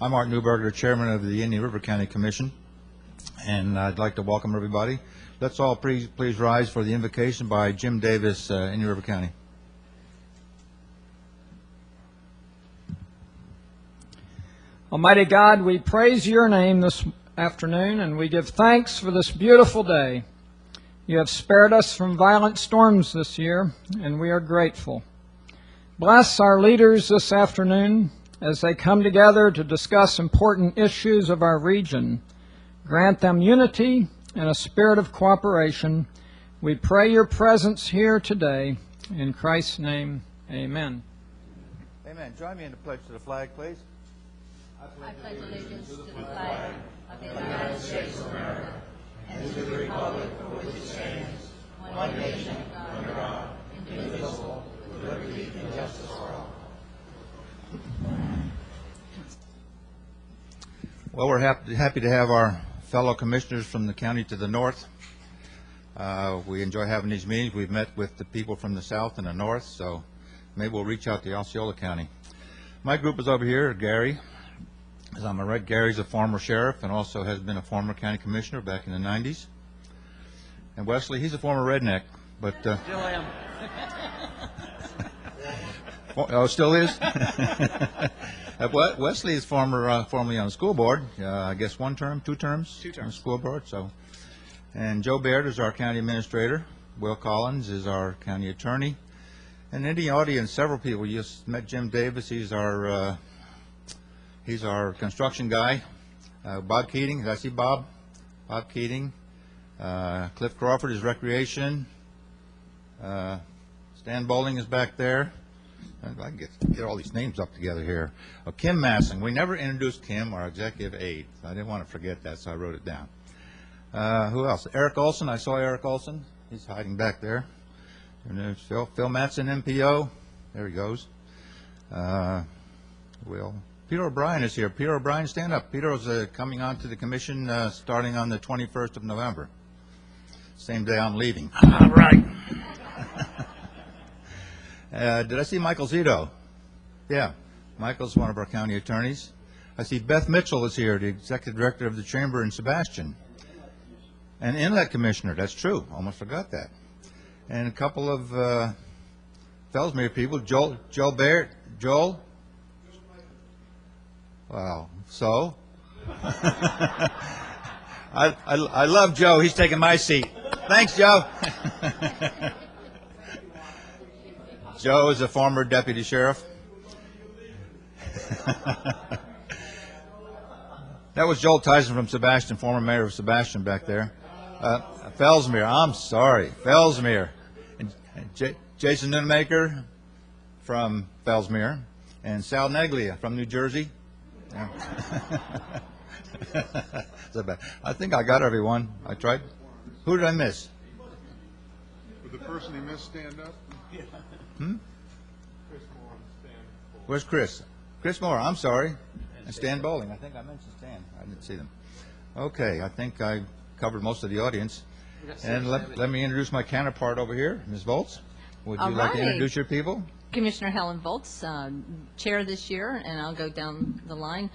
I'm Art Newberger, Chairman of the Indian River County Commission, and I'd like to welcome everybody. Let's all please rise for the invocation by Jim Davis, Indian River County. Almighty God, we praise your name this afternoon, and we give thanks for this beautiful day. You have spared us from violent storms this year, and we are grateful. Bless our leaders this afternoon as they come together to discuss important issues of our region. Grant them unity and a spirit of cooperation. We pray your presence here today. In Christ's name, amen. Amen. Join me in the pledge to the flag, please. I pledge allegiance to the flag of the United States of America and to the republic for which it stands, one nation, under God, indivisible, with liberty and justice for all. Well, we're happy to have our fellow commissioners from the county to the north. We enjoy having these meetings. We've met with the people from the south and the north, so maybe we'll reach out to Osceola County. My group is over here. Gary, as I'm right, Gary's a former sheriff and also has been a former county commissioner back in the 90s. And Wesley, he's a former redneck, but Still am. oh, still is. Wesley is formerly on the school board. I guess 1 term, 2 terms. 2 terms. On the school board. So, and Joe Baird is our county administrator. Will Collins is our county attorney. And in the audience, several people. You just met Jim Davis. He's our construction guy. Bob Keating. Did I see Bob? Bob Keating. Cliff Crawford is recreation. Stan Bowling is back there. I can get all these names up together here. Oh, Kim Massing. We never introduced Kim, our executive aide. I didn't want to forget that, so I wrote it down. Who else? Eric Olson. I saw Eric Olson. He's hiding back there. And there's Phil Mattson, MPO. There he goes. Peter O'Brien is here. Peter O'Brien, stand up. Peter is coming on to the commission starting on the 21st of November. Same day I'm leaving. All right. Did I see Michael Zito? Yeah, Michael's one of our county attorneys. I see Beth Mitchell is here, the executive director of the Chamber in Sebastian. And Inlet Commissioner, that's true. Almost forgot that. And a couple of Fellsmere people, Joel Baird. Joel? Wow, so? I love Joe. He's taking my seat. Thanks, Joe. Joe is a former deputy sheriff. That was Joel Tyson from Sebastian, former mayor of Sebastian back there. Fellsmere, I'm sorry, Fellsmere. And Jason Nunemaker from Fellsmere. And Sal Neglia from New Jersey. Yeah. I think I got everyone. I tried. Who did I miss? Would the person he missed stand up? Chris Moore and Stan. Where's Chris? Chris Moore, I'm sorry. And Stan Bowling. I think I mentioned Stan. I didn't see them. Okay, I think I covered most of the audience. And let me introduce my counterpart over here, Ms. Volz. Would you like to introduce your people? Commissioner Helen Volz, chair this year, and I'll go down the line.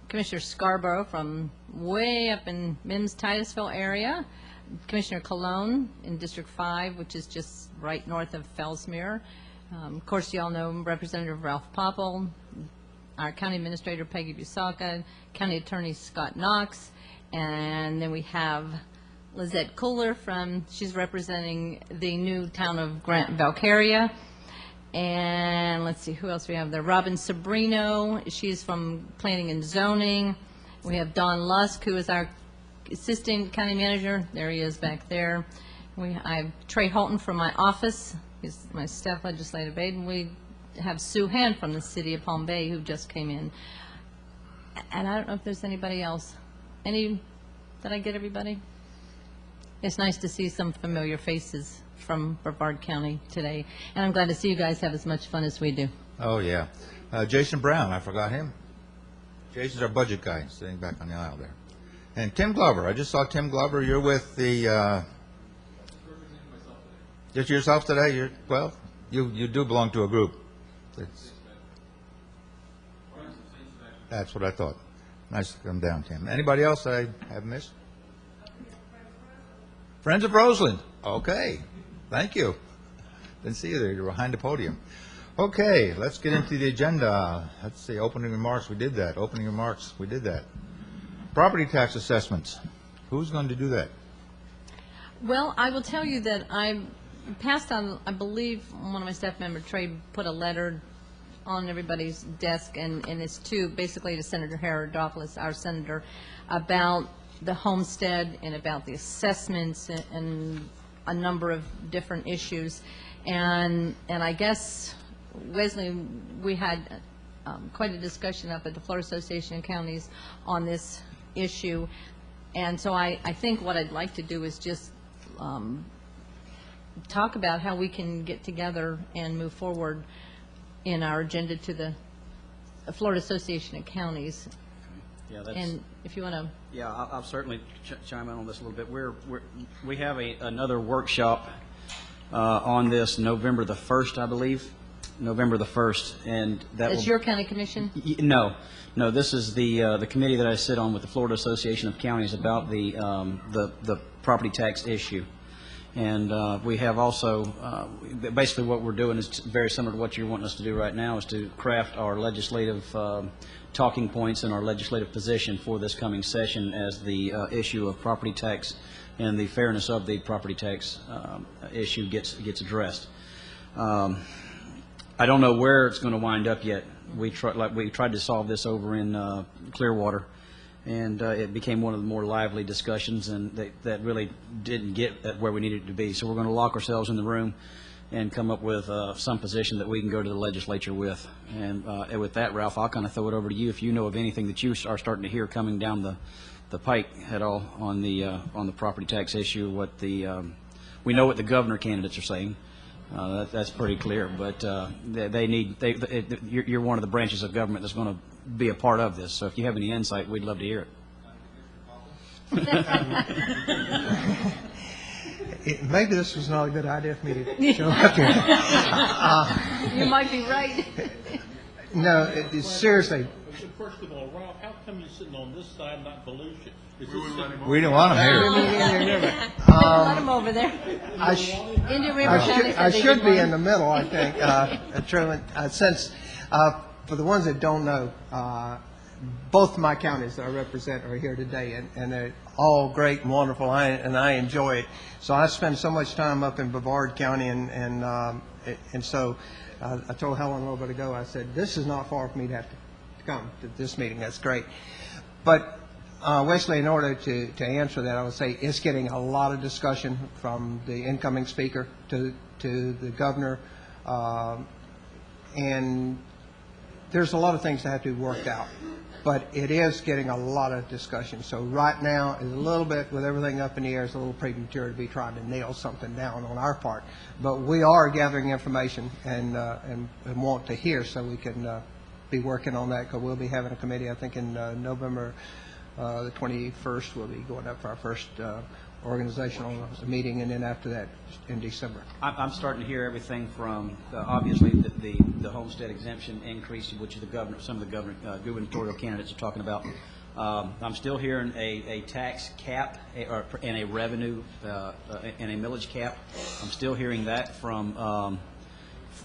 Commissioner Scarborough from way up in Mims-Titusville area. Commissioner Colon in District 5, which is just right north of Fellsmere. Of course, you all know Representative Ralph Popple, our County Administrator Peggy Busaka, County Attorney Scott Knox, and then we have Lizette Kohler she's representing the new town of Grant Valcaria. And let's see, who else we have there? Robin Sabrino, she's from Planning and Zoning. We have Don Lusk, who is our Assistant County Manager. There he is back there. I have Trey Holton from my office. He's my staff legislative aide. And we have Sue Hand from the city of Palm Bay, who just came in. And I don't know if there's anybody else. Did I get everybody? It's nice to see some familiar faces from Brevard County today. And I'm glad to see you guys have as much fun as we do. Oh, yeah. Jason Brown, I forgot him. Jason's our budget guy, sitting back on the aisle there. And Tim Glover. I just saw Tim Glover. You're with the... Just yourself today? Well, you do belong to a group. That's what I thought. Nice to come down, Tim. Anybody else I have missed? Friends of Roseland. Okay. Thank you. Didn't see you there. You're behind the podium. Okay, let's get into the agenda. Let's see, opening remarks, we did that. Opening remarks, we did that. Property tax assessments. Who's going to do that? Well, I will tell you that I passed on, I believe, one of my staff members, Trey, put a letter on everybody's desk, and it's basically to Senator Herodopoulos, our senator, about the homestead and about the assessments and a number of different issues. And I guess, Wesley, we had quite a discussion up at the Florida Association of Counties on this issue. And so I think what I'd like to do is just talk about how we can get together and move forward in our agenda to the Florida Association of Counties. Yeah, that's, And if you want to... yeah, I'll certainly chime in on this a little bit. We have another workshop on this November the 1st, I believe. November the 1st, and that That's will, your county commission? No, this is the committee that I sit on with the Florida Association of Counties about the property tax issue. And we have also, basically what we're doing is very similar to what you're wanting us to do right now, is to craft our legislative talking points and our legislative position for this coming session as the issue of property tax and the fairness of the property tax issue gets addressed. I don't know where it's going to wind up yet. We tried to solve this over in Clearwater, and it became one of the more lively discussions, and that really didn't get at where we needed to be. So we're going to lock ourselves in the room and come up with some position that we can go to the legislature with. And with that, Ralph, I'll kind of throw it over to you if you know of anything that you are starting to hear coming down the pike at all on the property tax issue. We know what the governor candidates are saying. That's pretty clear, but you're one of the branches of government that's going to be a part of this. So if you have any insight, we'd love to hear it. Maybe this was not a good idea for me to show up here. You might be right. No, seriously. First of all, Ralph, how come you're sitting on this side, not Volusia? We didn't want him here. Let him over there. Indian River County. I should be in the middle, I think, Truman, since for the ones that don't know, both of my counties that I represent are here today, and they're all great and wonderful, and I enjoy it. So I spend so much time up in Brevard County, and so I told Helen a little bit ago, I said, this is not far for me to have to come to this meeting. That's great. But Wesley, in order to answer that, I would say it's getting a lot of discussion from the incoming speaker to the governor, and there's a lot of things that have to be worked out. But it is getting a lot of discussion. So right now is a little bit, with everything up in the air, it's a little premature to be trying to nail something down on our part. But we are gathering information and want to hear, so we can be working on that, because we'll be having a committee, I think, in November the 21st. We'll be going up for our first organizational meeting, and then after that in December. I'm starting to hear everything from obviously the homestead exemption increase, which is some of the gubernatorial candidates are talking about. I'm still hearing a tax cap and a revenue and a millage cap. I'm still hearing that from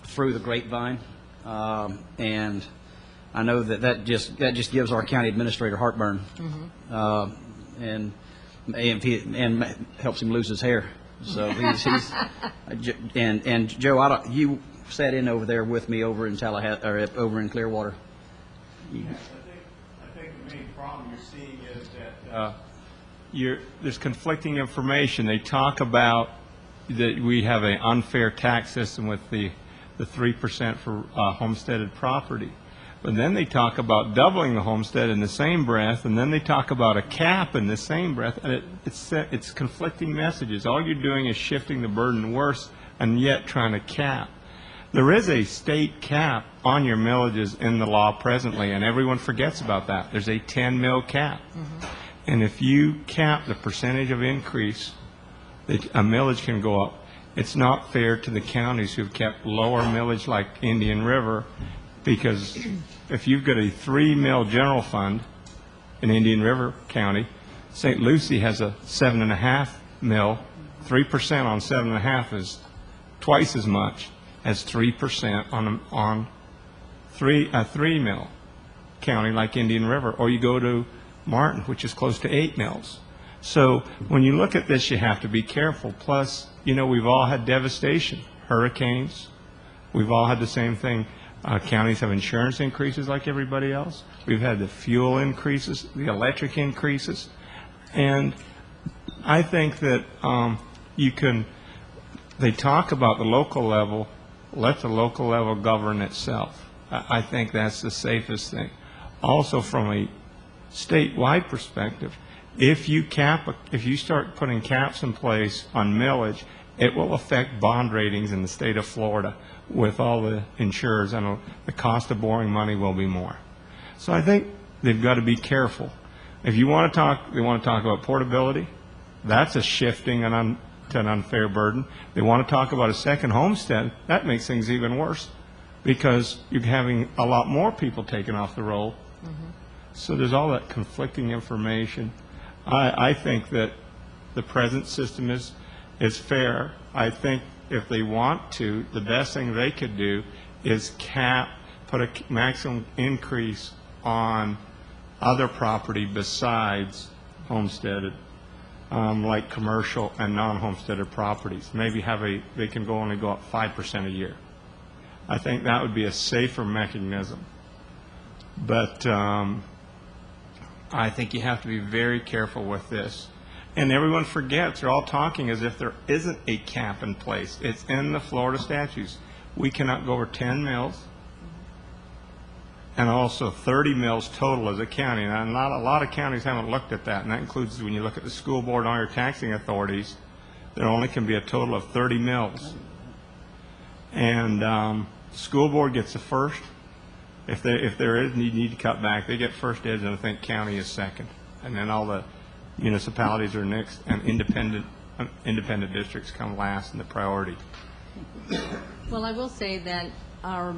through the grapevine, and I know that just gives our county administrator heartburn, and helps him lose his hair. So he's and Joe, you sat in over there with me over in Tallahassee, or over in Clearwater. I think the main problem you're seeing is that there's conflicting information. They talk about that we have an unfair tax system with the 3% for homesteaded property. But then they talk about doubling the homestead in the same breath, and then they talk about a cap in the same breath, and it's conflicting messages. All you're doing is shifting the burden worse, and yet trying to cap. There is a state cap on your millages in the law presently, and everyone forgets about that. There's a 10 mil cap. And if you cap the percentage of increase that a millage can go up, it's not fair to the counties who've kept lower millage like Indian River because if you've got a 3 mil general fund in Indian River County, St. Lucie has a 7.5 mil. 3% on 7.5 is twice as much as 3% on a 3 mil county like Indian River. Or you go to Martin, which is close to 8 mils. So when you look at this, you have to be careful. Plus, we've all had devastation, hurricanes. We've all had the same thing. Counties have insurance increases like everybody else. We've had the fuel increases, the electric increases. And I think that they talk about the local level, let the local level govern itself. I think that's the safest thing. Also, from a statewide perspective, if you start putting caps in place on millage, it will affect bond ratings in the state of Florida with all the insurers, and the cost of borrowing money will be more. So I think they've got to be careful. If they want to talk about portability, that's a shifting to an unfair burden. They want to talk about a second homestead, that makes things even worse because you're having a lot more people taken off the roll. So there's all that conflicting information. I think that the present system is fair. I think if they want to, the best thing they could do is put a maximum increase on other property besides homesteaded, like commercial and non-homesteaded properties. Maybe they can only go up 5% a year. I think that would be a safer mechanism. But I think you have to be very careful with this. And everyone forgets, they're all talking as if there isn't a cap in place. It's in the Florida statutes. We cannot go over 10 mils and also 30 mils total as a county. And a lot of counties haven't looked at that, and that includes when you look at the school board and all your taxing authorities, there only can be a total of 30 mils. And the school board gets the first. If there is need to cut back, they get first edge, and I think county is second. And then all the municipalities are next, and independent districts come last in the priority. Well, I will say that our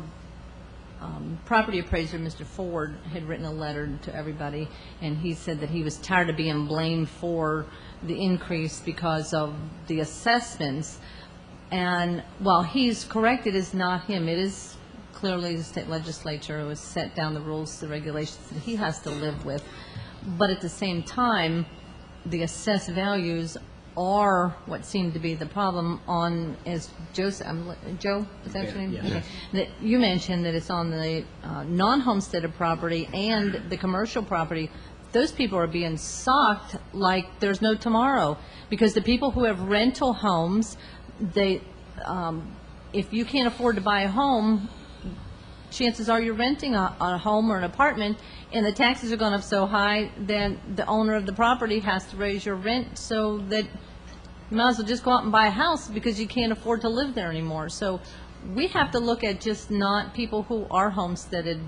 property appraiser, Mr. Ford, had written a letter to everybody, and he said that he was tired of being blamed for the increase because of the assessments. And while he's correct, it is not him. It is clearly the state legislature who has set down the rules, the regulations that he has to live with. But at the same time, the assessed values are what seem to be the problem on, as Joe, is that your name? Yeah. Okay. That you mentioned that it's on the non-homesteaded property and the commercial property. Those people are being socked like there's no tomorrow, because the people who have rental homes, if you can't afford to buy a home, chances are you're renting a home or an apartment, and the taxes are going up so high, then the owner of the property has to raise your rent so that you might as well just go out and buy a house because you can't afford to live there anymore. So we have to look at just not people who are homesteaded,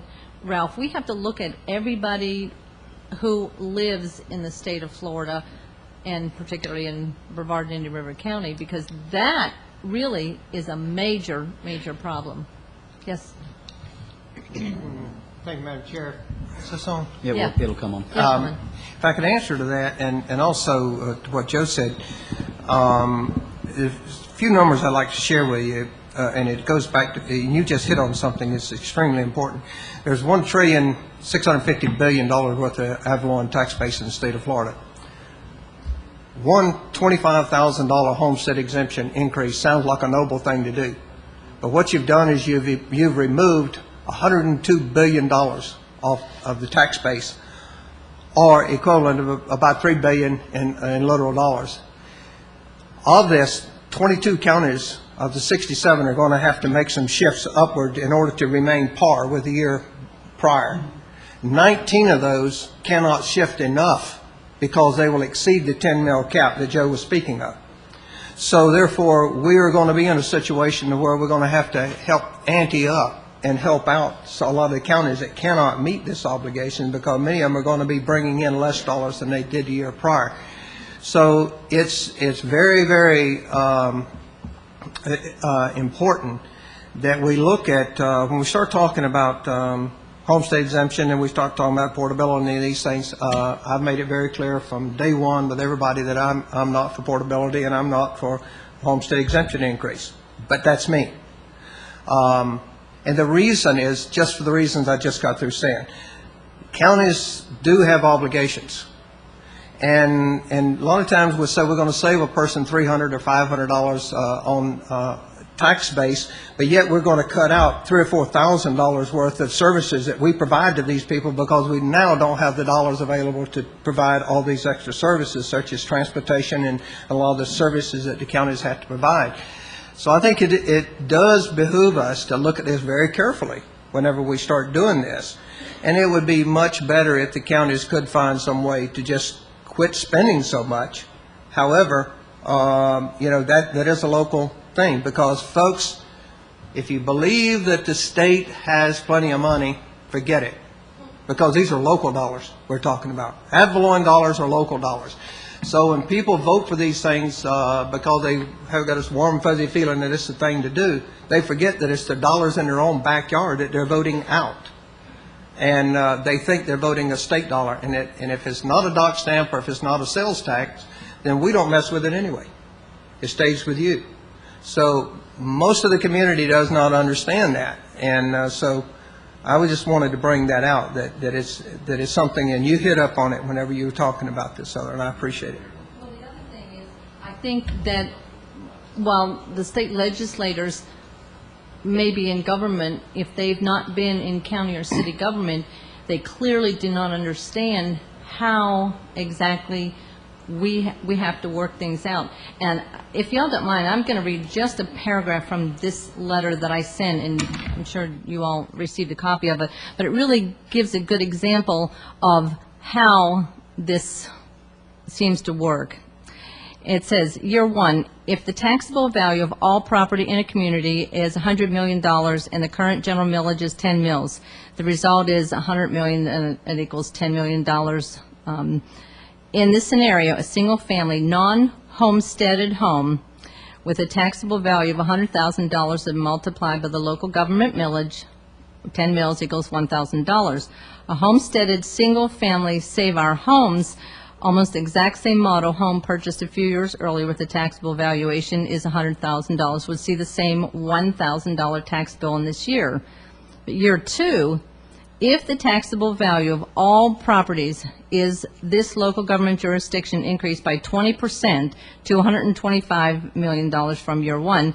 Ralph. We have to look at everybody who lives in the state of Florida, and particularly in Brevard and Indian River County, because that really is a major, major problem. Yes? Thank you, Madam Chair. Is this on? Yeah, Yeah. it'll come on. Yeah, come on. If I could answer to that, and also to what Joe said, there's a few numbers I'd like to share with you, and it goes back to, and you just hit on something that's extremely important. There's $1,650 billion worth of Avalon tax base in the state of Florida. One $25,000 homestead exemption increase sounds like a noble thing to do. But what you've done is you've removed $102 billion off of the tax base, or equivalent of about $3 billion in literal dollars. Of this, 22 counties of the 67 are going to have to make some shifts upward in order to remain par with the year prior. 19 of those cannot shift enough because they will exceed the 10 mil cap that Joe was speaking of. So therefore, we are going to be in a situation where we're going to have to help ante up and help out a lot of the counties that cannot meet this obligation, because many of them are going to be bringing in less dollars than they did the year prior. So it's very, very important that we look at, when we start talking about homestead exemption and we start talking about portability and these things, I've made it very clear from day one with everybody that I'm not for portability and I'm not for homestead exemption increase. But that's me. And the reason is just for the reasons I just got through saying. Counties do have obligations. And a lot of times we'll say we're going to save a person $300 or $500 on tax base, but yet we're going to cut out $3,000 or $4,000 worth of services that we provide to these people because we now don't have the dollars available to provide all these extra services, such as transportation and a lot of the services that the counties have to provide. So I think it does behoove us to look at this very carefully whenever we start doing this. And it would be much better if the counties could find some way to just quit spending so much. However, that is a local thing, because folks, if you believe that the state has plenty of money, forget it, because these are local dollars we're talking about. Ad valorem dollars are local dollars. So when people vote for these things because they have got this warm, fuzzy feeling that it's the thing to do, they forget that it's the dollars in their own backyard that they're voting out. And they think they're voting a state dollar. And if it's not a dock stamp or if it's not a sales tax, then we don't mess with it anyway. It stays with you. So most of the community does not understand that. And so I just wanted to bring that out, that it's something, and you hit up on it whenever you were talking about this, and I appreciate it. Well, the other thing is, I think that while the state legislators may be in government, if they've not been in county or city government, they clearly do not understand how exactly we have to work things out. And if y'all don't mind, I'm going to read just a paragraph from this letter that I sent, and I'm sure you all received a copy of it, but it really gives a good example of how this seems to work. It says, year one, if the taxable value of all property in a community is $100 million and the current general millage is 10 mills, the result is $100 million and it equals $10 million. In this scenario, a single-family, non-homesteaded home with a taxable value of $100,000 and multiplied by the local government millage, 10 mills equals $1,000. A homesteaded single-family Save Our Homes, almost exact same model home purchased a few years earlier with a taxable valuation is $100,000 would see the same $1,000 tax bill in this year. But year two, if the taxable value of all properties is this local government jurisdiction increased by 20% to $125 million from year one,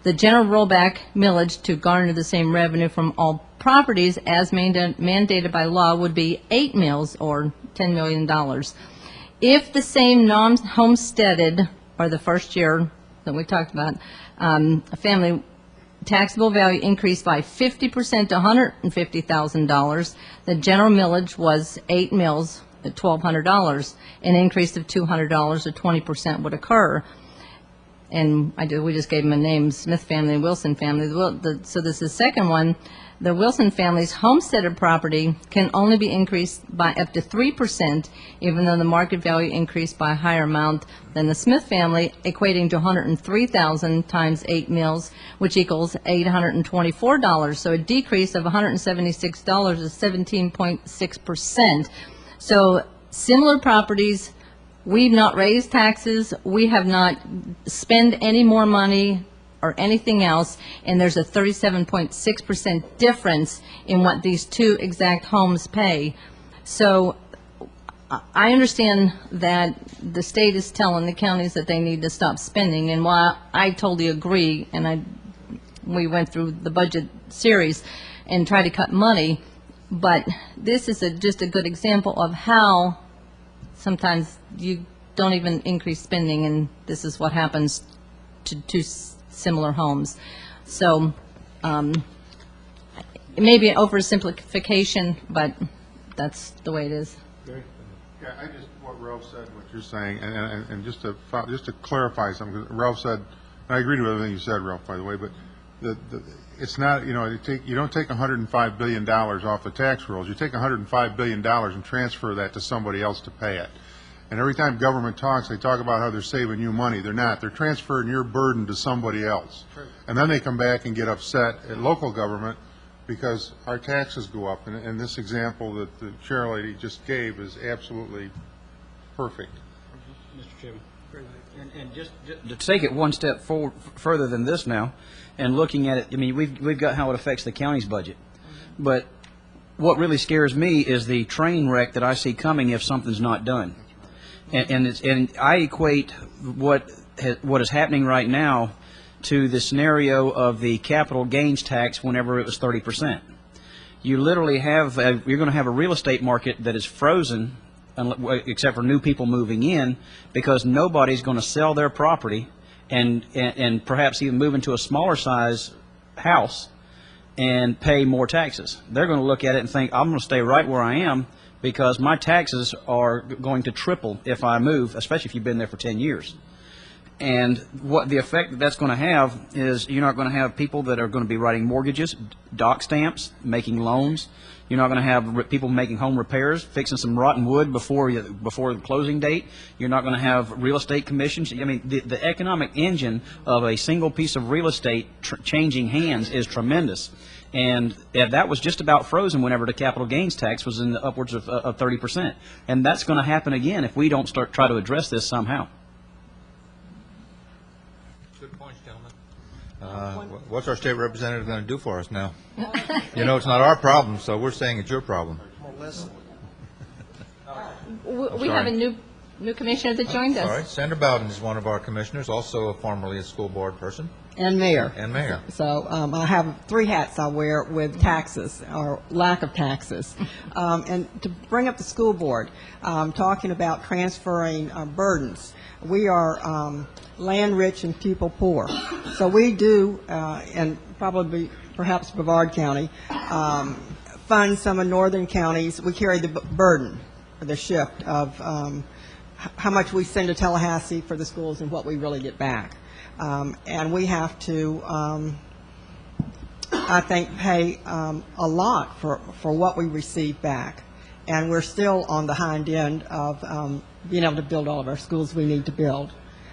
the general rollback millage to garner the same revenue from all properties as mandated by law would be 8 mills or $10 million. If the same non-homesteaded, or the first year that we talked about, a family taxable value increased by 50% to $150,000, the general millage was 8 mills at $1,200. An increase of $200 or 20% would occur. And we just gave them a name, Smith family and Wilson family. So this is the second one. The Wilson family's homesteaded property can only be increased by up to 3%, even though the market value increased by a higher amount than the Smith family, equating to $103,000 times 8 mills, which equals $824. So a decrease of $176 is 17.6%. So similar properties, we've not raised taxes, we have not spent any more money or anything else, and there's a 37.6% difference in what these two exact homes pay. So I understand that the state is telling the counties that they need to stop spending, and while I totally agree, and we went through the budget series and tried to cut money, but this is just a good example of how sometimes you don't even increase spending, and this is what happens to similar homes. So it may be an oversimplification, but that's the way it is. Okay. Yeah, what Ralph said, what you're saying, and just to clarify something, Ralph said, and I agree with everything you said, Ralph, by the way, but it's not, you don't take $105 billion off the tax rolls. You take $105 billion and transfer that to somebody else to pay it. And every time government talks, they talk about how they're saving you money. They're not. They're transferring your burden to somebody else. And then they come back and get upset at local government because our taxes go up. And this example that the chair lady just gave is absolutely perfect. Mr. Chairman. And just to take it one step forward, further than this now, and looking at it, I mean, we've got how it affects the county's budget. But what really scares me is the train wreck that I see coming if something's not done. And I equate what is happening right now to the scenario of the capital gains tax whenever it was 30%. You literally have you're going to have a real estate market that is frozen, except for new people moving in, because nobody's going to sell their property and perhaps even move into a smaller size house and pay more taxes. They're going to look at it and think, I'm going to stay right where I am, because my taxes are going to triple if I move, especially if you've been there for 10 years. And what the effect that's going to have is you're not going to have people that are going to be writing mortgages, dock stamps, making loans. You're not going to have people making home repairs, fixing some rotten wood before the closing date. You're not going to have real estate commissions. I mean, the economic engine of a single piece of real estate changing hands is tremendous. And that was just about frozen whenever the capital gains tax was in the upwards of 30%. And that's going to happen again if we don't try to address this somehow. Good points, gentlemen. What's our state representative going to do for us now? You know, it's not our problem, so we're saying it's your problem. We have a new commissioner that joined All us. right, Senator Bowden is one of our commissioners, also formerly a school board person And mayor. and mayor. So I have 3 hats I wear with taxes, or lack of taxes. And to bring up the school board, talking about transferring burdens, we are land-rich and pupil-poor. So we do, and probably perhaps Brevard County, fund some of northern counties. We carry the burden, the shift of how much we send to Tallahassee for the schools and what we really get back. And we have to, I think, pay a lot for what we receive back. And we're still on the hind end of being able to build all of our schools we need to build.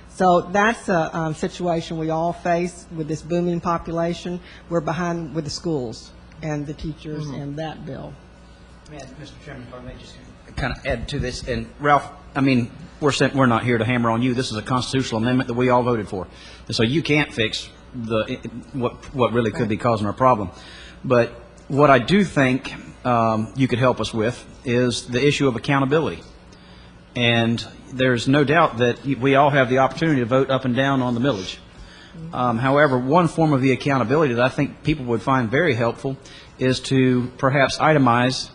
So that's a situation we all face with this booming population.'re behind with the schools and the teachers and that bill. Mr. Chairman, if I may just kind of add to this. And Ralph, I mean, we're not here to hammer on you. This is a constitutional amendment that we all voted for. So you can't fix what really could be causing our problem. But what I do think you could help us with is the issue of accountability. And there's no doubt that we all have the opportunity to vote up and down on the millage. However, one form of the accountability that I think people would find very helpful is to perhaps itemize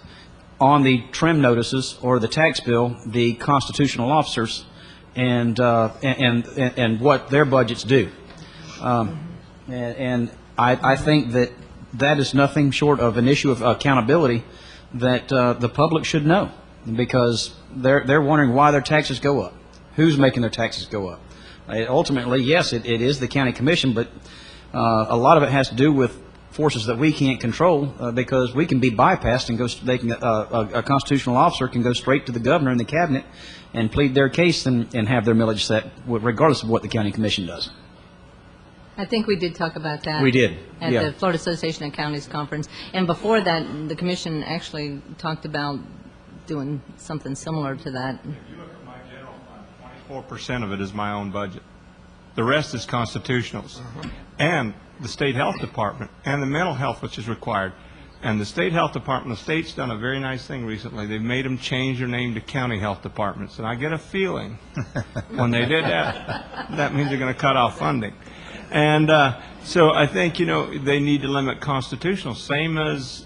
on the trim notices or the tax bill the constitutional officers and what their budgets do. And I think that is nothing short of an issue of accountability that the public should know, because they're wondering why their taxes go up. Who's making their taxes go up? Ultimately, yes, it is the county commission, but a lot of it has to do with forces that we can't control, because we can be bypassed and go. A constitutional officer can go straight to the governor and the cabinet and plead their case and have their millage set, regardless of what the county commission does. I think we did talk about that. We did, At yeah. the Florida Association of Counties Conference. And before that, the commission actually talked about doing something similar to that. If you look at my general fund, 24% of it is my own budget. The rest is constitutionals. And the state health department and the mental health, which is required. And the state health department, the state's done a very nice thing recently. They've made them change their name to county health departments. And I get a feeling when they did that, that means they're going to cut off funding. And so I think, they need to limit constitutional. Same as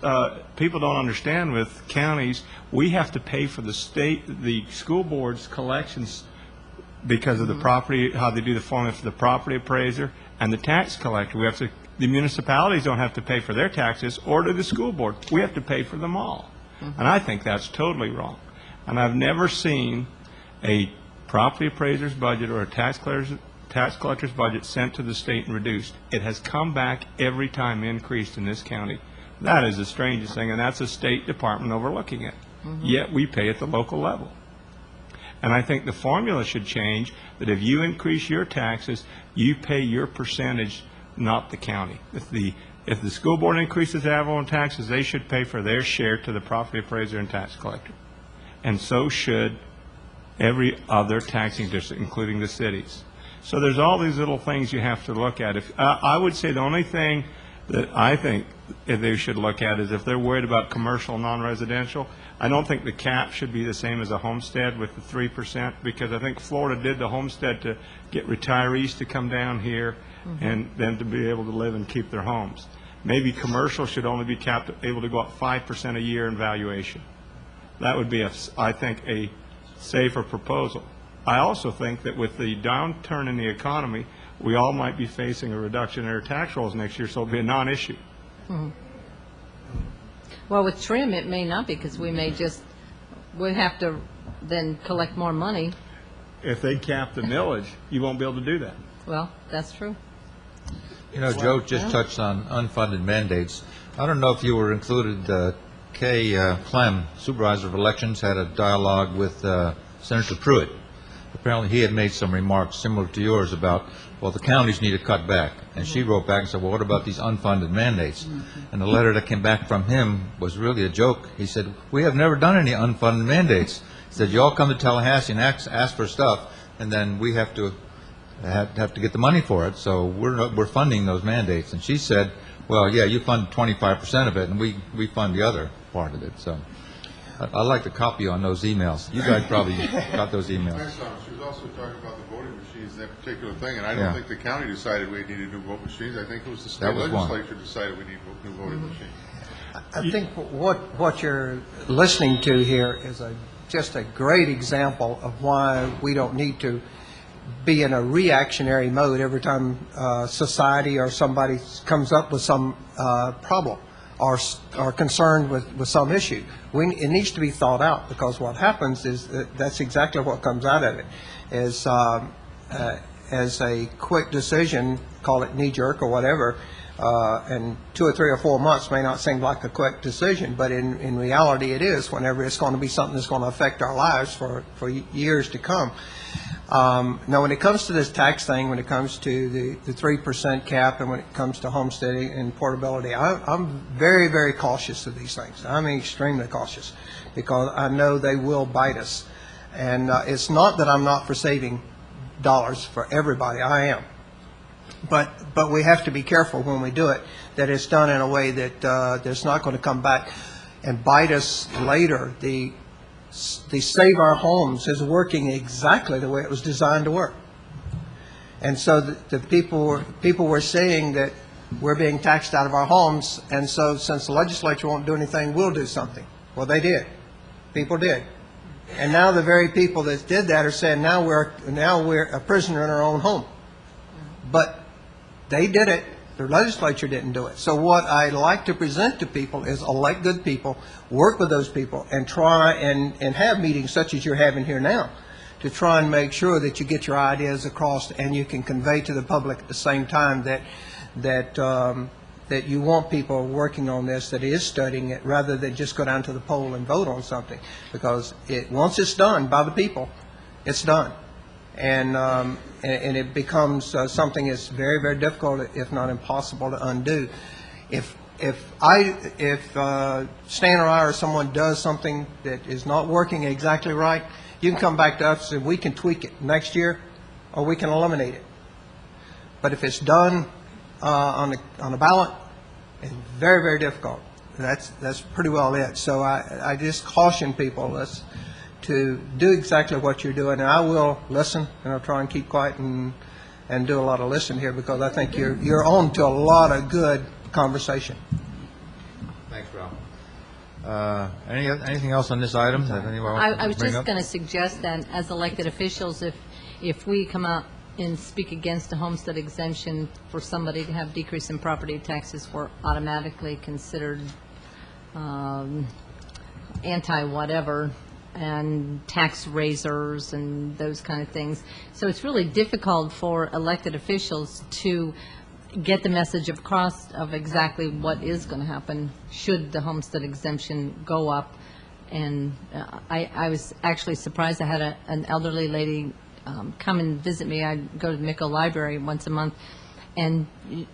people don't understand with counties, we have to pay for the school board's collections because of the property, how they do the formula for the property appraiser and the tax collector. The municipalities don't have to pay for their taxes, or do the school board. We have to pay for them all. And I think that's totally wrong. And I've never seen a property appraiser's budget or a tax collector's budget sent to the state and reduced. It has come back every time increased in this county. That is the strangest thing, and that's a state department overlooking it. Yet we pay at the local level. And I think the formula should change, that if you increase your taxes, you pay your percentage, not the county. If the school board increases ad valorem taxes, they should pay for their share to the property appraiser and tax collector. And so should every other taxing district, including the cities. So there's all these little things you have to look at. I would say the only thing that I think they should look at is if they're worried about commercial non-residential, I don't think the cap should be the same as a homestead with the 3%, because I think Florida did the homestead to get retirees to come down here and then to be able to live and keep their homes. Maybe commercial should only be capped, able to go up 5% a year in valuation. That would be, I think, a safer proposal. I also think that with the downturn in the economy, we all might be facing a reduction in our tax rolls next year, so it'll be a non-issue. Well, with trim, it may not be, because we have to then collect more money. If they cap the millage, you won't be able to do that. Well, that's true. You know, Joe just touched on unfunded mandates. I don't know if you were included, Kay Clem, Supervisor of Elections, had a dialogue with Senator Pruitt. Apparently he had made some remarks similar to yours about, well, the counties need to cut back. And she wrote back and said, well, what about these unfunded mandates? And the letter that came back from him was really a joke. He said, we have never done any unfunded mandates. He said, you all come to Tallahassee and ask for stuff, and then we have to get the money for it, so we're funding those mandates. And she said, well, yeah, you fund 25% of it, and we fund the other part of it. So I'd like to copy on those emails. You guys probably got those emails. She was also talking about the voting machines, that particular thing, and I don't think the county decided we needed new vote machines. I think it was the state legislature decided we need new voting machines. I think what you're listening to here is just a great example of why we don't need to be in a reactionary mode every time society or somebody comes up with some problem or concerned with some issue. It needs to be thought out, because what happens is that's exactly what comes out of it, is as a quick decision, call it knee-jerk or whatever, and 2 or 3 or 4 months may not seem like a quick decision, but in reality it is, whenever it's going to be something that's going to affect our lives for years to come. Now, when it comes to this tax thing, when it comes to the 3% cap, and when it comes to homesteading and portability, I'm very, very cautious of these things. I'm extremely cautious, because I know they will bite us. And it's not that I'm not for saving dollars for everybody. I am. But we have to be careful when we do it, that it's done in a way that that's not going to come back and bite us later. The Save Our Homes is working exactly the way it was designed to work. And so the people were saying that we're being taxed out of our homes, and so since the legislature won't do anything, we'll do something. Well, they did. People did. And now the very people that did that are saying now we're a prisoner in our own home. But they did it. The legislature didn't do it. So what I like to present to people is elect good people, work with those people, and try and have meetings such as you're having here now to try and make sure that you get your ideas across and you can convey to the public at the same time that you want people working on this, that is studying it, rather than just go down to the poll and vote on something. Because once it's done by the people, it's done. And it becomes something that's very, very difficult, if not impossible, to undo. If Stan or I or someone does something that is not working exactly right, you can come back to us and we can tweak it next year, or we can eliminate it. But if it's done on a ballot, it's very, very difficult. That's pretty well it. So I just caution people to do exactly what you're doing, and I will listen, and I'll try and keep quiet and do a lot of listening here, because I think you're on to a lot of good conversation. Thanks, Ralph. Anything else on this item that anyone wants to bring up? I was just going to suggest that as elected officials, if we come out and speak against a homestead exemption for somebody to have decrease in property taxes, we're automatically considered anti-whatever, and tax raisers and those kind of things. So it's really difficult for elected officials to get the message across of exactly what is going to happen should the homestead exemption go up And I was actually surprised. I had an elderly lady come and visit me. I go to the Mickle Library once a month, and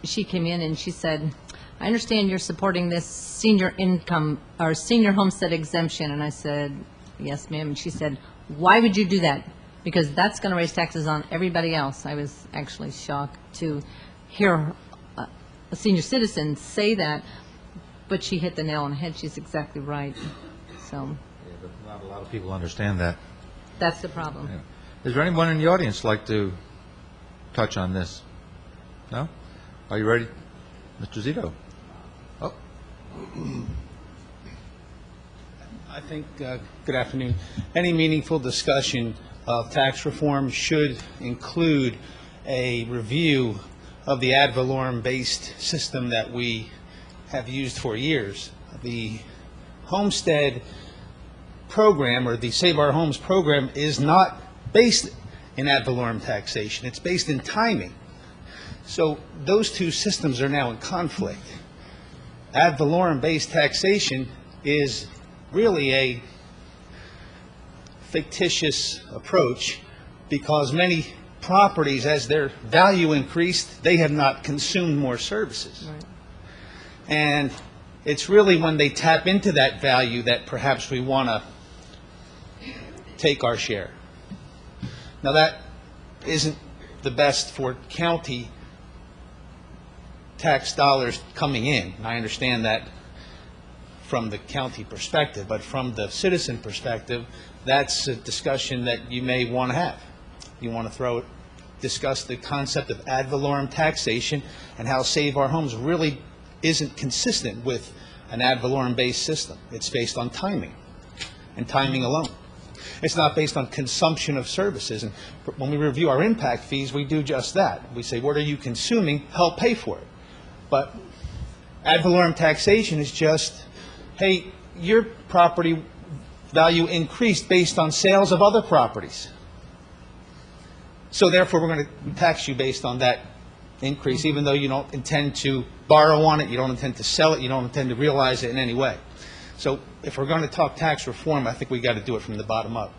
she came in and she said, I understand you're supporting this senior income or senior homestead exemption. And I said, yes, ma'am. And she said, why would you do that? Because that's going to raise taxes on everybody else. I was actually shocked to hear a senior citizen say that, but she hit the nail on the head. She's exactly right. So Yeah, but not a lot of people understand that. that's the problem. Yeah. Is there anyone in the audience like to touch on this? No? Are you ready? Mr. Zito? Oh. I think, good afternoon, any meaningful discussion of tax reform should include a review of the ad valorem-based system that we have used for years. The homestead program, or the Save Our Homes program, is not based in ad valorem taxation. It's based in timing. So those two systems are now in conflict. Ad valorem-based taxation is really a fictitious approach because many properties, as their value increased, they have not consumed more services. Right. And it's really when they tap into that value that perhaps we want to take our share. Now, that isn't the best for county tax dollars coming in. I understand that from the county perspective, but from the citizen perspective, that's a discussion that you may want to have. You want to discuss the concept of ad valorem taxation and how Save Our Homes really isn't consistent with an ad valorem-based system. It's based on timing, and timing alone. It's not based on consumption of services. And when we review our impact fees, we do just that. We say, what are you consuming? Help pay for it. But ad valorem taxation is just, hey, your property value increased based on sales of other properties. So therefore, we're going to tax you based on that increase, even though you don't intend to borrow on it, you don't intend to sell it, you don't intend to realize it in any way. So if we're going to talk tax reform, I think we got to do it from the bottom up.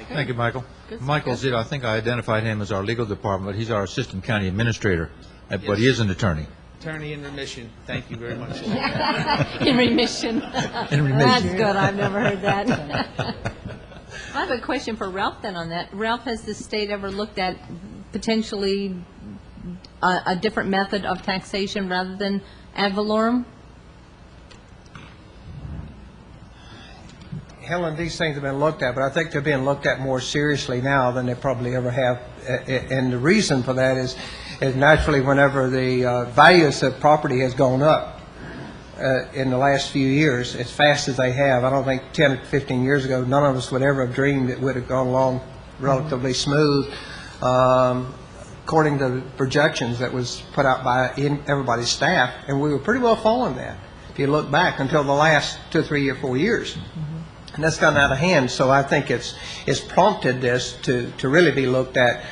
Thank you, Michael. Good. Michael Zito, I think I identified him as our legal department, but he's our assistant county administrator, but he is an attorney. Attorney in remission. Thank you very much. In remission. In remission. That's good. I've never heard that. I have a question for Ralph then on that. Ralph, has the state ever looked at potentially a different method of taxation rather than ad valorem? Helen, these things have been looked at, but I think they're being looked at more seriously now than they probably ever have. And the reason for that is naturally whenever the values of property has gone up in the last few years, as fast as they have, I don't think 10 or 15 years ago, none of us would ever have dreamed it would have gone along relatively smooth. According to the projections that was put out by everybody's staff, and we were pretty well following that, if you look back until the last 2, 3, or 4 years. And that's gotten out of hand, so I think it's prompted this to really be looked at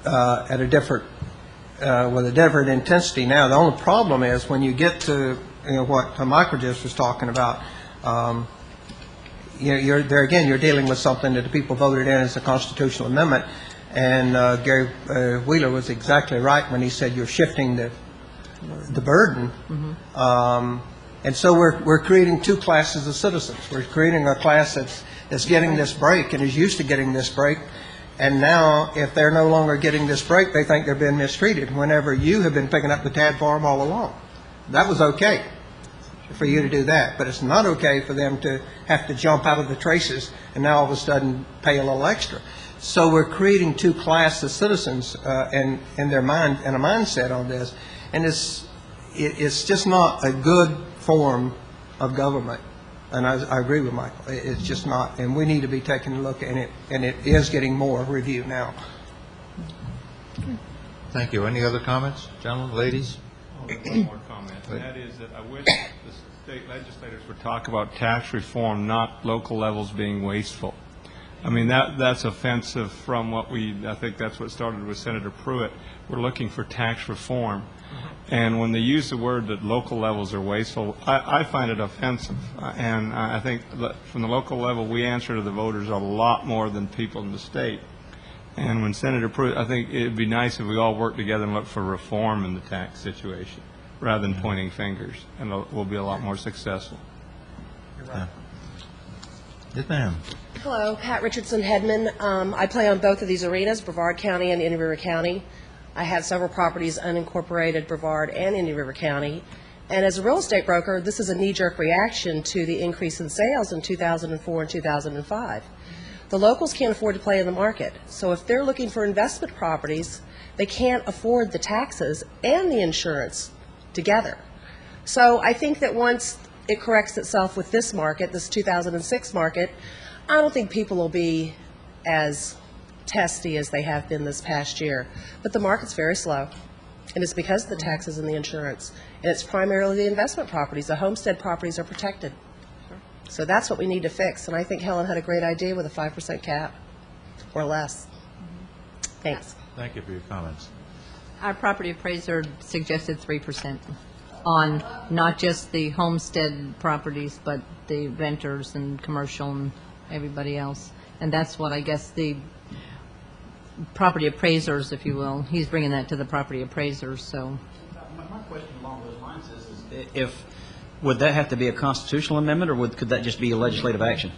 a different, with a different intensity now. The only problem is when you get to what Michael just was talking about, you're dealing with something that the people voted in as a constitutional amendment, and Gary Wheeler was exactly right when he said you're shifting the burden. And so we're creating two classes of citizens. We're creating a class that's getting this break and is used to getting this break. And now, if they're no longer getting this break, they think they're being mistreated, whenever you have been picking up the tab for them all along. That was okay for you to do that, but it's not okay for them to have to jump out of the traces and now all of a sudden pay a little extra. So we're creating two classes of citizens in their mind and a mindset on this, and it's just not a good form of government. And I agree with Michael. It's just not, and we need to be taking a look at it, and it is getting more review now. Thank you. Any other comments, gentlemen, ladies? One more comment, and that is that I wish the state legislators would talk about tax reform, not local levels being wasteful. I mean, that's offensive from what I think that's what started with Senator Pruitt. We're looking for tax reform. And when they use the word that local levels are wasteful, I find it offensive. And I think that from the local level, we answer to the voters a lot more than people in the state. And when Senator Pruitt, I think it would be nice if we all work together and look for reform in the tax situation rather than pointing fingers, and we'll be a lot more successful. Yes, ma'am. Hello, Pat Richardson Hedman. I play on both of these arenas, Brevard County and Indian River County. I have several properties, unincorporated Brevard and Indian River County. And as a real estate broker, this is a knee-jerk reaction to the increase in sales in 2004 and 2005. The locals can't afford to play in the market. So if they're looking for investment properties, they can't afford the taxes and the insurance together. So I think that once it corrects itself with this market, this 2006 market, I don't think people will be as testy as they have been this past year. But the market's very slow, and it's because of the taxes and the insurance. And it's primarily the investment properties. The homestead properties are protected. So that's what we need to fix. And I think Helen had a great idea with a 5% cap or less. Thanks. Thank you for your comments. Our property appraiser suggested 3% on not just the homestead properties, but the renters and commercial and everybody else. And that's what I guess the property appraisers, if you will, he's bringing that to the property appraisers, so. My question along those lines is would that have to be a constitutional amendment, or could that just be a legislative action?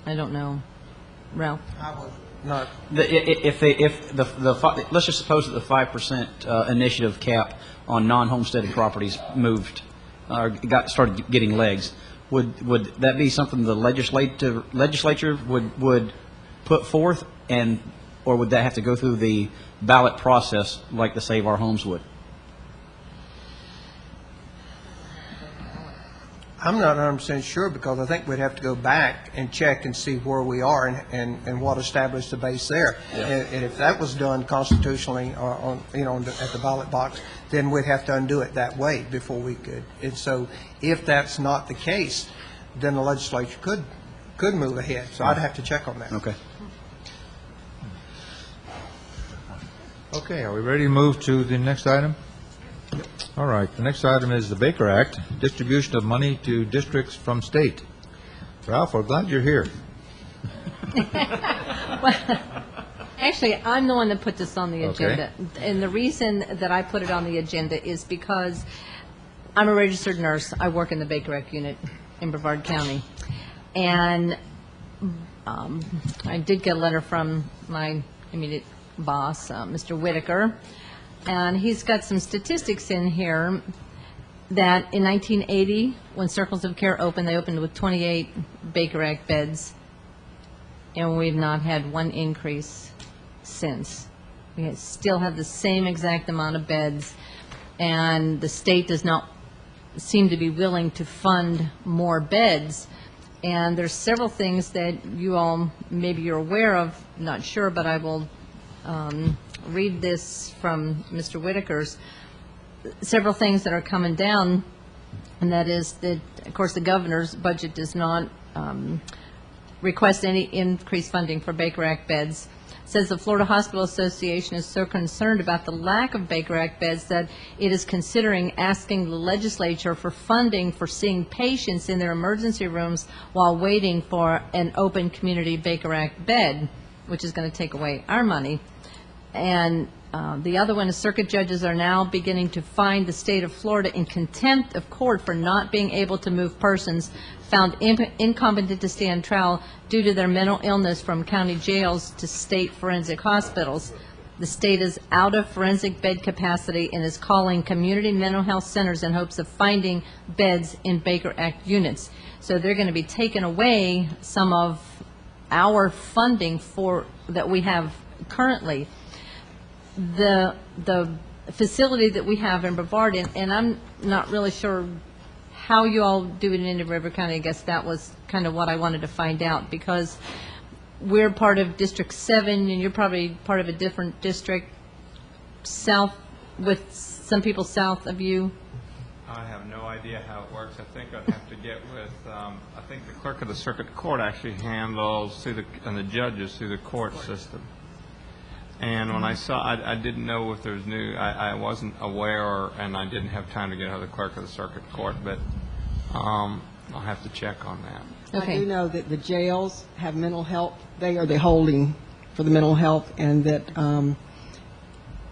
I don't know. Ralph? I was not, Let's just suppose that the 5% initiative cap on non-homesteaded properties moved, or started getting legs. Would that be something the legislature would put forth, or would that have to go through the ballot process like the Save Our Homes would? I'm not 100% sure, because I think we'd have to go back and check and see where we are and what established the base there. Yeah. And if that was done constitutionally or at the ballot box, then we'd have to undo it that way before we could. And so if that's not the case, then the legislature could move ahead. So I'd have to check on that. Okay. Okay, are we ready to move to the next item? All right, the next item is the Baker Act, distribution of money to districts from state. Ralph, we're glad you're here. Actually, I'm the one that put this on the Okay. agenda. And the reason that I put it on the agenda is because I'm a registered nurse. I work in the Baker Act unit in Brevard County. And I did get a letter from my immediate boss, Mr. Whitaker, and he's got some statistics in here that in 1980, when Circles of Care opened, they opened with 28 Baker Act beds, and we've not had one increase since. We still have the same exact amount of beds, and the state does not seem to be willing to fund more beds. And there's several things that you all, maybe you're aware of, not sure, but I will read this from Mr. Whitaker's. Several things that are coming down, and that is that, of course, the governor's budget does not request any increased funding for Baker Act beds. Says the Florida Hospital Association is so concerned about the lack of Baker Act beds that it is considering asking the legislature for funding for seeing patients in their emergency rooms while waiting for an open community Baker Act bed, which is going to take away our money. And the other one is circuit judges are now beginning to find the state of Florida in contempt of court for not being able to move persons found incompetent to stand trial due to their mental illness from county jails to state forensic hospitals. The state is out of forensic bed capacity and is calling community mental health centers in hopes of finding beds in Baker Act units. So they're going to be taking away some of our funding for that we have currently. The facility that we have in Brevard, and I'm not really sure how you all do it in Indian River County. I guess that was kind of what I wanted to find out, because we're part of District 7, and you're probably part of a different district south, with some people south of you. I have no idea how it works. I think I'd have to get with, I think the clerk of the circuit court actually handles and the judges through the court system. And when I saw, I didn't know if there was new, I wasn't aware, and I didn't have time to get another clerk of the circuit court, but I'll have to check on that. I Okay. do know that the jails have mental health, they are the holding for the mental health, and that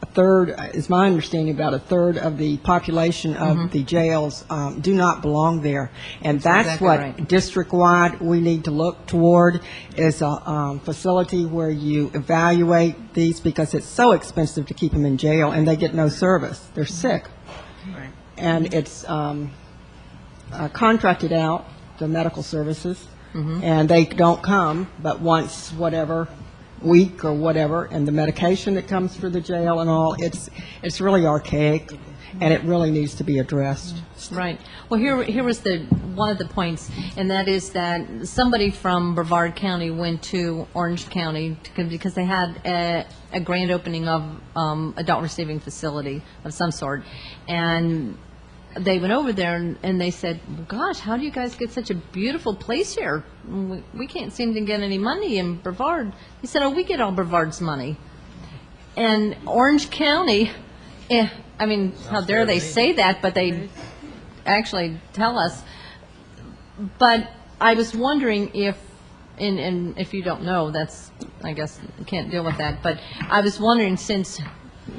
a third, is my understanding, about a third of the population of the jails do not belong there. And that's exactly what right. district-wide we need to look toward, is a facility where you evaluate these, because it's so expensive to keep them in jail, and they get no service. They're sick. And it's contracted out, the medical services, and they don't come but once whatever week or whatever, and the medication that comes through the jail and all, it's really archaic, and it really needs to be addressed. Right. Well, here was one of the points, and that is that somebody from Brevard County went to Orange County because they had a grand opening of adult receiving facility of some sort, and they went over there and they said, gosh, how do you guys get such a beautiful place here? We can't seem to get any money in Brevard. He said, oh, we get all Brevard's money. And Orange County, I mean, how dare they say that, but they actually tell us. But I was wondering if, and if you don't know, that's, I guess, you can't deal with that. But I was wondering, since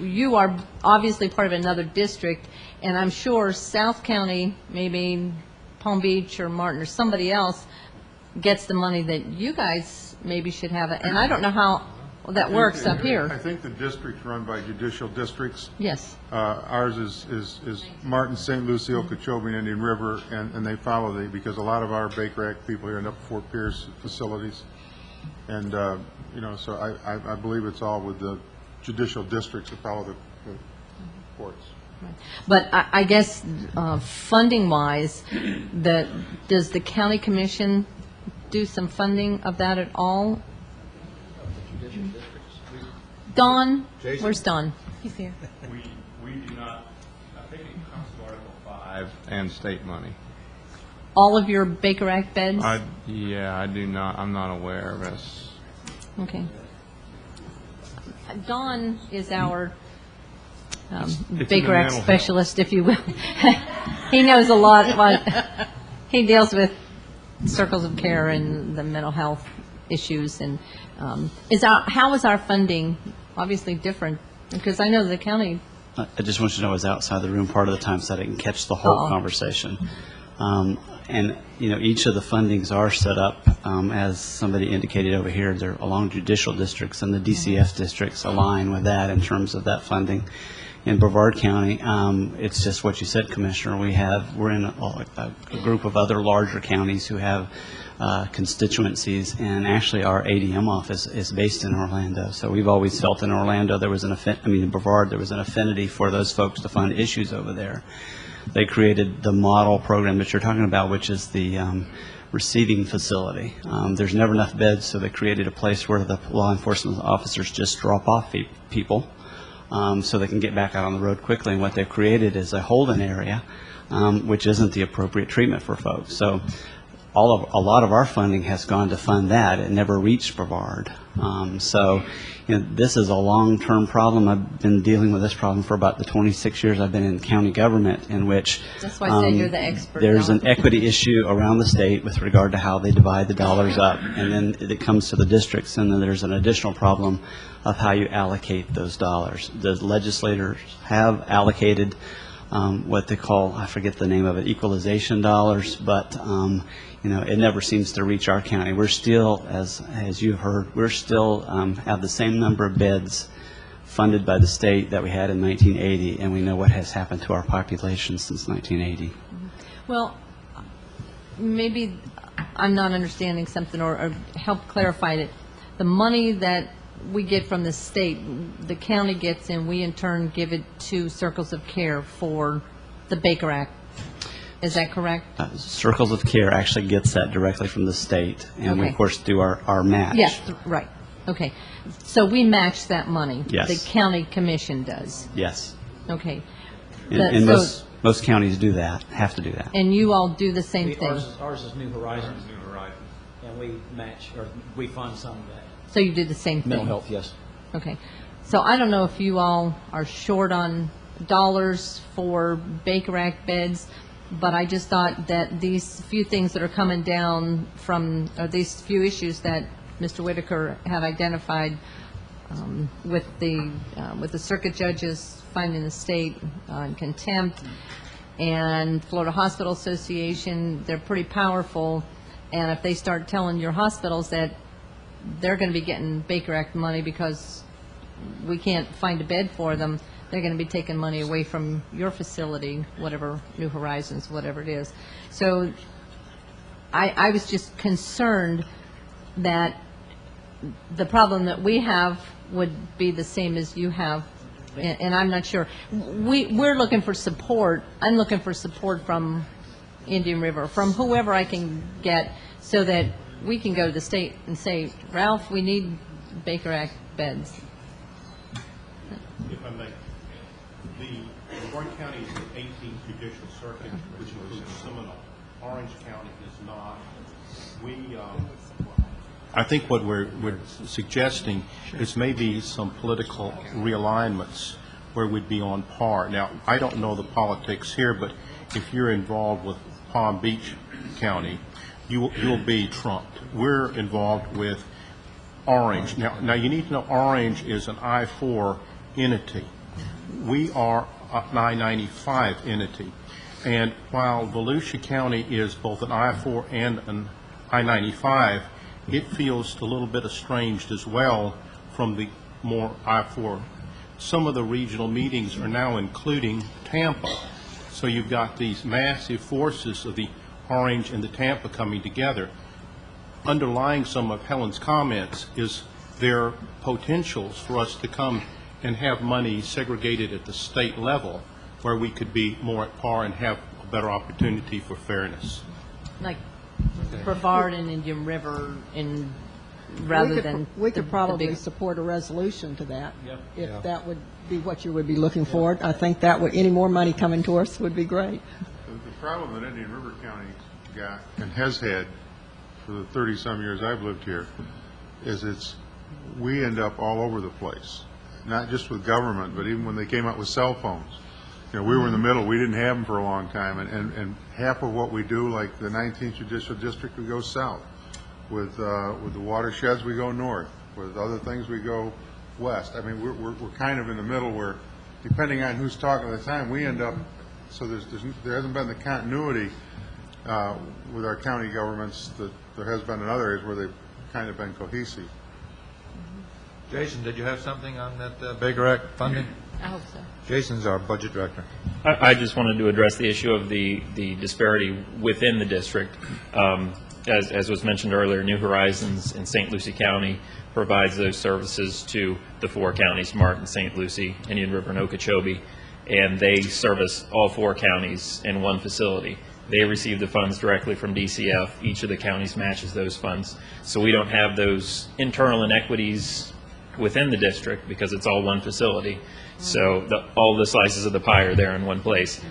you are obviously part of another district, and I'm sure South County, maybe Palm Beach or Martin or somebody else, gets the money that you guys maybe should have. And I don't know how that works up I here. think the district's run by judicial districts. Yes. Ours is Martin, St. Lucie, Okeechobee, and Indian River, and they follow because a lot of our Baker Act people here end up at Fort Pierce facilities. And, so I believe it's all with the judicial districts that follow the courts. But I guess funding-wise, does the county commission do some funding of that at all? Don, where's Don? He's here. We do not, I think it comes to Article 5 and state money. All of your Baker Act beds? I do not, I'm not aware of this. Okay. Don is our It's in the Baker Act mental specialist, if you will. He knows a lot. He deals with circles of care and the mental health issues. And how is our funding obviously different? Because I know the county. I just want you to know I was outside the room part of the time so I didn't catch the whole conversation. And, each of the fundings are set up, as somebody indicated over here, they're along judicial districts, and the DCF districts align with that in terms of that funding. In Brevard County, it's just what you said, Commissioner. We're in a group of other larger counties who have constituencies, and actually our ADM office is based in Orlando. So we've always felt in Orlando there was in Brevard there was an affinity for those folks to fund issues over there. They created the model program that you're talking about, which is the receiving facility. There's never enough beds, so they created a place where the law enforcement officers just drop off people so they can get back out on the road quickly. And what they've created is a holding area, which isn't the appropriate treatment for folks. So a lot of our funding has gone to fund that. It never reached Brevard. This is a long-term problem. I've been dealing with this problem for about the 26 years I've been in county government, in which That's why I said you're the expert. there's Don. an equity issue around the state with regard to how they divide the dollars up, and then it comes to the districts, and then there's an additional problem of how you allocate those dollars. The legislators have allocated what they call, I forget the name of it, equalization dollars, but it never seems to reach our county. We're still, as you heard, we're still have the same number of beds funded by the state that we had in 1980, and we know what has happened to our population since 1980. Well, maybe I'm not understanding something, or help clarify it. The money that we get from the state, the county gets, and we in turn give it to Circles of Care for the Baker Act. Is that correct? Circles of Care actually gets that directly from the state, and we, Okay. of course, do our match. Yes, right. Okay. So we match that money? Yes. The county commission does? Yes. Okay. And So- most counties do that, have to do that. And you all do the same thing? Ours is New Horizons. And we match, or we fund some of that. So you do the same thing? Mental health, yes. Okay. So I don't know if you all are short on dollars for Baker Act beds, but I just thought that these few things that are coming down from, or these few issues that Mr. Whitaker had identified with the circuit judges finding the state in contempt, and Florida Hospital Association, they're pretty powerful, and if they start telling your hospitals that they're going to be getting Baker Act money because we can't find a bed for them, they're going to be taking money away from your facility, whatever, New Horizons, whatever it is. So I was just concerned that the problem that we have would be the same as you have, and I'm not sure. We're looking for support. I'm looking for support from Indian River, from whoever I can get, so that we can go to the state and say, Ralph, we need Baker Act beds. If I may, the Brevard County is the 18th Judicial Circuit, which includes Seminole. Orange County is not. I think what we're suggesting is maybe some political realignments where we'd be on par. Now, I don't know the politics here, but if you're involved with Palm Beach County, you'll be trumped. We're involved with Orange. Now you need to know Orange is an I-4 entity. We are an I-95 entity. And while Volusia County is both an I-4 and an I-95, it feels a little bit estranged as well from the more I-4. Some of the regional meetings are now including Tampa. So you've got these massive forces of the Orange and the Tampa coming together. Underlying some of Helen's comments is there potentials for us to come and have money segregated at the state level where we could be more at par and have a better opportunity for fairness. Like Brevard and Indian River, rather than We could the probably big- support a resolution to that, if that would be what you would be looking for. I think that would, any more money coming to us would be great. The problem that Indian River County got and has had for the 30-some years I've lived here is we end up all over the place, not just with government, but even when they came out with cell phones. You know, we were in the middle. We didn't have them for a long time, and half of what we do, like the 19th Judicial District, we go south. With the watersheds, we go north. With other things, we go west. I mean, we're kind of in the middle where, depending on who's talking at the time, we end up. So there hasn't been the continuity with our county governments that there has been in other areas where they've kind of been cohesive. Jason, did you have something on that Baker Act funding? I hope so. Jason's our budget director. I just wanted to address the issue of the disparity within the district. As was mentioned earlier, New Horizons in St. Lucie County provides those services to the four counties, Martin, St. Lucie, Indian River, and Okeechobee, and they service all four counties in one facility. They receive the funds directly from DCF. Each of the counties matches those funds. So we don't have those internal inequities within the district because it's all one facility. So all the slices of the pie are there in one place.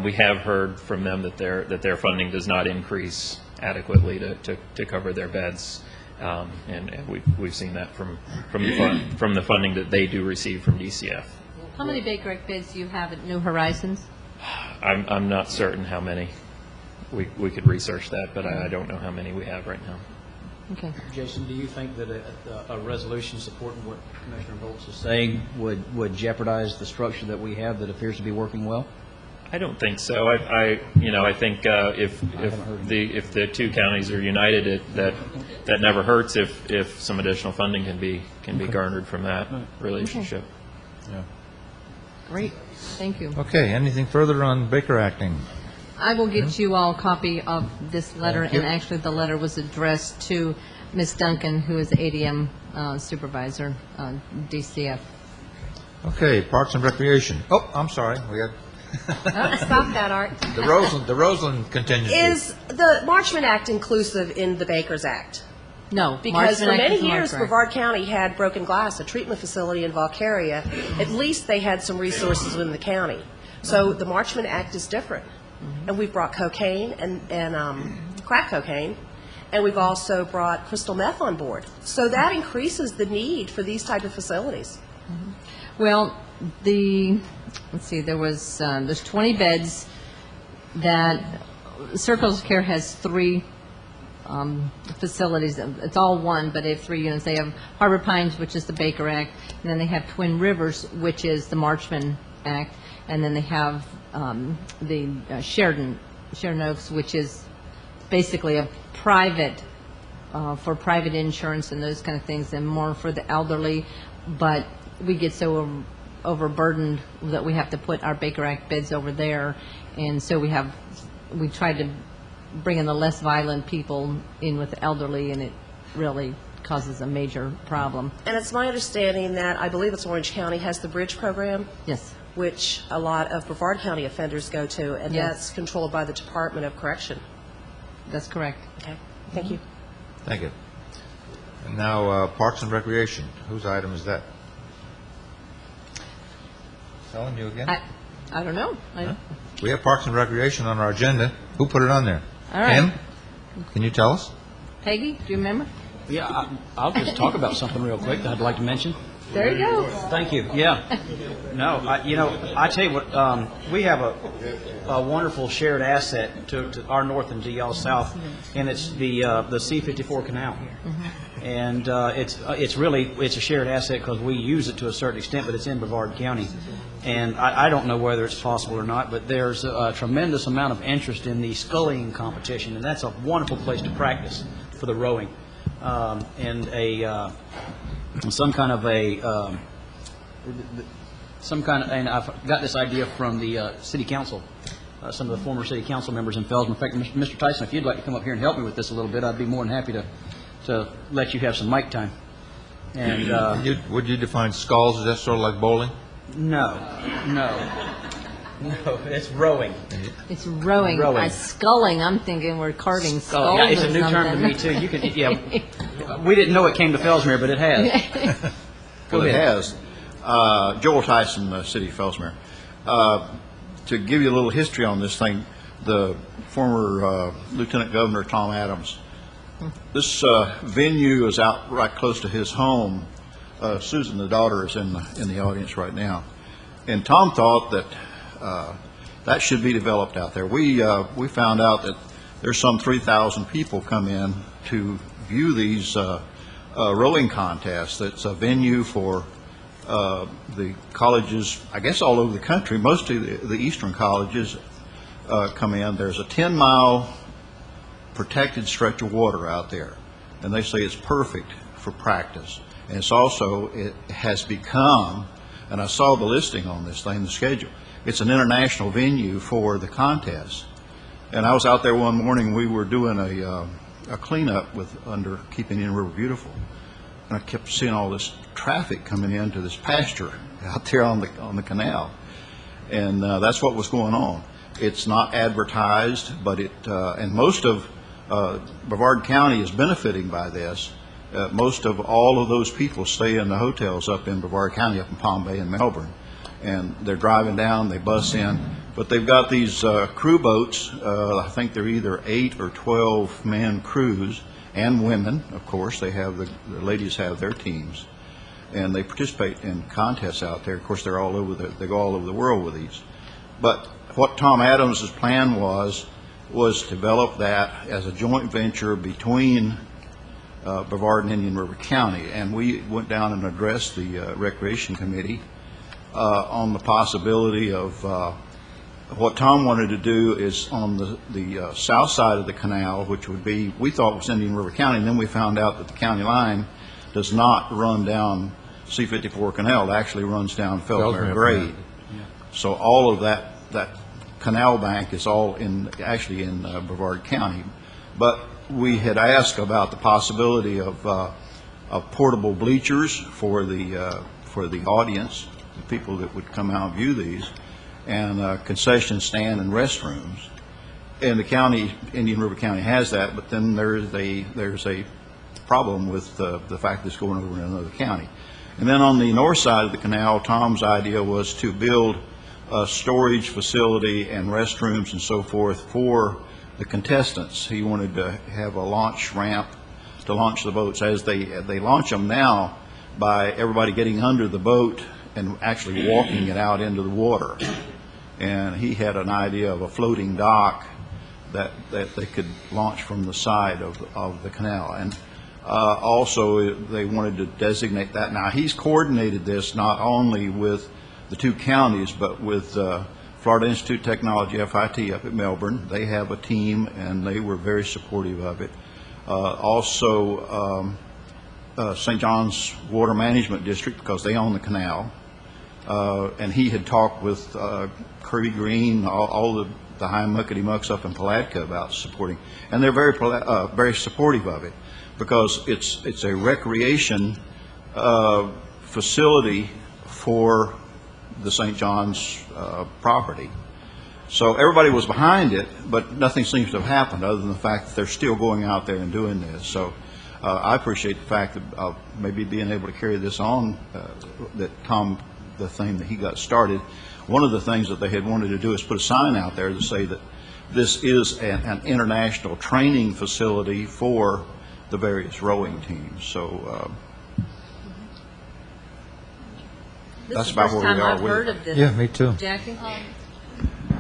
We have heard from them that their funding does not increase adequately to cover their beds, and we've seen that from the funding that they do receive from DCF. How many Baker Act beds do you have at New Horizons? I'm not certain how many. We could research that, but I don't know how many we have right now. Okay. Jason, do you think that a resolution supporting what Commissioner Volz is saying would jeopardize the structure that we have that appears to be working well? I don't think so. I think if the two counties are united, that never hurts if some additional funding can be garnered from that relationship. Yeah. Great. Thank you. Okay, anything further on Baker Acting? I will get you all a copy of this letter, Thank you. and actually the letter was addressed to Ms. Duncan, who is the ADM supervisor, DCF. Okay, Parks and Recreation. Oh, I'm sorry, we had Stop that, Art. the Roseland contingency. Is the Marchman Act inclusive in the Bakers Act? No. Because Marchman for Act many is years, Marchman. Brevard County had Broken Glass, a treatment facility in Valcaria. At least they had some resources within the county. So the Marchman Act is different. And we've brought cocaine and crack cocaine, and we've also brought crystal meth on board. So that increases the need for these type of facilities. Well, let's see, there's 20 beds that, Circles of Care has 3 facilities. It's all one, but they have 3 units. They have Harbor Pines, which is the Baker Act, and then they have Twin Rivers, which is the Marchman Act, and then they have the Sheridan Oaks, which is basically a private, for private insurance and those kind of things, and more for the elderly. But we get so overburdened that we have to put our Baker Act beds over there, and so we tried to bring in the less violent people in with the elderly, and it really causes a major problem. And it's my understanding that, I believe it's Orange County, has the Bridge program, Yes. which a lot of Brevard County offenders go to, and Yes. that's controlled by the Department of Correction. That's correct. Okay, thank you. Thank you. And now, Parks and Recreation. Whose item is that? Helen, you again? I don't know. We have Parks and Recreation on our agenda. Who put it on there? All right. Tim? Can you tell us? Peggy, do you remember? Yeah, I'll just talk about something real quick that I'd like to mention. There you go. Thank you. Yeah. No, I tell you what, we have a wonderful shared asset to our north and to y'all south, and it's the C-54 canal. And it's a shared asset because we use it to a certain extent, but it's in Brevard County. And I don't know whether it's possible or not, but there's a tremendous amount of interest in the scullying competition, and that's a wonderful place to practice for the rowing. And and I've got this idea from the city council, some of the former city council members in Felsman. In fact, Mr. Tyson, if you'd like to come up here and help me with this a little bit, I'd be more than happy to let you have some mic time. And Would you define skulls? Is that sort of like bowling? No, it's rowing. It's rowing. Rowing. Sculling, I'm thinking we're carving skulls Yeah, it's or a new term to something. me too. You can, yeah. We didn't know it came to Fellsmere, but it has. Well, it has. Joel Tyson, City of Fellsmere. To give you a little history on this thing, the former Lieutenant Governor Tom Adams, this venue is out right close to his home. Susan, the daughter, is in the audience right now. And Tom thought that that should be developed out there. We found out that there's some 3,000 people come in to view these rowing contests. It's a venue for the colleges, I guess all over the country. Most of the eastern colleges come in. There's a 10-mile protected stretch of water out there, and they say it's perfect for practice. And it has become, and I saw the listing on this thing, the schedule, it's an international venue for the contest. And I was out there one morning, we were doing a cleanup under Keeping In River Beautiful, and I kept seeing all this traffic coming into this pasture out there on the canal. And that's what was going on. It's not advertised, but and most of Brevard County is benefiting by this. Most of all of those people stay in the hotels up in Brevard County, up in Palm Bay and Melbourne. And they're driving down, they bus in. But they've got these crew boats. I think they're either 8 or 12 man crews, and women, of course. The ladies have their teams. And they participate in contests out there. Of course, they go all over the world with these. But what Tom Adams' plan was to develop that as a joint venture between Brevard and Indian River County, and we went down and addressed the Recreation Committee on the possibility of what Tom wanted to do is on the south side of the canal, which would be, we thought was Indian River County, and then we found out that the county line does not run down C-54 Canal. It actually runs down Fellsmere Grade. Yeah. So all of that canal bank is all actually in Brevard County. But we had asked about the possibility of portable bleachers for the audience, the people that would come out and view these, and a concession stand and restrooms. And the county, Indian River County, has that, but then there's a problem with the fact that it's going over in another county. And then on the north side of the canal, Tom's idea was to build a storage facility and restrooms and so forth for the contestants. He wanted to have a launch ramp to launch the boats. As they launch them now, by everybody getting under the boat and actually walking it out into the water. And he had an idea of a floating dock that they could launch from the side of the canal. And also, they wanted to designate that. Now, he's coordinated this not only with the two counties, but with Florida Institute of Technology, FIT, up at Melbourne. They have a team, and they were very supportive of it. Also, St. John's Water Management District, because they own the canal. And he had talked with Kirby Green, all the high muckety-mucks up in Palatka about supporting. And they're very supportive of it, because it's a recreation facility for the St. John's property. So everybody was behind it, but nothing seems to have happened other than the fact that they're still going out there and doing this. So I appreciate the fact of maybe being able to carry this on, that Tom, the thing that he got started. One of the things that they had wanted to do is put a sign out there to say that this is an international training facility for the various rowing teams. So that's about where we are with it. This is the first time I've heard of this. Yeah, me too. Jackie?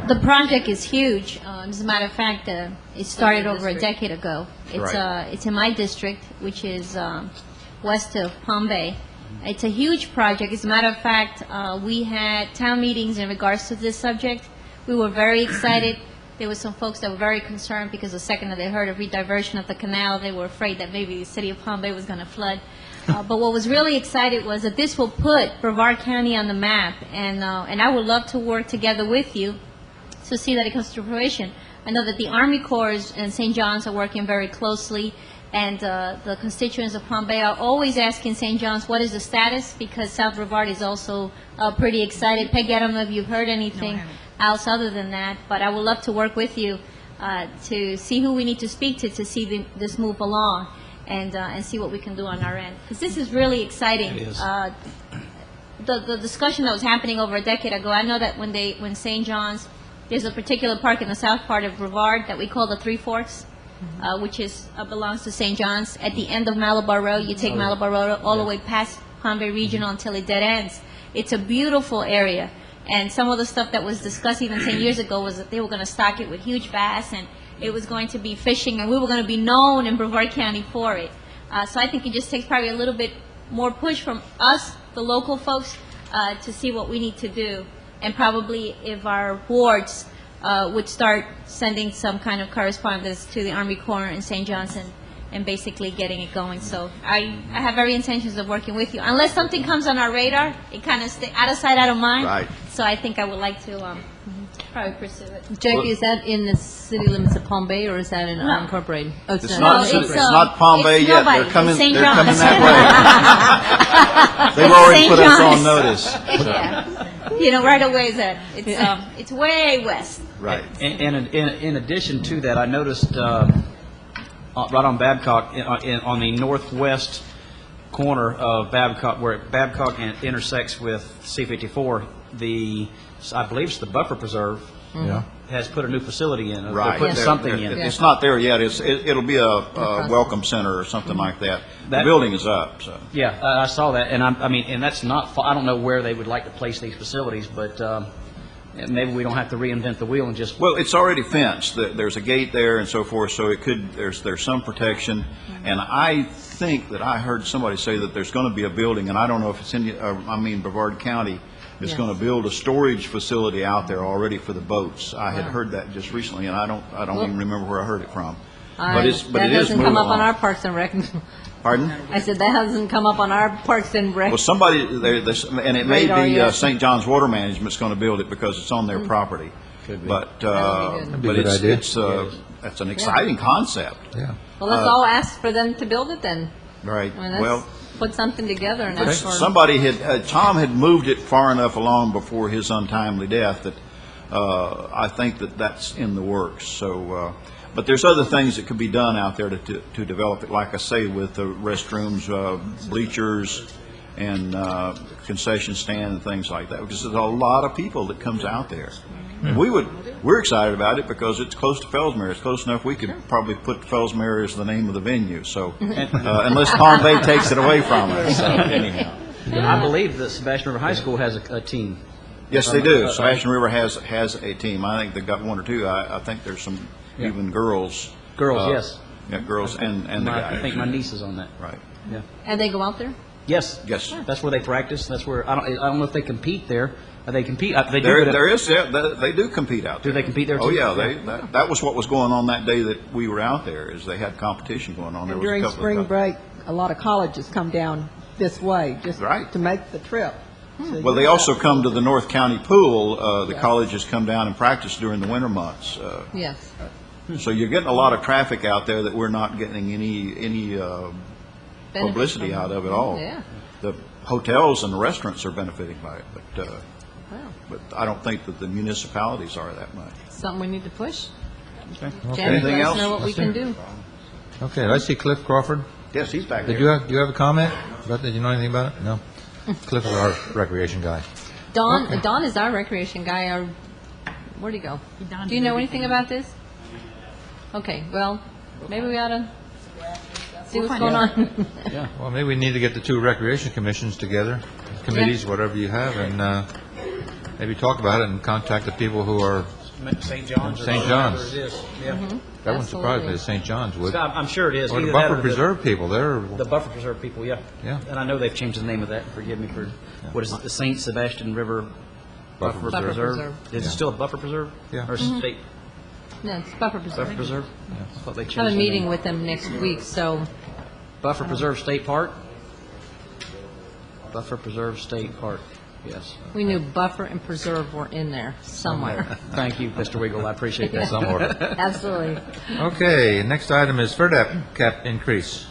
The project is huge. As a matter of fact, it started over a decade ago. It's in my district, which is west of Palm Bay. It's a huge project. As a matter of fact, we had town meetings in regards to this subject. We were very excited. There were some folks that were very concerned because the second that they heard of rediversion of the canal, they were afraid that maybe the city of Palm Bay was going to flood. But what was really excited was that this will put Brevard County on the map, and I would love to work together with you to see that it comes to fruition. I know that the Army Corps and St. John's are working very closely, and the constituents of Palm Bay are always asking St. John's what is the status, because South Brevard is also pretty excited. Peggy, I don't know if you've heard anything else other than that, but I would love to work with you to see who we need to speak to see this move along, and see what we can do on our end, because this is really exciting. It is. The discussion that was happening over a decade ago, I know that when St. John's, there's a particular park in the south part of Brevard that we call the Three Forks, which belongs to St. John's. At the end of Malabar Road, you take Malabar Road all the way past Palm Bay Regional until it dead ends. It's a beautiful area, and some of the stuff that was discussed even 10 years ago was that they were going to stock it with huge bass, and it was going to be fishing, and we were going to be known in Brevard County for it. So I think it just takes probably a little bit more push from us, the local folks, to see what we need to do. And probably if our wards would start sending some kind of correspondence to the Army Corps and St. John's and basically getting it going. So I have every intentions of working with you. Unless something comes on our radar, it kind of stays out of sight, out of mind. Right. So I think I would like to probably pursue it. Jackie, is that in the city limits of Palm Bay, or is that in unincorporated? Oh, It's not Palm Bay yet. nobody. They're coming. It's St. They're John's. coming that way. They've already St. put us on John's. notice. Yeah. You know, right away, it's way west. Right. And in addition to that, I noticed right on Babcock, on the northwest corner of Babcock, where Babcock intersects with C-54, I believe it's the buffer preserve, has put a new facility in. Right. They're putting something in. It's not there yet. It'll be a welcome center or something like that. The building is up, so. Yeah, I saw that, and I mean, and that's not, I don't know where they would like to place these facilities, but maybe we don't have to reinvent the wheel and just. Well, it's already fenced. There's a gate there and so forth, so there's some protection. And I think that I heard somebody say that there's going to be a building, and I don't know if it's Brevard County is going to build a storage facility out there already for the boats. I had heard that just recently, and I don't even remember where I heard it from. But it is moving That doesn't come up on along. our Parks and Rec. Pardon? I said that hasn't come up on our Parks and Rec. Well, somebody, and it may Radar be yet. St. John's Water Management's going to build it because it's on their property. Could be. But That'd be a good idea. it's an exciting concept. Yeah. Well, let's all ask for them to build it then. Right. I mean, Well, let's put something together and but ask for. somebody Tom had moved it far enough along before his untimely death that I think that's in the works. So, but there's other things that could be done out there to develop it, like I say, with the restrooms, bleachers, and concession stand and things like that, because there's a lot of people that comes out there. And we would We're excited about it because it's close to Fellsmere. It's close enough we could probably put Fellsmere as the name of the venue. So unless Palm Bay takes it away from us. So, anyhow. I believe that Sebastian River High School has a team. Yes, they do. Sebastian River has a team. I think they've got one or two. I think there's some even girls. Girls, yes. Yeah, girls and the guys. I think my niece is on that. Right. Yeah. And they go out there? Yes. Yes. That's where they practice. That's where I don't know if they compete there. They compete. They do. They do compete out there. Do they compete there too? Oh yeah, that was what was going on that day that we were out there. Is they had competition going on. There was a During couple of spring break, a lot of colleges come down this way just to make the trip. So Well, they also come to the North County pool. The colleges come down and practice during the winter months. Yes. So you're getting a lot of traffic out there that we're not getting any publicity out of at all. Yeah. The hotels and the restaurants are benefiting by it, but I don't think that the municipalities are that much. Something we need to push. Okay. Janet, Anything let us else? know what we can do. Okay, I see Cliff Crawford. Yes, he's back Did there. you have a comment about that? Did you know anything about it? No? Cliff is our recreation guy. Don is our recreation guy. Where'd he go? Do you know anything about this? Okay, well, maybe we ought to see what's going on. Yeah. Well, maybe we need to get the two recreation commissions together, committees, whatever you have, and maybe talk about it and contact the people who are St. John's. St. John's. It is. Yeah. That wouldn't surprise me. St. John's would. I'm sure it is. Or the Either that Buffer Preserve people. They're the Buffer Preserve people. Yeah. Yeah. And I know they've changed the name of that. Forgive me for what is it? The St. Sebastian River Buffer Preserve. Is it still a Buffer Preserve? Yeah. Or state No, it's Buffer Preserve. Buffer Preserve? I thought they I changed have a the meeting name. with them next week, so Buffer Preserve State Park. Buffer Preserve State Park. Yes. we knew Buffer and Preserve were in there somewhere. Thank you, Mr. Wiggle. I appreciate that. some order. Absolutely. Okay, next item is FERDAP cap increase.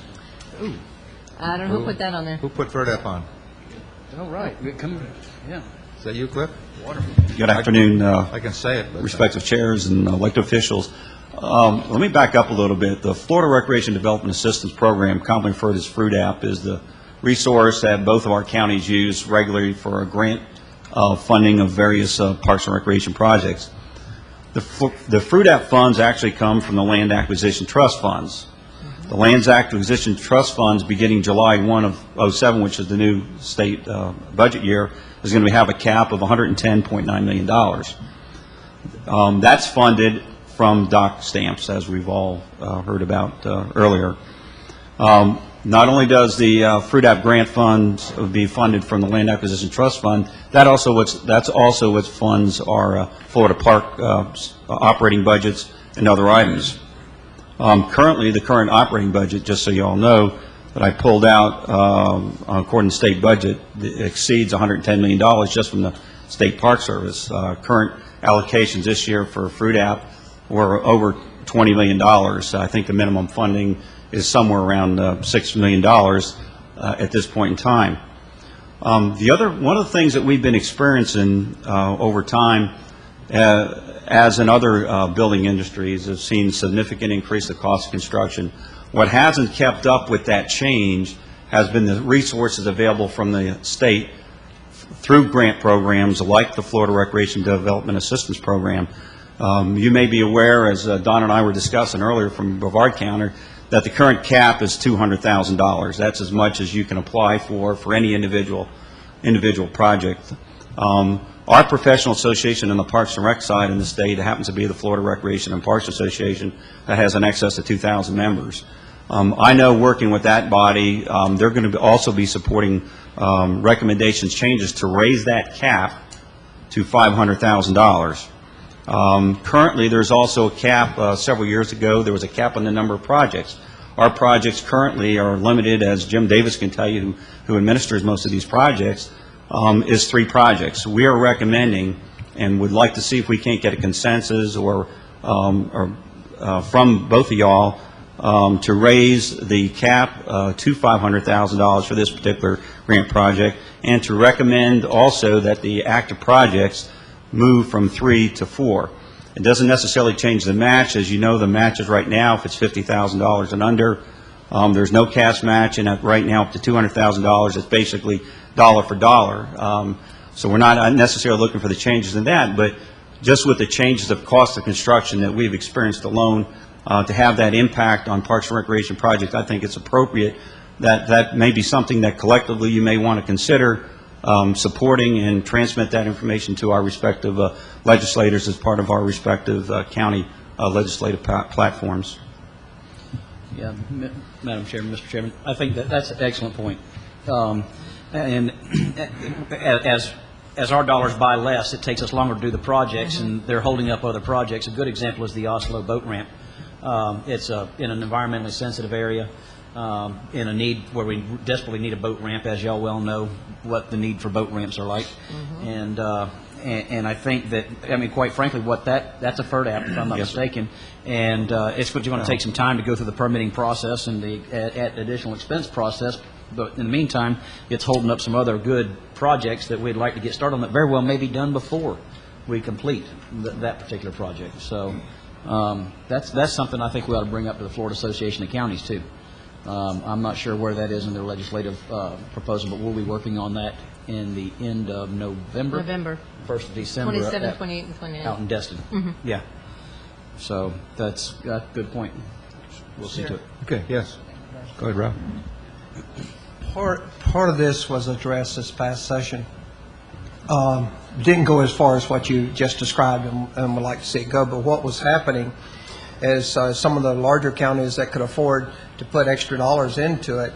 I don't know who put that on there. Who put FERDAP on? All right. Come. Yeah. Is that you, Cliff? Good afternoon, I can say it, but respective chairs and elected officials. Let me back up a little bit. The Florida Recreation Development Assistance Program, commonly referred as FRUDAP, is the resource that both of our counties use regularly for a grant funding of various parks and recreation projects. The FRUDAP funds actually come from the Land Acquisition Trust Funds. The Land Acquisition Trust Funds, beginning July 1 of '07, which is the new state budget year, is going to have a cap of $110.9 million. That's funded from dock stamps, as we've all heard about earlier. Not only does the FRUDAP grant fund be funded from the Land Acquisition Trust Fund, that's also what funds our Florida Park operating budgets and other items. Currently, the current operating budget, just so you all know, that I pulled out, according to state budget, exceeds $110 million just from the State Park Service. Current allocations this year for FRUDAP were over $20 million. I think the minimum funding is somewhere around $6 million at this point in time. One of the things that we've been experiencing over time, as in other building industries, have seen significant increase in the cost of construction. What hasn't kept up with that change has been the resources available from the state through grant programs like the Florida Recreation Development Assistance Program. You may be aware, as Don and I were discussing earlier from Brevard County, that the current cap is $200,000. That's as much as you can apply for any individual project. Our professional association in the Parks and Rec side in the state happens to be the Florida Recreation and Parks Association that has an excess of 2,000 members. I know working with that body, they're going to also be supporting recommendations, changes to raise that cap to $500,000. Currently, there's also a cap. Several years ago, there was a cap on the number of projects. Our projects currently are limited, as Jim Davis can tell you, who administers most of these projects, is 3 projects. We are recommending and would like to see if we can't get a consensus or from both of y'all to raise the cap to $500,000 for this particular grant project, and to recommend also that the active projects move from 3 to 4. It doesn't necessarily change the match. As you know, the match is right now, if it's $50,000 and under, there's no cash match, and right now up to $200,000, it's basically dollar for dollar. So we're not necessarily looking for the changes in that, but just with the changes of cost of construction that we've experienced alone, to have that impact on Parks and Recreation projects, I think it's appropriate that may be something that collectively you may want to consider supporting and transmit that information to our respective legislators as part of our respective county legislative platforms. Yeah, Madam Chairman, Mr. Chairman, I think that's an excellent point. And as our dollars buy less, it takes us longer to do the projects, and they're holding up other projects. A good example is the Oslo boat ramp. It's in an environmentally sensitive area, in a need where we desperately need a boat ramp, as y'all well know what the need for boat ramps are like. And I think that, I mean, quite frankly, that's a FERDAP, if I'm not mistaken, and it's going to take some time to go through the permitting process and the additional expense process. But in the meantime, it's holding up some other good projects that we'd like to get started on that very well may be done before we complete that particular project. So that's something I think we ought to bring up to the Florida Association of Counties too. I'm not sure where that is in their legislative proposal, but we'll be working on that in the end of November. 1st of December. 27, 28, and 29. Out in Destin. Yeah. So that's a good point. We'll see to it. Okay, yes. Go ahead, Rob. Part of this was addressed this past session. Didn't go as far as what you just described and would like to see it go, but what was happening is some of the larger counties that could afford to put extra dollars into it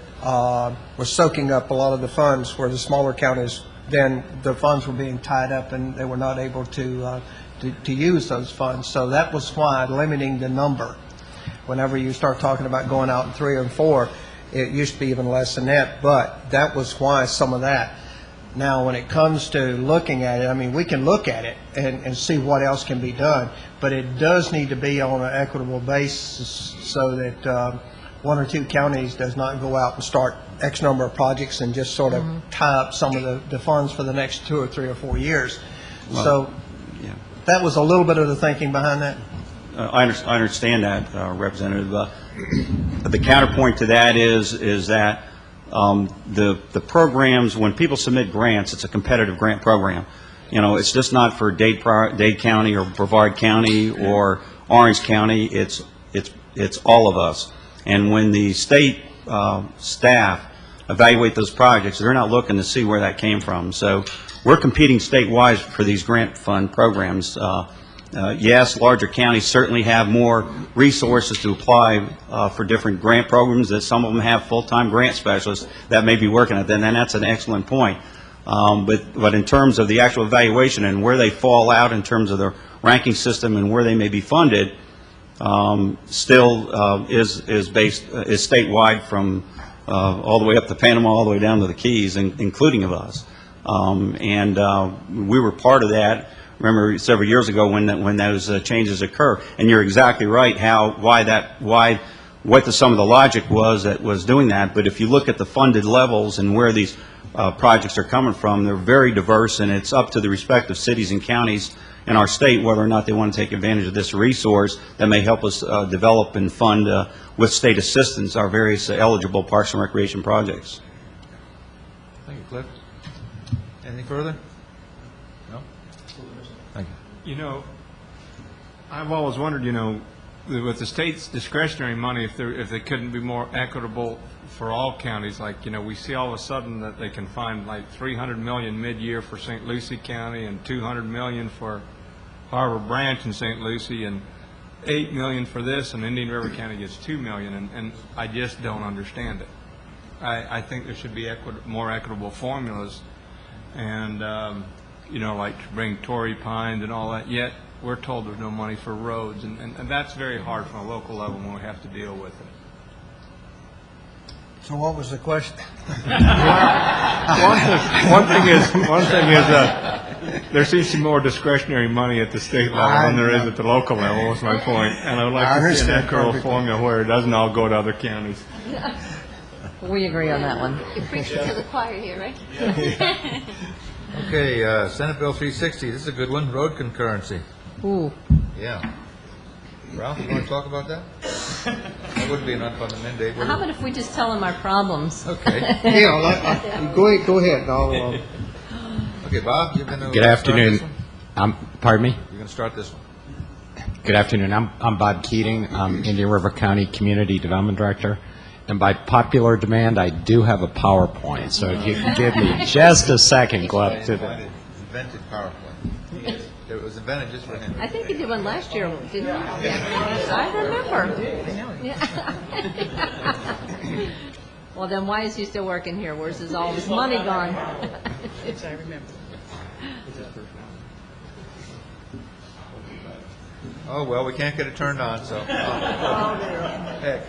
were soaking up a lot of the funds, where the smaller counties, then the funds were being tied up and they were not able to use those funds. So that was why limiting the number. Whenever you start talking about going out in 3 and 4, it used to be even less than that, but that was why some of that. Now, when it comes to looking at it, I mean, we can look at it and see what else can be done, but it does need to be on an equitable basis so that 1 or 2 counties does not go out and start X number of projects and just sort of tie up some of the funds for the next 2 or 3 or 4 years. Well, so that was a little bit of the thinking behind that. I understand that, Representative. The counterpoint to that is that the programs, when people submit grants, it's a competitive grant program. You know, it's just not for Dade County or Brevard County or Orange County. It's all of us. And when the state staff evaluate those projects, they're not looking to see where that came from. So we're competing statewide for these grant fund programs. Yes, larger counties certainly have more resources to apply for different grant programs. That some of them have full-time grant specialists that may be working at them, and that's an excellent point. But in terms of the actual evaluation and where they fall out in terms of the ranking system and where they may be funded, still is statewide from all the way up to Panama, all the way down to the Keys, including of us. And we were part of that. Remember several years ago when those changes occur, and you're exactly right. What some of the logic was that was doing that. But if you look at the funded levels and where these projects are coming from, they're very diverse, and it's up to the respective cities and counties in our state whether or not they want to take advantage of this resource that may help us develop and fund with state assistance our various eligible Parks and Recreation projects. Thank you, Cliff. Anything further? No? Thank you. You know, I've always wondered, you know, with the state's discretionary money, if they couldn't be more equitable for all counties. Like, you know, we see all of a sudden that they can find like $300 million mid-year for St. Lucie County and $200 million for Harbor Branch in St. Lucie and $8 million for this, and Indian River County gets $2 million, and I just don't understand it. I think there should be more equitable formulas, and you know, like to bring Torrey Pines and all that, yet we're told there's no money for roads, and that's very hard from a local level when we have to deal with it. So what was the question? One thing is there seems to be more discretionary money at the state level than there is at the local level, was my point. And I would like to see an equitable formula where it doesn't all go to other counties. We agree on that one. You're preaching to the choir here, right? Okay, Senate Bill 360, this is a good one, road concurrency. Ooh. Yeah. Ralph, you want to talk about that? That would be an unfunded mandate. How about if we just tell them our problems? Okay. Yeah, go ahead. Okay, Bob, you're going to... Good afternoon. Pardon me? You're going to start this one. Good afternoon. I'm Bob Keating. I'm Indian River County Community Development Director. And by popular demand, I do have a PowerPoint. So if you can give me just a second, go up to the... Invented PowerPoint. It was invented just for him. I think he did one last year, didn't he? Yeah. I remember. Yeah. Well, then why is he still working here? Where's all his money gone? Yes, I remember. Oh, well, we can't get it turned on, so. Heck.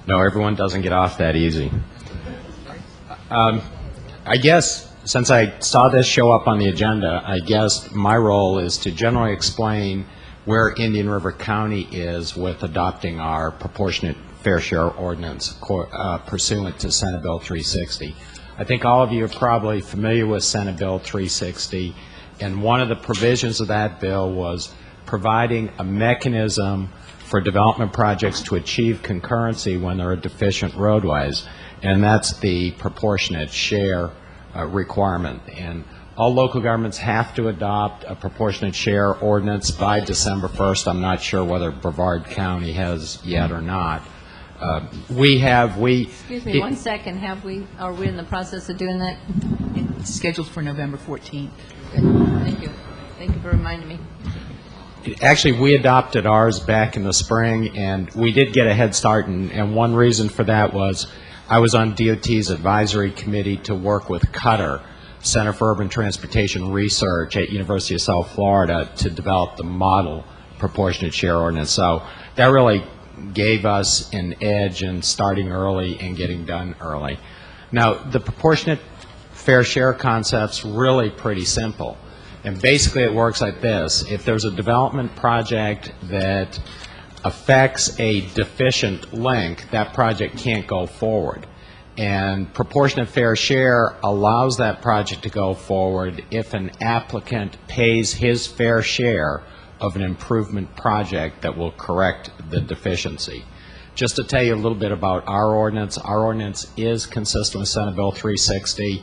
No, everyone doesn't get off that easy. I guess, since I saw this show up on the agenda, I guess my role is to generally explain where Indian River County is with adopting our proportionate fair share ordinance pursuant to Senate Bill 360. I think all of you are probably familiar with Senate Bill 360, and one of the provisions of that bill was providing a mechanism for development projects to achieve concurrency when there are deficient roadways, and that's the proportionate share requirement. And all local governments have to adopt a proportionate share ordinance by December 1st. I'm not sure whether Brevard County has yet or not. Excuse me, 1 second. Are we in the process of doing that? It's scheduled for November 14th. Thank you. Thank you for reminding me. Actually, we adopted ours back in the spring, and we did get a head start, and one reason for that was I was on DOT's advisory committee to work with Cutter, Center for Urban Transportation Research at University of South Florida, to develop the model proportionate share ordinance. So that really gave us an edge in starting early and getting done early. Now, the proportionate fair share concept's really pretty simple. And basically it works like this. If there's a development project that affects a deficient link, that project can't go forward. And proportionate fair share allows that project to go forward if an applicant pays his fair share of an improvement project that will correct the deficiency. Just to tell you a little bit about our ordinance is consistent with Senate Bill 360.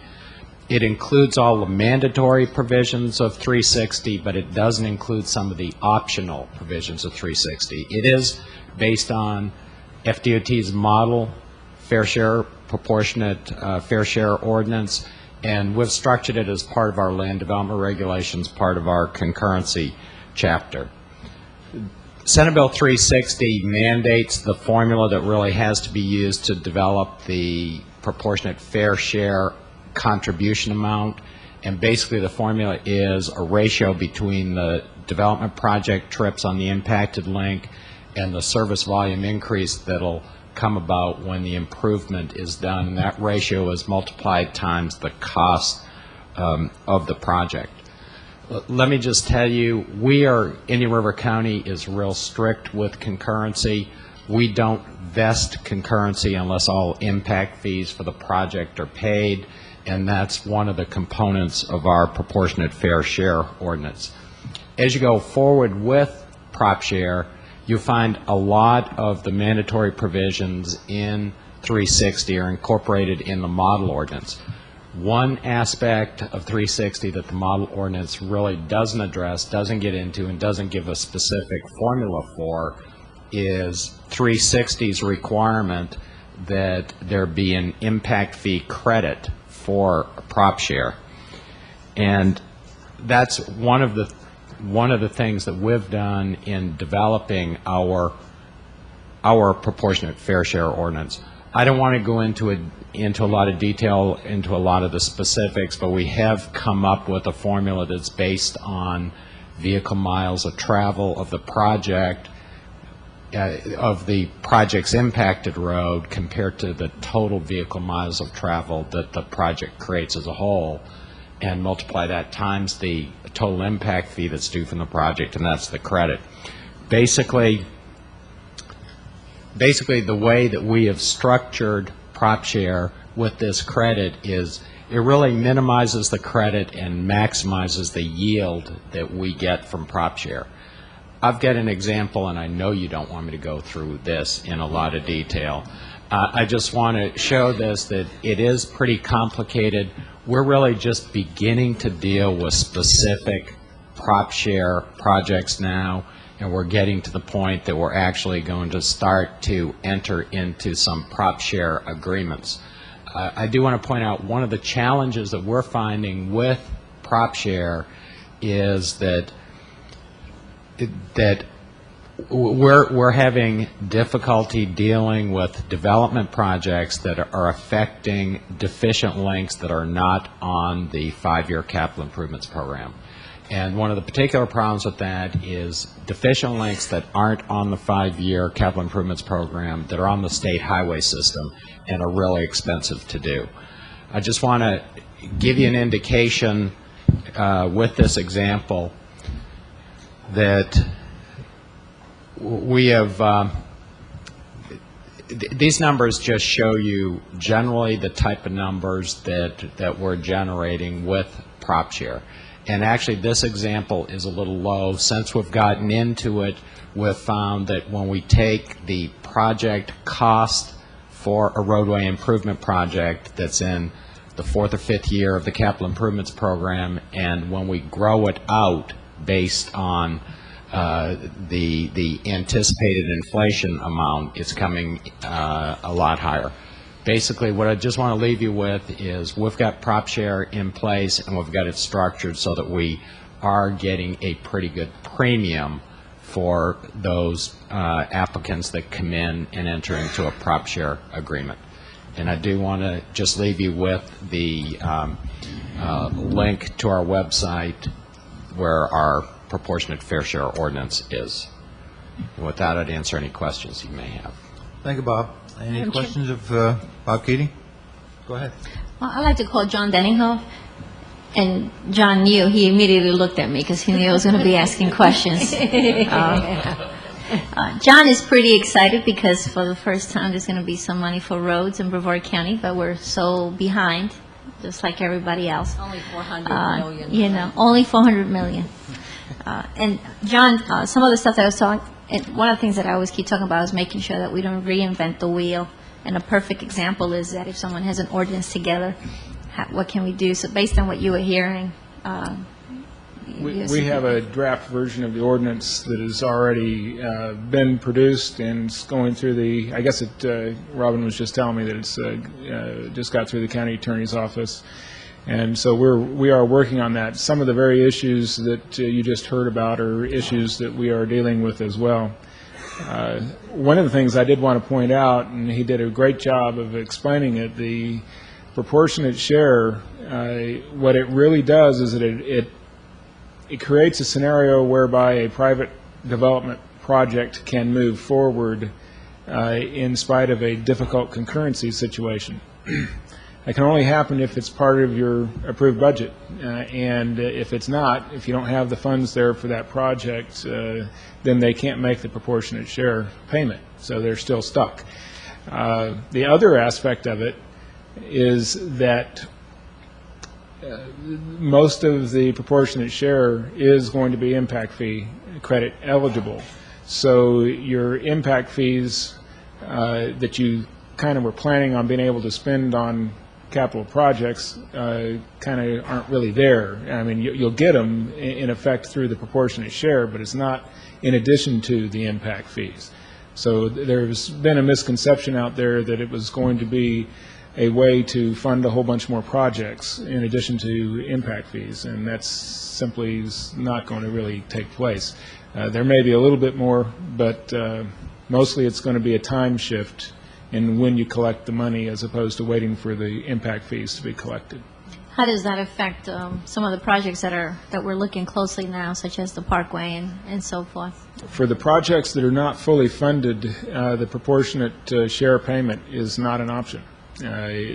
It includes all the mandatory provisions of 360, but it doesn't include some of the optional provisions of 360. It is based on FDOT's model fair share, proportionate fair share ordinance, and we've structured it as part of our land development regulations, part of our concurrency chapter. Senate Bill 360 mandates the formula that really has to be used to develop the proportionate fair share contribution amount, and basically the formula is a ratio between the development project trips on the impacted link and the service volume increase that'll come about when the improvement is done, and that ratio is multiplied times the cost of the project. Let me just tell you, Indian River County is real strict with concurrency. We don't vest concurrency unless all impact fees for the project are paid, and that's one of the components of our proportionate fair share ordinance. As you go forward with prop share, you find a lot of the mandatory provisions in 360 are incorporated in the model ordinance. One aspect of 360 that the model ordinance really doesn't address, doesn't get into, and doesn't give a specific formula for is 360's requirement that there be an impact fee credit for prop share. And that's one of the things that we've done in developing our proportionate fair share ordinance. I don't want to go into a lot of detail, into a lot of the specifics, but we have come up with a formula that's based on vehicle miles of travel of the project, of the project's impacted road compared to the total vehicle miles of travel that the project creates as a whole, and multiply that times the total impact fee that's due from the project, and that's the credit. Basically, the way that we have structured prop share with this credit is it really minimizes the credit and maximizes the yield that we get from prop share. I've got an example, and I know you don't want me to go through this in a lot of detail, I just want to show this, that it is pretty complicated. We're really just beginning to deal with specific prop share projects now, and we're getting to the point that we're actually going to start to enter into some prop share agreements. I do want to point out one of the challenges that we're finding with prop share is that we're having difficulty dealing with development projects that are affecting deficient links that are not on the 5-year capital improvements program. And one of the particular problems with that is deficient links that aren't on the 5-year capital improvements program that are on the state highway system and are really expensive to do. I just want to give you an indication with this example that we have, these numbers just show you generally the type of numbers that we're generating with prop share. And actually this example is a little low. Since we've gotten into it, we've found that when we take the project cost for a roadway improvement project that's in the 4th or 5th year of the capital improvements program, and when we grow it out based on the anticipated inflation amount, it's coming a lot higher. Basically, what I just want to leave you with is we've got prop share in place, and we've got it structured so that we are getting a pretty good premium for those applicants that come in and enter into a prop share agreement. And I do want to just leave you with the link to our website where our proportionate fair share ordinance is. And with that, I'd answer any questions you may have. Thank you, Bob. Any Madam Chair. questions of Bob Keating? Go ahead. Well, I'd like to call John Denninghoff, and John knew, he immediately looked at me because he knew I was going to be asking questions. John is pretty excited because for the first time there's going to be some money for roads in Brevard County, but we're so behind, just like everybody else. Only 400 million. You know, only 400 million. And John, some of the stuff that I was talking, and one of the things that I always keep talking about is making sure that we don't reinvent the wheel. And a perfect example is that if someone has an ordinance together, what can we do? So based on what you were hearing, we have a draft version of the ordinance that has already been produced and it's going through the, I guess it, Robin was just telling me that it's just got through the county attorney's office. And so we are working on that. Some of the very issues that you just heard about are issues that we are dealing with as well. One of the things I did want to point out, and he did a great job of explaining it, the proportionate share, what it really does is that it creates a scenario whereby a private development project can move forward in spite of a difficult concurrency situation. It can only happen if it's part of your approved budget, and if it's not, if you don't have the funds there for that project, then they can't make the proportionate share payment, so they're still stuck. The other aspect of it is that most of the proportionate share is going to be impact fee credit eligible. So your impact fees that you kind of were planning on being able to spend on capital projects kind of aren't really there. I mean, you'll get them in effect through the proportionate share, but it's not in addition to the impact fees. So there's been a misconception out there that it was going to be a way to fund a whole bunch more projects in addition to impact fees, and that's simply not going to really take place. There may be a little bit more, but mostly it's going to be a time shift in when you collect the money as opposed to waiting for the impact fees to be collected. how does that affect some of the projects that we're looking closely now, such as the Parkway and so forth? For the projects that are not fully funded, the proportionate share payment is not an option.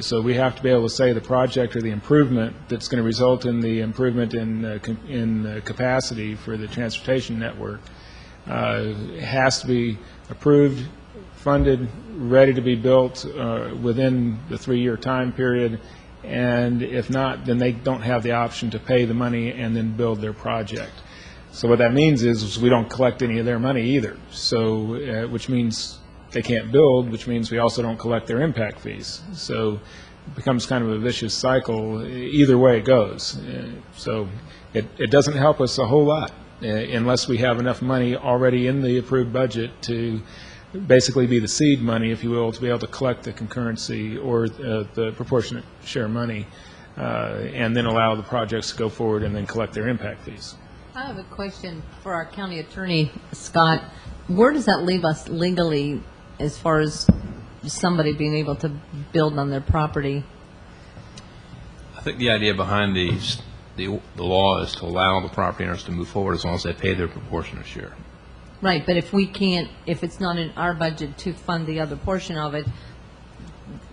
So we have to be able to say the project or the improvement that's going to result in the improvement in capacity for the transportation network has to be approved, funded, ready to be built within the 3-year time period, and if not, then they don't have the option to pay the money and then build their project. So what that means is we don't collect any of their money either, so which means they can't build, which means we also don't collect their impact fees. So it becomes kind of a vicious cycle. Either way it goes. So it doesn't help us a whole lot unless we have enough money already in the approved budget to basically be the seed money, if you will, to be able to collect the concurrency or the proportionate share money, and then allow the projects to go forward and then collect their impact fees. I have a question for our county attorney, Scott. Where does that leave us legally as far as somebody being able to build on their property? I think the idea behind the law is to allow the property owners to move forward as long as they pay their proportionate share. Right, but if we can't, if it's not in our budget to fund the other portion of it,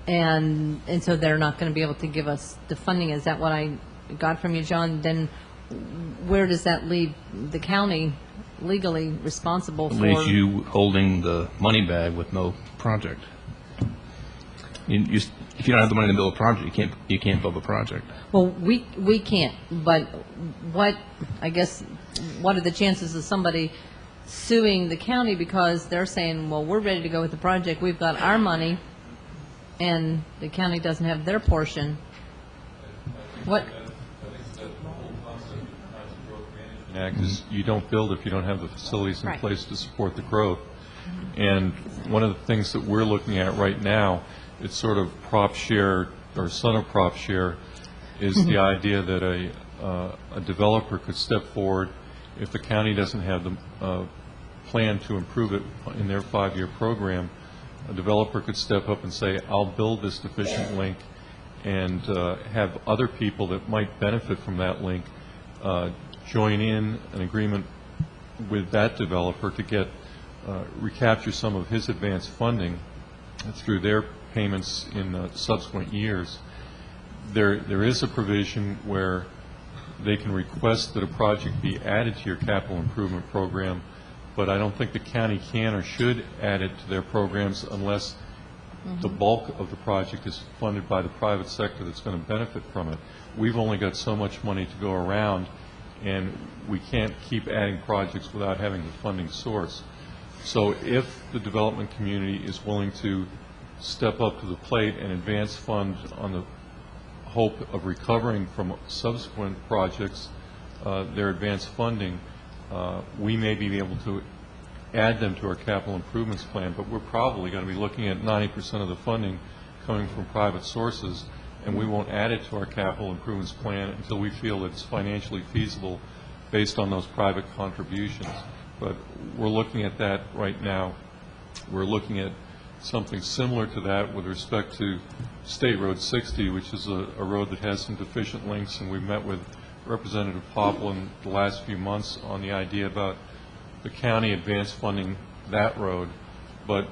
and so they're not going to be able to give us the funding, is that what I got from you, John? Then where does that leave the county legally responsible for? It leaves you holding the money bag with no project. If you don't have the money to build a project, you can't build a project. Well, we can't, but what are the chances of somebody suing the county because they're saying, well, we're ready to go with the project, we've got our money, and the county doesn't have their portion? What? Act is you don't build if you don't have the facilities in place to support the growth. And one of the things that we're looking at right now, it's sort of prop share or son of prop share, is the idea that a developer could step forward if the county doesn't have the plan to improve it in their 5-year program. A developer could step up and say, I'll build this deficient link, and have other people that might benefit from that link join in an agreement with that developer to get recapture some of his advanced funding through their payments in subsequent years. There is a provision where they can request that a project be added to your capital improvement program, but I don't think the county can or should add it to their programs unless the bulk of the project is funded by the private sector that's going to benefit from it. We've only got so much money to go around, and we can't keep adding projects without having the funding source. So if the development community is willing to step up to the plate and advance fund on the hope of recovering from subsequent projects their advanced funding, we may be able to add them to our capital improvements plan, but we're probably going to be looking at 90% of the funding coming from private sources, and we won't add it to our capital improvements plan until we feel it's financially feasible based on those private contributions. But we're looking at that right now. We're looking at something similar to that with respect to State Road 60, which is a road that has some deficient links, and we've met with Representative Poplin the last few months on the idea about the county advance funding that road, but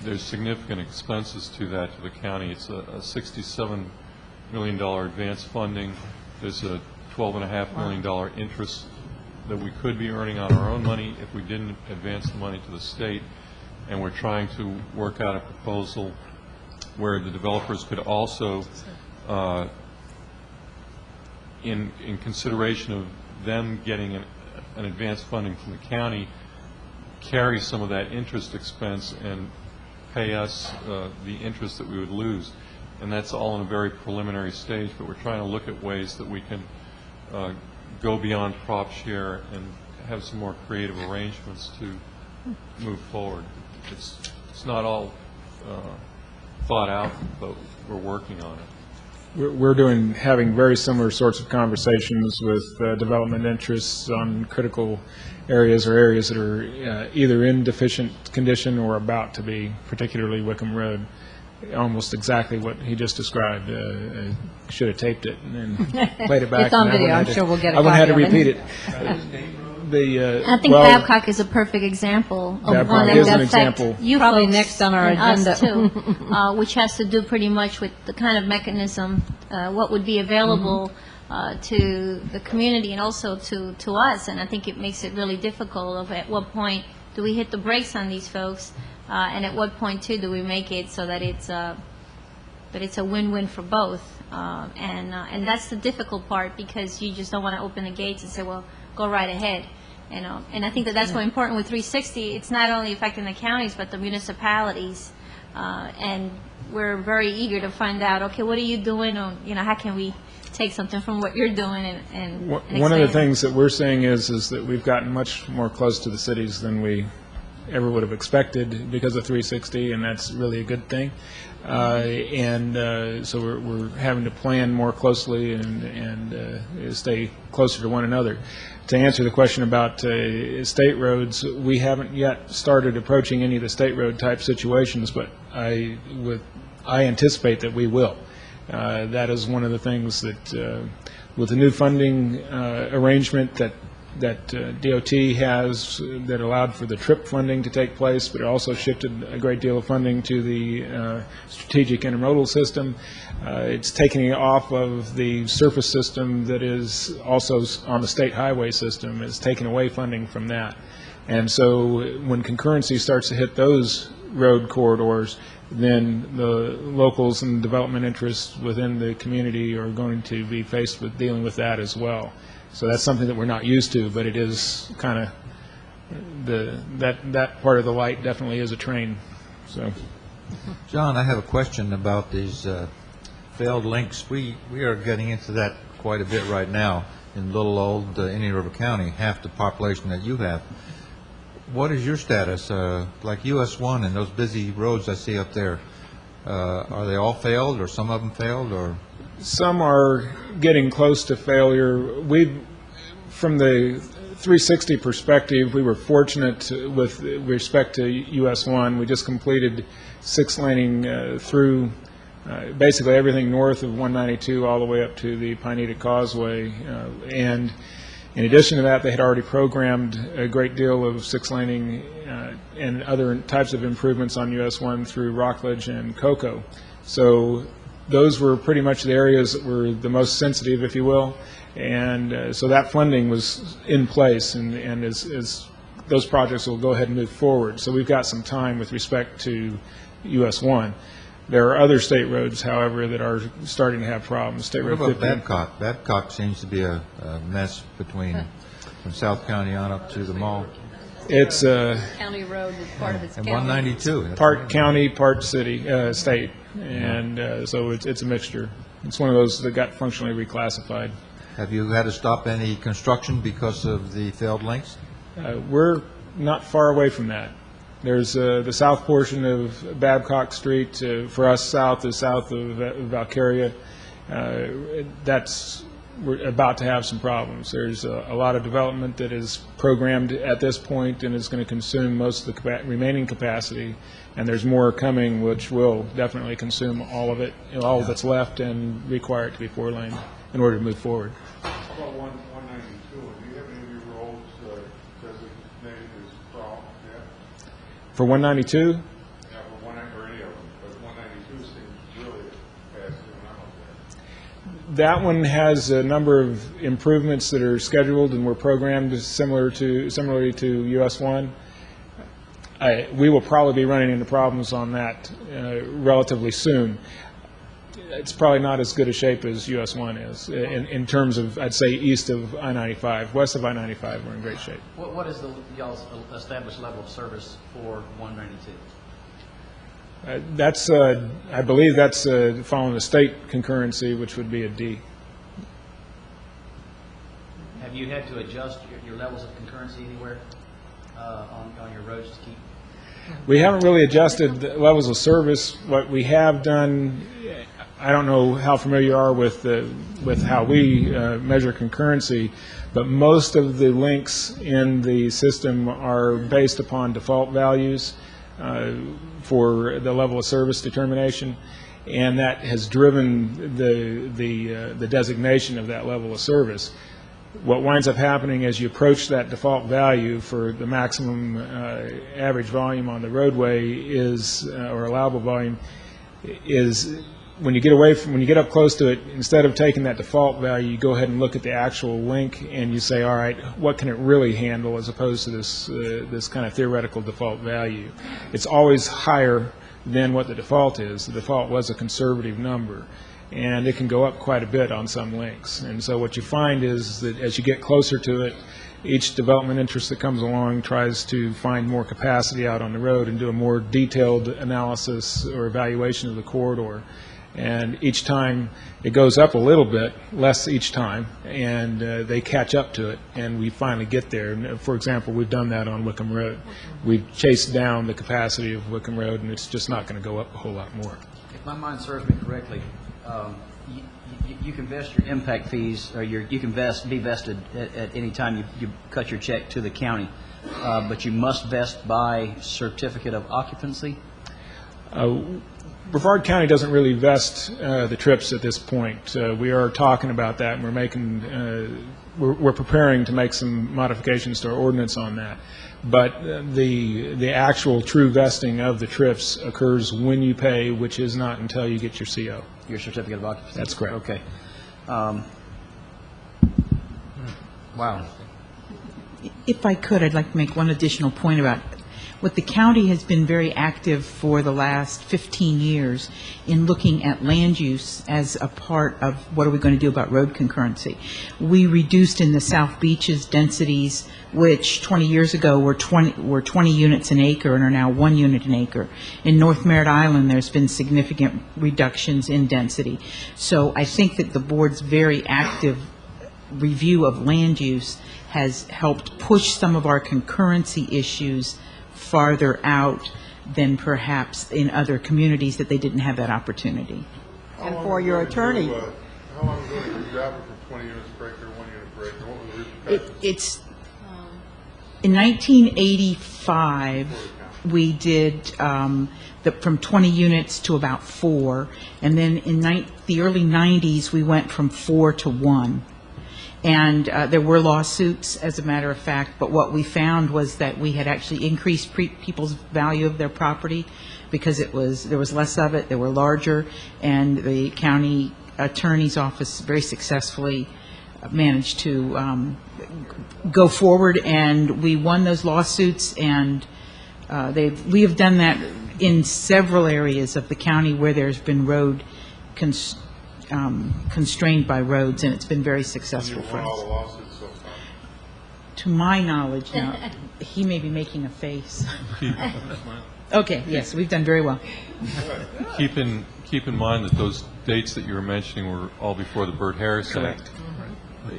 there's significant expenses to that to the county. It's a $67 million advance funding. There's a $12.5 million interest that we could be earning on our own money if we didn't advance the money to the state, and we're trying to work out a proposal where the developers could also, in consideration of them getting an advance funding from the county, carry some of that interest expense and pay us the interest that we would lose. And that's all in a very preliminary stage, but we're trying to look at ways that we can go beyond prop share and have some more creative arrangements to move forward. It's not all thought out, but we're working on it. We're having very similar sorts of conversations with development interests on critical areas or areas that are either in deficient condition or about to be, particularly Wickham Road. Almost exactly what he just described. Should have taped it and played it back. It's on video. I'm sure we'll get a I wouldn't have to copy of repeat it. I think Babcock is a perfect example of one that would affect you probably folks next on our and us agenda. too, which has to do pretty much with the kind of mechanism, what would be available to the community and also to us. And I think it makes it really difficult of at what point do we hit the brakes on these folks, and at what point too do we make it so that it's a win-win for both. And that's the difficult part, because you just don't want to open the gates and say, well, go right ahead. And I think that that's what's important with 360. It's not only affecting the counties, but the municipalities. And we're very eager to find out, okay, what are you doing, or, how can we take something from what you're doing and One of the expand? things that we're seeing is that we've gotten much more close to the cities than we ever would have expected because of 360, and that's really a good thing. So we're having to plan more closely and stay closer to one another. To answer the question about state roads, we haven't yet started approaching any of the state road type situations, but I anticipate that we will. That is one of the things that, with the new funding arrangement that DOT has, that allowed for the TRIP funding to take place, but it also shifted a great deal of funding to the strategic intermodal system. It's taking it off of the surface system that is also on the state highway system. It's taking away funding from that. And so when concurrency starts to hit those road corridors, then the locals and development interests within the community are going to be faced with dealing with that as well. So that's something that we're not used to, but it is kind of that part of the light definitely is a train. So, John, I have a question about these failed links. We are getting into that quite a bit right now in little old Indian River County, half the population that you have. What is your status? Like US 1 and those busy roads I see up there, are they all failed, or some of them failed, or? some are getting close to failure. From the 360 perspective, we were fortunate with respect to US 1. We just completed 6-laning through basically everything north of 192 all the way up to the Pineda Causeway. And in addition to that, they had already programmed a great deal of 6-laning and other types of improvements on US 1 through Rockledge and Cocoa. So those were pretty much the areas that were the most sensitive, if you will. And so that funding was in place, and as those projects will go ahead and move forward. So we've got some time with respect to US 1. There are other state roads, however, that are starting to have problems. State Road 50. What about Babcock? Babcock seems to be a mess between from South County on up to the mall. It's County road is part of its and county. 192. Part county, part city, state, and so it's a mixture. It's one of those that got functionally reclassified. Have you had to stop any construction because of the failed links? We're not far away from that. There's the south portion of Babcock Street, for us south is south of Valkyria. We're about to have some problems. There's a lot of development that is programmed at this point and is going to consume most of the remaining capacity, and there's more coming which will definitely consume all of it, all that's left, and require it to be 4-lane in order to move forward. How about 192? Do you have any of your roads designated as problem yet? For 192, Yeah, for one or any of them, but 192 seems really fast when I'm up there. that one has a number of improvements that are scheduled and were programmed similarly to US 1. We will probably be running into problems on that relatively soon. It's probably not as good a shape as US 1 is in terms of, I'd say, east of I-95. West of I-95, we're in great shape. What is y'all's established level of service for 192? That's, I believe that's following the state concurrency, which would be a D. Have you had to adjust your levels of concurrency anywhere on your roads to keep? We haven't really adjusted the levels of service. What we have done, I don't know how familiar you are with how we measure concurrency, but most of the links in the system are based upon default values for the level of service determination, and that has driven the designation of that level of service. What winds up happening as you approach that default value for the maximum average volume on the roadway is, or allowable volume, is when you get up close to it, instead of taking that default value, you go ahead and look at the actual link and you say, all right, what can it really handle, as opposed to this kind of theoretical default value. It's always higher than what the default is. The default was a conservative number. and it can go up quite a bit on some links. And so what you find is that as you get closer to it, each development interest that comes along tries to find more capacity out on the road and do a more detailed analysis or evaluation of the corridor. And each time it goes up a little bit, less each time, and they catch up to it, and we finally get there. And, for example, we've done that on Wickham Road. We've chased down the capacity of Wickham Road, and it's just not going to go up a whole lot more. If my mind serves me correctly, you can vest your impact fees, or you can be vested at any time you cut your check to the county, but you must vest by certificate of occupancy? Brevard County doesn't really vest the trips at this point. We are talking about that, and we're preparing to make some modifications to our ordinance on that. But the actual true vesting of the trips occurs when you pay, which is not until you get your CO. Your certificate of occupancy? That's correct. Okay. Wow. If I could, I'd like to make one additional point about what the county has been very active for the last 15 years in looking at land use as a part of what are we going to do about road concurrency. We reduced in the South Beaches densities, which 20 years ago were 20 units an acre and are now 1 unit an acre. In North Merritt Island, there's been significant reductions in density. So I think that the board's very active review of land use has helped push some of our concurrency issues farther out than perhaps in other communities that they didn't have that opportunity. And for your attorney. How long ago did you drop it from 20 units per acre to 1 unit per acre? What were the repercussions? It's in 1985, we did from 20 units to about 4, and then in the early 90s, we went from 4 to 1. And there were lawsuits, as a matter of fact, but what we found was that we had actually increased people's value of their property because there was less of it, they were larger, and the county attorney's office very successfully managed to go forward, and we won those lawsuits, and we have done that in several areas of the county where there's been road constrained by roads, and it's been very successful for us. All the lawsuits so far? To my knowledge, now, he may be making a face. Okay, yes, we've done very well. Keep in mind that those dates that you were mentioning were all before the Burt-Harris Act.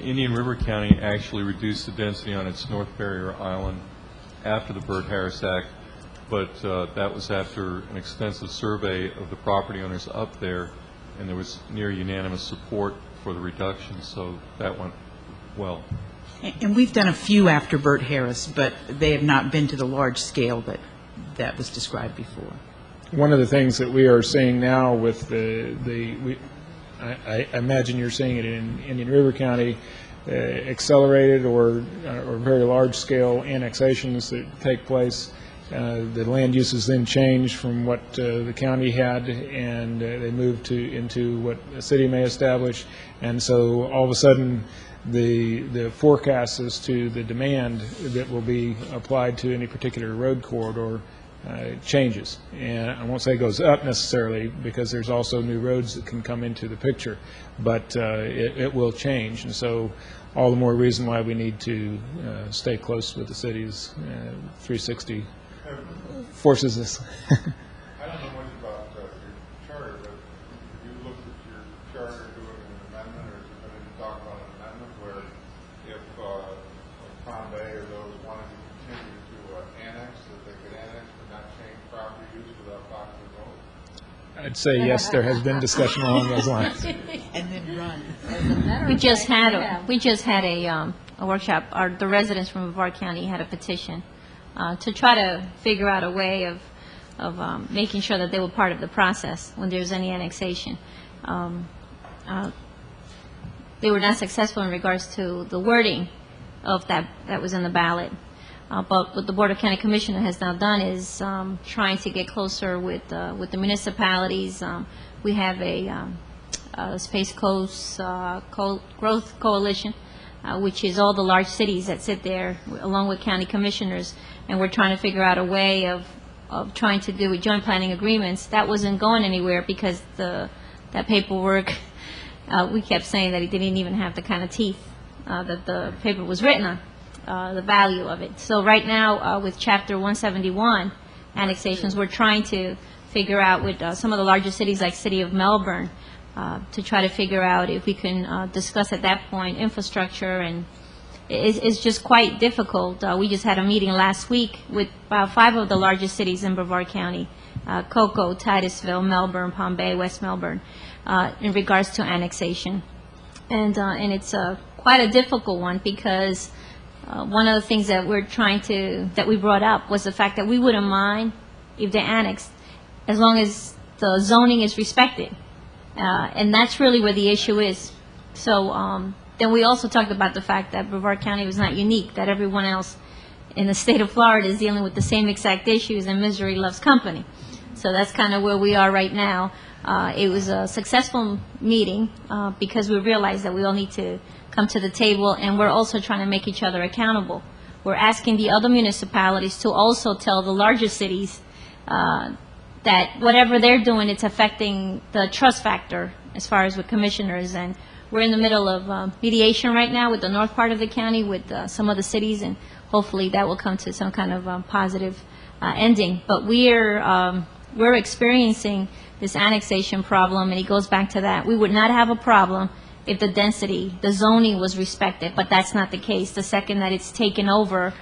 Indian River County actually reduced the density on its North Barrier Island after the Burt-Harris Act, but that was after an extensive survey of the property owners up there, and there was near unanimous support for the reduction, so that went well. And we've done a few after Burt-Harris, but they have not been to the large scale that was described before. One of the things that we are seeing now with I imagine you're seeing it in Indian River County, accelerated or very large-scale annexations that take place. The land uses then change from what the county had, and they move into what a city may establish. And so all of a sudden, the forecast as to the demand that will be applied to any particular road corridor changes. And I won't say it goes up necessarily, because there's also new roads that can come into the picture, but it will change. And so all the more reason why we need to stay close with the city's 360 forces us. I don't know much about your charter, but have you looked at your charter doing an amendment, or has there been any talk about an amendment where if Palm Bay or those wanted to continue to annex, that they could annex but not change property use without talking to both? I'd say yes, there has been discussion along those lines. And then run. We just had a workshop. The residents from Brevard County had a petition to try to figure out a way of making sure that they were part of the process when there's any annexation. They were not successful in regards to the wording of that was in the ballot. But what the Board of County Commissioners has now done is trying to get closer with the municipalities. We have a Space Coast Growth Coalition, which is all the large cities that sit there along with county commissioners, and we're trying to figure out a way of trying to do joint planning agreements. That wasn't going anywhere because the that paperwork, we kept saying that it didn't even have the kind of teeth that the paper was written on, the value of it. So right now, with Chapter 171 annexations, we're trying to figure out with some of the larger cities like City of Melbourne to try to figure out if we can discuss at that point infrastructure, and it's just quite difficult. We just had a meeting last week with about 5 of the largest cities in Brevard County, Cocoa, Titusville, Melbourne, Palm Bay, West Melbourne, in regards to annexation. And it's quite a difficult one because one of the things that we brought up was the fact that we wouldn't mind if they annexed as long as the zoning is respected. And that's really where the issue is. So then we also talked about the fact that Brevard County was not unique, that everyone else in the state of Florida is dealing with the same exact issues, and misery loves company. So that's kind of where we are right now. It was a successful meeting because we realized that we all need to come to the table, and we're also trying to make each other accountable. We're asking the other municipalities to also tell the larger cities that whatever they're doing, it's affecting the trust factor as far as with commissioners. And we're in the middle of mediation right now with the north part of the county with some of the cities, and hopefully that will come to some kind of positive ending. But we're experiencing this annexation problem, and it goes back to that. We would not have a problem if the density, the zoning was respected, but that's not the case. The second that it's taken over,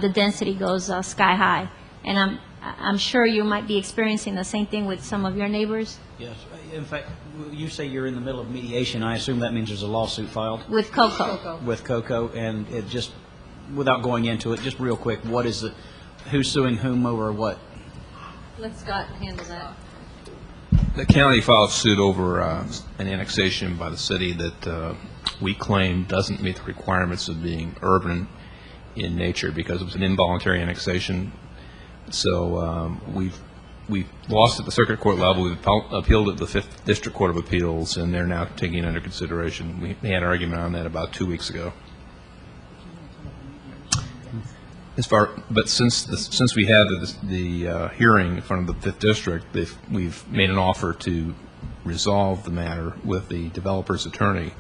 the density goes sky high. And I'm sure you might be experiencing the same thing with some of your neighbors. Yes. In fact, you say you're in the middle of mediation. I assume that means there's a lawsuit filed? With Cocoa. With Cocoa. And it just, without going into it, just real quick, who's suing whom over what? Let Scott handle that. The county filed suit over an annexation by the city that we claim doesn't meet the requirements of being urban in nature because it was an involuntary annexation. So we've lost at the circuit court level. We've appealed at the 5th District Court of Appeals, and they're now taking it under consideration. We had an argument on that about 2 weeks ago. But since we had the hearing in front of the 5th District, we've made an offer to resolve the matter with the developer's attorney,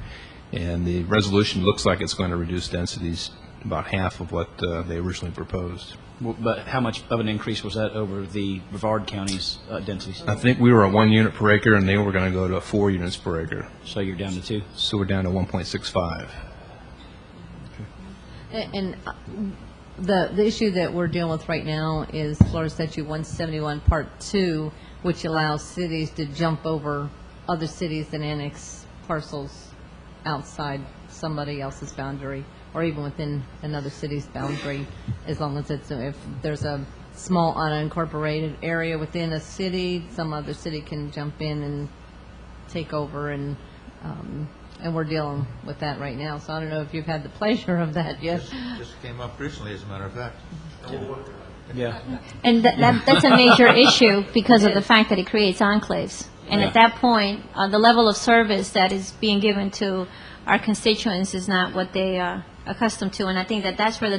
and the resolution looks like it's going to reduce densities about half of what they originally proposed. But how much of an increase was that over the Brevard County's densities? I think we were at 1 unit per acre, and they were going to go to 4 units per acre. So you're down to 2? So we're down to 1.65. And the issue that we're dealing with right now is Florida Statute 171 Part 2, which allows cities to jump over other cities and annex parcels outside somebody else's boundary, or even within another city's boundary, as long as if there's a small unincorporated area within a city, some other city can jump in and take over, and we're dealing with that right now. So I don't know if you've had the pleasure of that yet. Just came up recently, as a matter of fact. Yeah. And that's a major issue because of the fact that it creates enclaves. And at that point, the level of service that is being given to our constituents is not what they are accustomed to. And I think that that's where the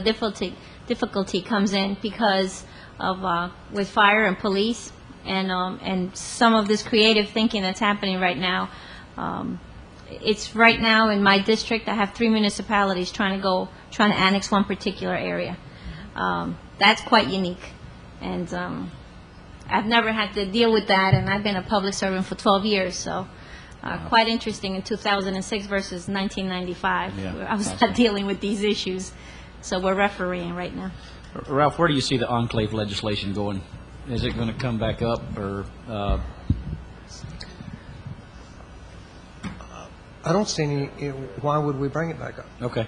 difficulty comes in because of with fire and police and some of this creative thinking that's happening right now. It's right now in my district, I have 3 municipalities trying to annex one particular area. That's quite unique. And I've never had to deal with that, and I've been a public servant for 12 years, so quite interesting in 2006 versus 1995. Yeah, where I was not dealing with these issues. So we're refereeing right now. Ralph, where do you see the enclave legislation going? Is it going to come back up, or? I don't see any, why would we bring it back up? Okay.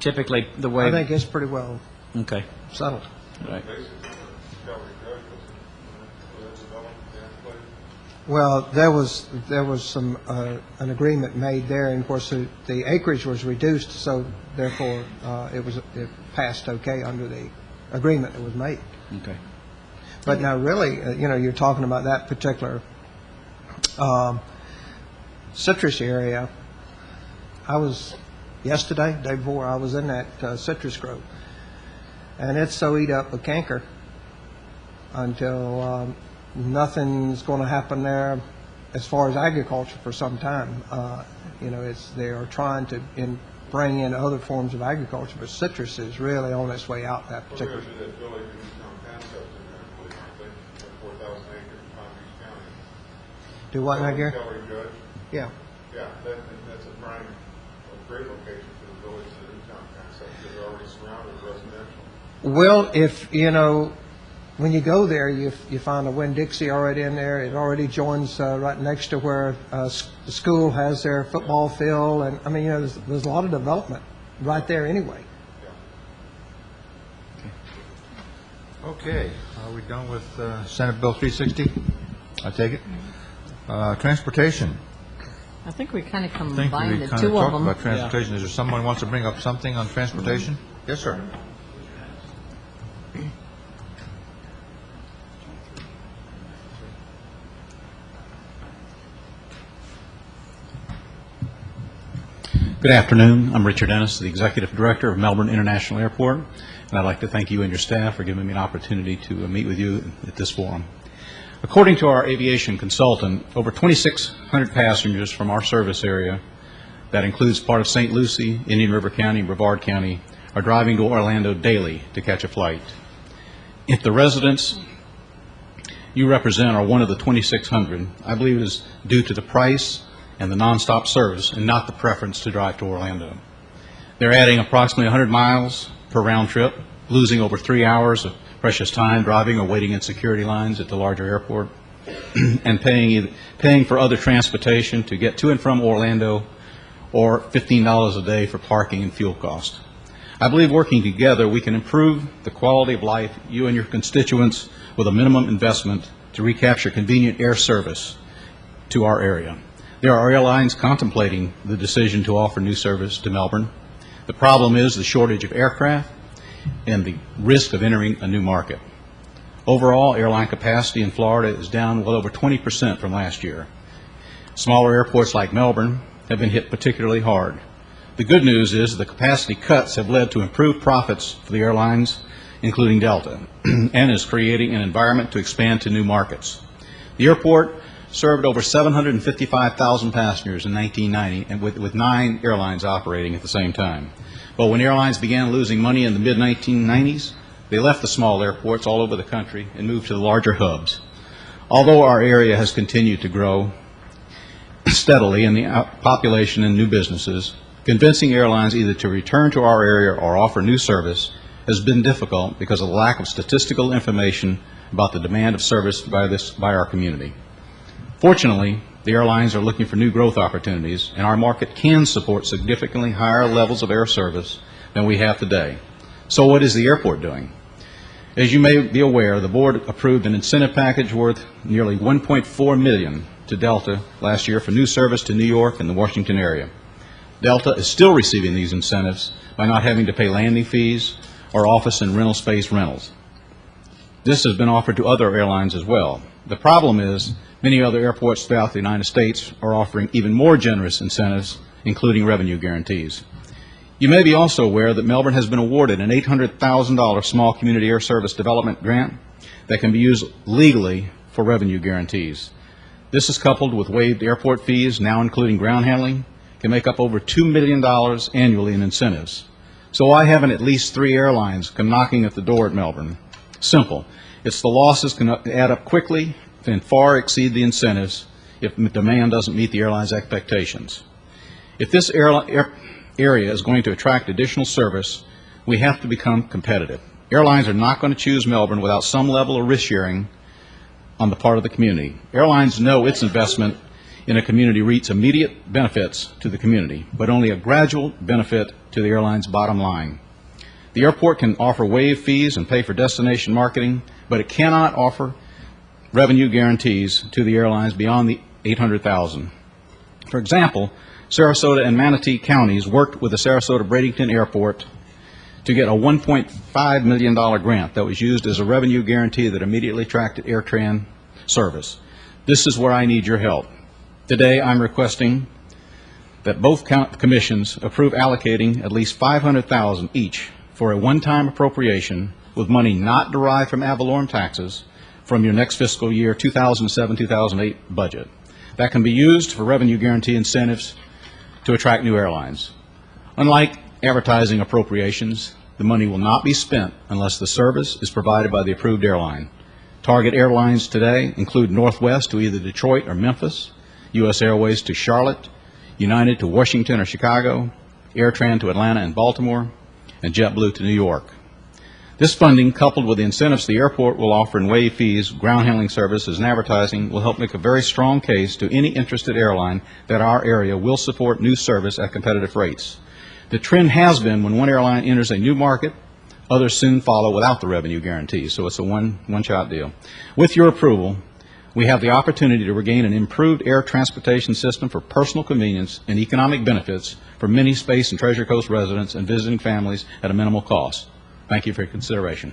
Typically, the way... I think it's pretty well okay. settled. Right. Well, there was some an agreement made there, and of course the acreage was reduced, so therefore it passed okay under the agreement that was made. Okay. But now, really, you're talking about that particular citrus area. I was yesterday, day before, I was in that citrus grove, and it's so eat up with canker until nothing's going to happen there as far as agriculture for some time. They are trying to bring in other forms of agriculture, but citrus is really on its way out that particular. Do what now, Gary? Yeah. Yeah, that's a prime, a great location for the village to Newtown concept, because they're already surrounded with residential. Well, if, when you go there, you find a Winn-Dixie already in there. It already joins right next to where the school has their football field. And, I mean, there's a lot of development right there anyway. Okay, are we done with Senate Bill 360? I take it. Transportation. I think we kind of I think combined we the kind two of of talked them. about transportation. Is there someone who wants to bring up something on transportation? Yes, sir. Good afternoon. I'm Richard Ennis, the Executive Director of Melbourne International Airport, and I'd like to thank you and your staff for giving me an opportunity to meet with you at this forum. According to our aviation consultant, over 2,600 passengers from our service area, that includes part of St. Lucie, Indian River County, and Brevard County, are driving to Orlando daily to catch a flight. If the residents you represent are one of the 2,600, I believe it is due to the price and the nonstop service and not the preference to drive to Orlando. They're adding approximately 100 miles per round trip, losing over 3 hours of precious time driving or waiting in security lines at the larger airport, and paying for other transportation to get to and from Orlando, or $15 a day for parking and fuel costs. I believe working together we can improve the quality of life you and your constituents with a minimum investment to recapture convenient air service to our area. There are airlines contemplating the decision to offer new service to Melbourne. The problem is the shortage of aircraft and the risk of entering a new market. Overall, airline capacity in Florida is down well over 20% from last year. Smaller airports like Melbourne have been hit particularly hard. The good news is the capacity cuts have led to improved profits for the airlines, including Delta, and is creating an environment to expand to new markets. The airport served over 755,000 passengers in 1990, and with 9 airlines operating at the same time. But when airlines began losing money in the mid-1990s, they left the small airports all over the country and moved to the larger hubs. Although our area has continued to grow steadily in the population and new businesses, convincing airlines either to return to our area or offer new service has been difficult because of the lack of statistical information about the demand of service by our community. Fortunately, the airlines are looking for new growth opportunities, and our market can support significantly higher levels of air service than we have today. So what is the airport doing? As you may be aware, the board approved an incentive package worth nearly $1.4 million to Delta last year for new service to New York and the Washington area. Delta is still receiving these incentives by not having to pay landing fees or office and rental space rentals. This has been offered to other airlines as well. The problem is many other airports throughout the United States are offering even more generous incentives, including revenue guarantees. You may be also aware that Melbourne has been awarded an $800,000 small community air service development grant that can be used legally for revenue guarantees. This is coupled with waived airport fees, now including ground handling, can make up over $2 million annually in incentives. So why haven't at least 3 airlines come knocking at the door at Melbourne? Simple. It's the losses can add up quickly and far exceed the incentives if demand doesn't meet the airline's expectations. If this area is going to attract additional service, we have to become competitive. Airlines are not going to choose Melbourne without some level of risk sharing on the part of the community. Airlines know its investment in a community reaps immediate benefits to the community, but only a gradual benefit to the airline's bottom line. The airport can offer waived fees and pay for destination marketing, but it cannot offer revenue guarantees to the airlines beyond the $800,000. For example, Sarasota and Manatee counties worked with the Sarasota-Bradenton Airport to get a $1.5 million grant that was used as a revenue guarantee that immediately attracted AirTran service. This is where I need your help. Today, I'm requesting that both commissions approve allocating at least $500,000 each for a one-time appropriation with money not derived from ad valorem taxes from your next fiscal year 2007-2008 budget. that can be used for revenue guarantee incentives to attract new airlines. Unlike advertising appropriations, the money will not be spent unless the service is provided by the approved airline. Target airlines today include Northwest to either Detroit or Memphis, U.S. Airways to Charlotte, United to Washington or Chicago, AirTran to Atlanta and Baltimore, and JetBlue to New York. This funding, coupled with the incentives the airport will offer in waive fees, ground handling services, and advertising, will help make a very strong case to any interested airline that our area will support new service at competitive rates. The trend has been when one airline enters a new market, others soon follow without the revenue guarantee, so it's a one-shot deal. With your approval, we have the opportunity to regain an improved air transportation system for personal convenience and economic benefits for many Space and Treasure Coast residents and visiting families at a minimal cost. Thank you for your consideration.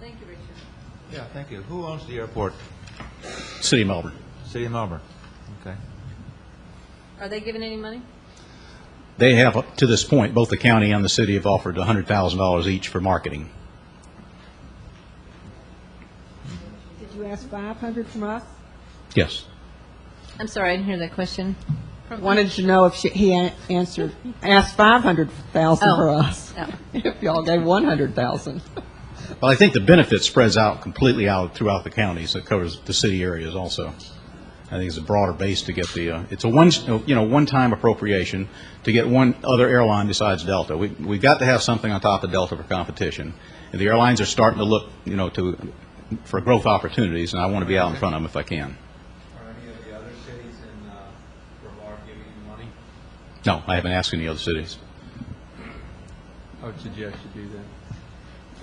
Thank you, Richard. Yeah, thank you. Who owns the airport? City of Melbourne. City of Melbourne. Okay. Are they giving any money? They have, up to this point, both the county and the city have offered $100,000 each for marketing. Did you ask 500 from us? Yes. I'm sorry, I didn't hear that question. Wanted to know if he asked 500,000 for us. Oh. If y'all gave 100,000. Well, I think the benefit spreads out completely out throughout the counties. It covers the city areas also. I think it's a broader base to get the, it's a one-time appropriation to get one other airline besides Delta. We've got to have something on top of Delta for competition. And the airlines are starting to look, for growth opportunities, and I want to be out in front of them if I can. Are any of the other cities in Brevard giving you money? No, I haven't asked any other cities. I would suggest you do that.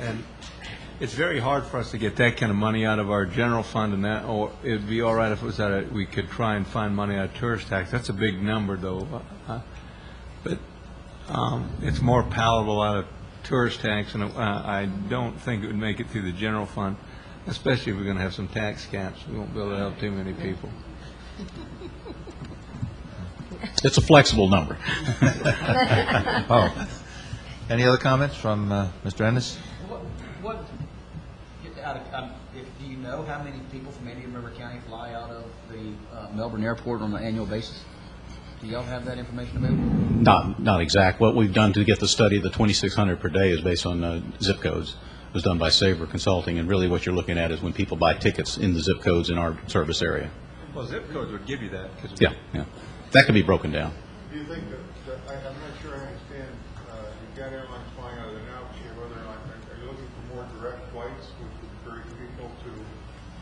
And it's very hard for us to get that kind of money out of our general fund, and that, or it'd be all right if it was we could try and find money out of tourist tax. That's a big number, though. But it's more palatable out of tourist tax, and I don't think it would make it through the general fund, especially if we're going to have some tax caps. We won't be able to help too many people. It's a flexible number. Oh. Any other comments from Mr. Ennis? Do you know how many people from Indian River County fly out of the Melbourne Airport on an annual basis? Do y'all have that information available? Not exact. What we've done to get the study, the 2,600 per day, is based on zip codes. It was done by Sabre Consulting, and really what you're looking at is when people buy tickets in the zip codes in our service area. Well, zip codes would give you that. Yeah. That can be broken down. Do you think that I'm not sure I understand, you've got airlines flying out of there now, but you have other airlines. Are you looking for more direct flights, which would encourage people to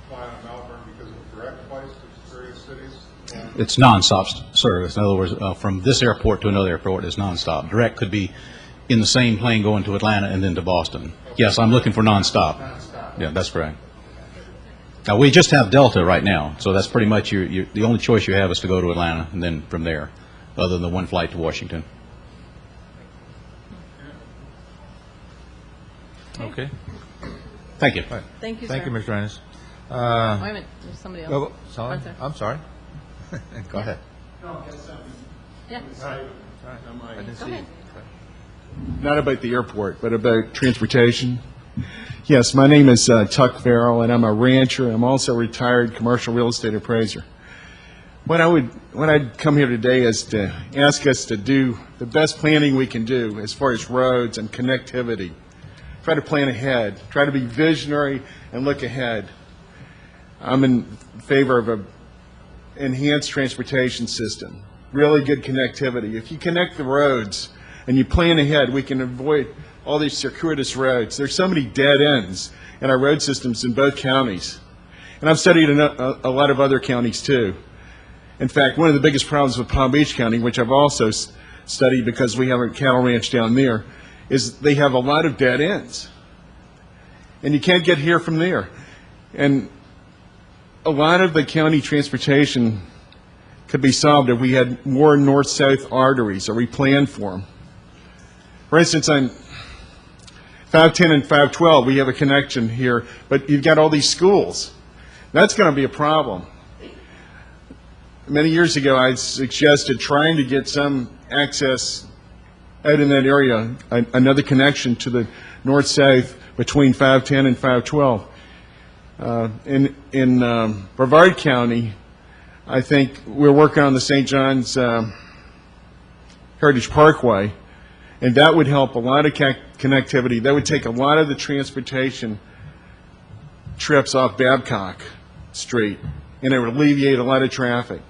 fly out of Melbourne because of direct flights to various cities? It's nonstop service. In other words, from this airport to another airport is nonstop. Direct could be in the same plane going to Atlanta and then to Boston. Yes, I'm looking for nonstop. Yeah, that's correct. Now, we just have Delta right now, so that's pretty much the only choice you have is to go to Atlanta and then from there, other than the one flight to Washington. Okay. Thank you. Right. Thank you, Thank sir. you, Mr. Ennis. Wait a minute, there's somebody else. Oh, sorry. Right there. I'm sorry. Go ahead. Yeah. I didn't Go see ahead. you. Not about the airport, but about transportation. Yes, my name is Tuck Farrell, and I'm a rancher. I'm also a retired commercial real estate appraiser. What I'd come here today is to ask us to do the best planning we can do as far as roads and connectivity. Try to plan ahead. Try to be visionary and look ahead. I'm in favor of an enhanced transportation system, really good connectivity. If you connect the roads and you plan ahead, we can avoid all these circuitous roads. There's so many dead ends in our road systems in both counties. And I've studied a lot of other counties too. In fact, one of the biggest problems with Palm Beach County, which I've also studied because we have a cattle ranch down there, is they have a lot of dead ends. And you can't get here from there. And a lot of the county transportation could be solved if we had more north-south arteries, or we planned for them. For instance, on 510 and 512, we have a connection here, but you've got all these schools. That's going to be a problem. Many years ago, I suggested trying to get some access out in that area, another connection to the north-south between 510 and 512. In Brevard County, I think we're working on the St. John's Heritage Parkway, and that would help a lot of connectivity. That would take a lot of the transportation trips off Babcock Street, and it would alleviate a lot of traffic.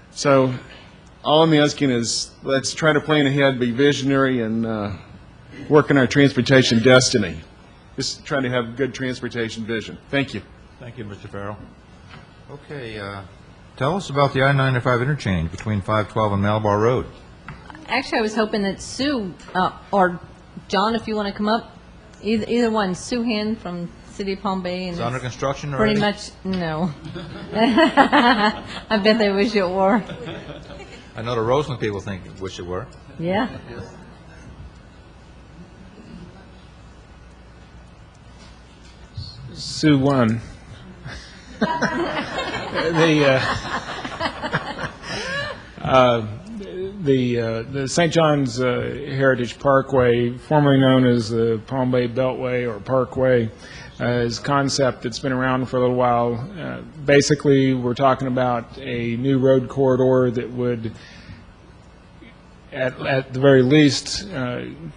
So all I'm asking is, let's try to plan ahead, be visionary, and work on our transportation destiny. Just trying to have good transportation vision. Thank you. Thank you, Mr. Farrell. Okay, tell us about the I-95 interchange between 512 and Malabar Road. Actually, I was hoping that Sue, or John, if you want to come up, either one, Sue Hand from City of Palm Bay. And It's under construction already? Pretty much, no. I bet they wish it were. I know the Roseland people wish it were. Yeah. Sue won. The St. John's Heritage Parkway, formerly known as the Palm Bay Beltway or Parkway, is a concept that's been around for a little while. Basically, we're talking about a new road corridor that would, at the very least,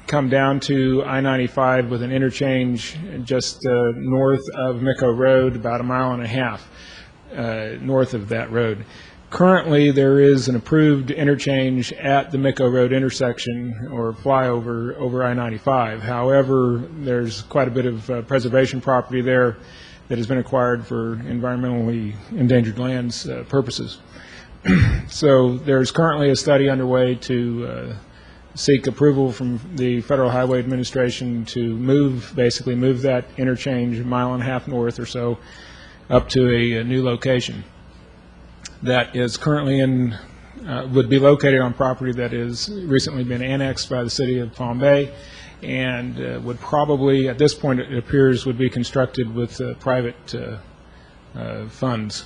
come down to I-95 with an interchange just north of Micco Road, about 1.5 miles north of that road. Currently, there is an approved interchange at the Micco Road intersection or flyover over I-95. However, there's quite a bit of preservation property there that has been acquired for environmentally endangered lands purposes. So there's currently a study underway to seek approval from the Federal Highway Administration to basically move that interchange 1.5 miles north or so up to a new location that is currently would be located on property that has recently been annexed by the City of Palm Bay, and would probably, at this point it appears, would be constructed with private funds.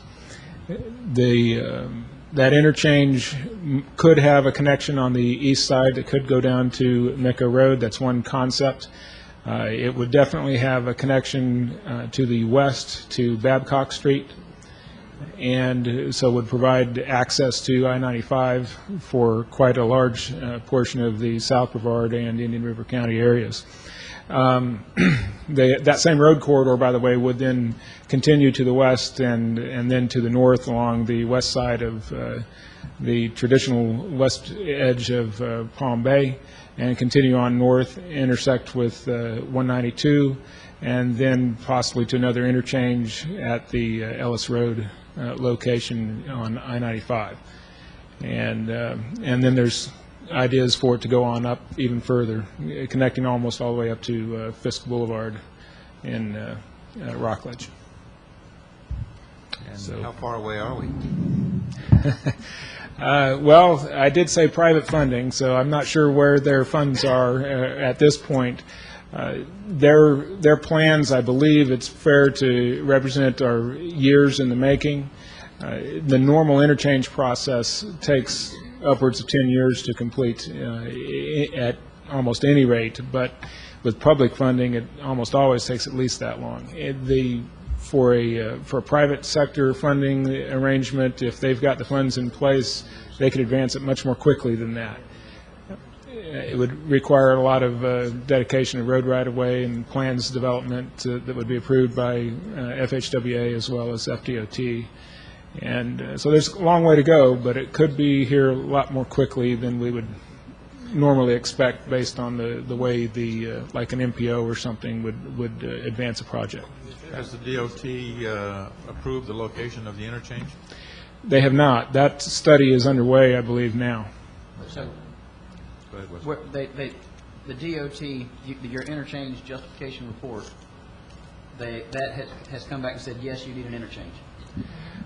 That interchange could have a connection on the east side that could go down to Micco Road. That's one concept. It would definitely have a connection to the west to Babcock Street, and so would provide access to I-95 for quite a large portion of the South Brevard and Indian River County areas. That same road corridor, by the way, would then continue to the west and then to the north along the west side of the traditional west edge of Palm Bay, and continue on north, intersect with 192, and then possibly to another interchange at the Ellis Road location on I-95. And then there's ideas for it to go on up even further, connecting almost all the way up to Fisk Boulevard in Rockledge. And so, how far away are we? Well, I did say private funding, so I'm not sure where their funds are at this point. Their plans, I believe it's fair to represent, are years in the making. The normal interchange process takes upwards of 10 years to complete at almost any rate, but with public funding, it almost always takes at least that long. For a private sector funding arrangement, if they've got the funds in place, they could advance it much more quickly than that. It would require a lot of dedication of road right-of-way and plans development that would be approved by FHWA as well as FDOT. And so there's a long way to go, but it could be here a lot more quickly than we would normally expect based on the way like an MPO or something would advance a project. Has the DOT approved the location of the interchange? They have not. That study is underway, I believe, now. So, Go ahead, Wes. the DOT, your interchange justification report, that has come back and said, yes, you need an interchange,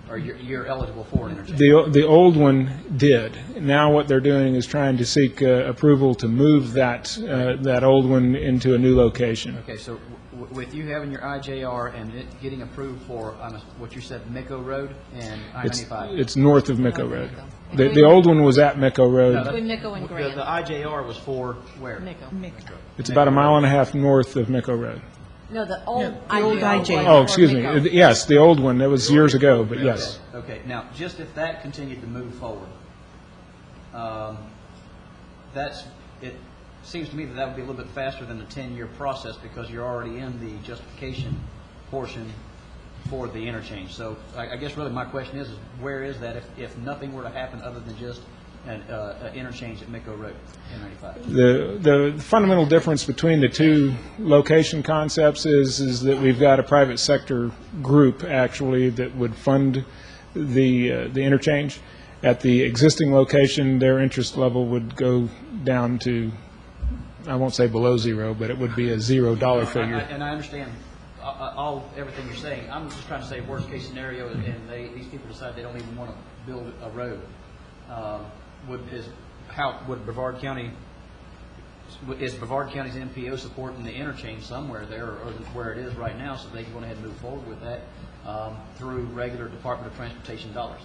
or you're eligible for an interchange. The old one did. Now what they're doing is trying to seek approval to move that old one into a new location. Okay, so with you having your IJR and it getting approved for what you said, Micco Road and I-95. It's north of Micco Road. The old one was at Micco Road. Between Micco and Grant. The IJR was for where? Micco. It's about 1.5 miles north of Micco Road. No, the old the old IJ. Oh, excuse me. Yes, the old one, that was years ago, but yes. Okay, now, just if that continued to move forward, it seems to me that that would be a little bit faster than the 10-year process because you're already in the justification portion for the interchange. So I guess really my question is where is that if nothing were to happen other than just an interchange at Micco Road, N95? The fundamental difference between the two location concepts is that we've got a private sector group actually that would fund the interchange. At the existing location, their interest level would go down to, I won't say below zero, but it would be a $0 figure. And I understand everything you're saying. I'm just trying to say worst case scenario, and these people decide they don't even want to build a road. Would Brevard County, is Brevard County's MPO supporting the interchange somewhere there, or where it is right now, so they can go ahead and move forward with that through regular Department of Transportation dollars?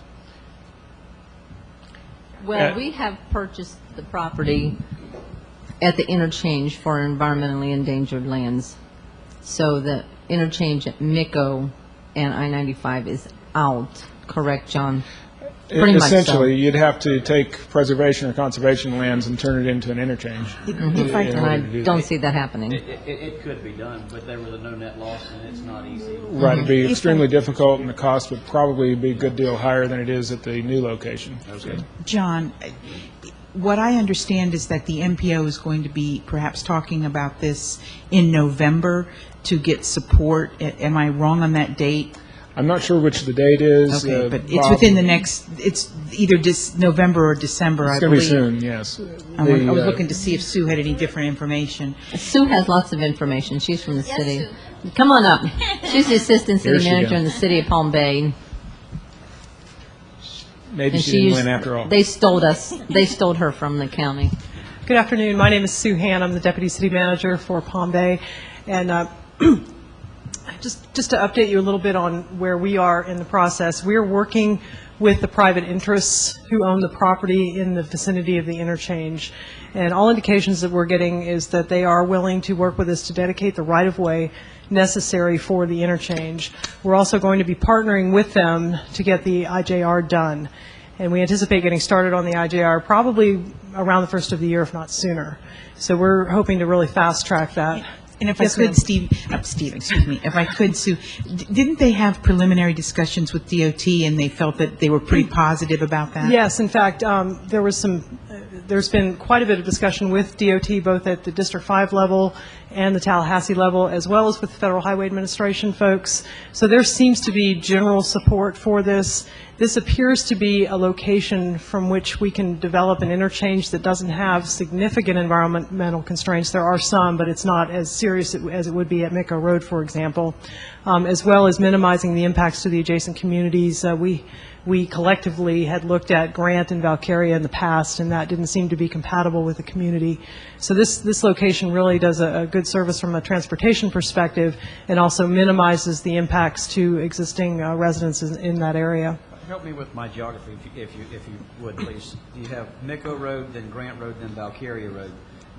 Well, we have purchased the property at the interchange for environmentally endangered lands. So the interchange at Micco and I-95 is out, correct, John? Pretty much so. Essentially, you'd have to take preservation or conservation lands and turn it into an interchange. And I don't see that happening. It could be done, but there was a no net loss, and it's not easy. Right, it'd be extremely difficult, and the cost would probably be a good deal higher than it is at the new location. Okay. John, what I understand is that the MPO is going to be perhaps talking about this in November to get support. Am I wrong on that date? I'm not sure which the date is. Okay, but it's within the next, it's either November or December, I believe. It's going to be soon, yes. I was looking to see if Sue had any different information. Sue has lots of information. She's from the city. Come on up. She's the assistant city manager in the city of Palm Bay. Maybe she didn't win after all. They stole us. They stole her from the county. Good afternoon. My name is Sue Han. I'm the deputy city manager for Palm Bay. And just to update you a little bit on where we are in the process, we're working with the private interests who own the property in the vicinity of the interchange. And all indications that we're getting is that they are willing to work with us to dedicate the right-of-way necessary for the interchange. We're also going to be partnering with them to get the IJR done. And we anticipate getting started on the IJR probably around the first of the year, if not sooner. So we're hoping to really fast-track that. And if I could, Steve, excuse me, if I could, Sue, didn't they have preliminary discussions with DOT and they felt that they were pretty positive about that? Yes, in fact, there's been quite a bit of discussion with DOT, both at the District 5 level and the Tallahassee level, as well as with the Federal Highway Administration folks. So there seems to be general support for this. This appears to be a location from which we can develop an interchange that doesn't have significant environmental constraints. There are some, but it's not as serious as it would be at Micco Road, for example, as well as minimizing the impacts to the adjacent communities. We collectively had looked at Grant and Valkyria in the past, and that didn't seem to be compatible with the community. So this location really does a good service from a transportation perspective and also minimizes the impacts to existing residents in that area. Help me with my geography, if you would, please. You have Micco Road, then Grant Road, then Valkyria Road.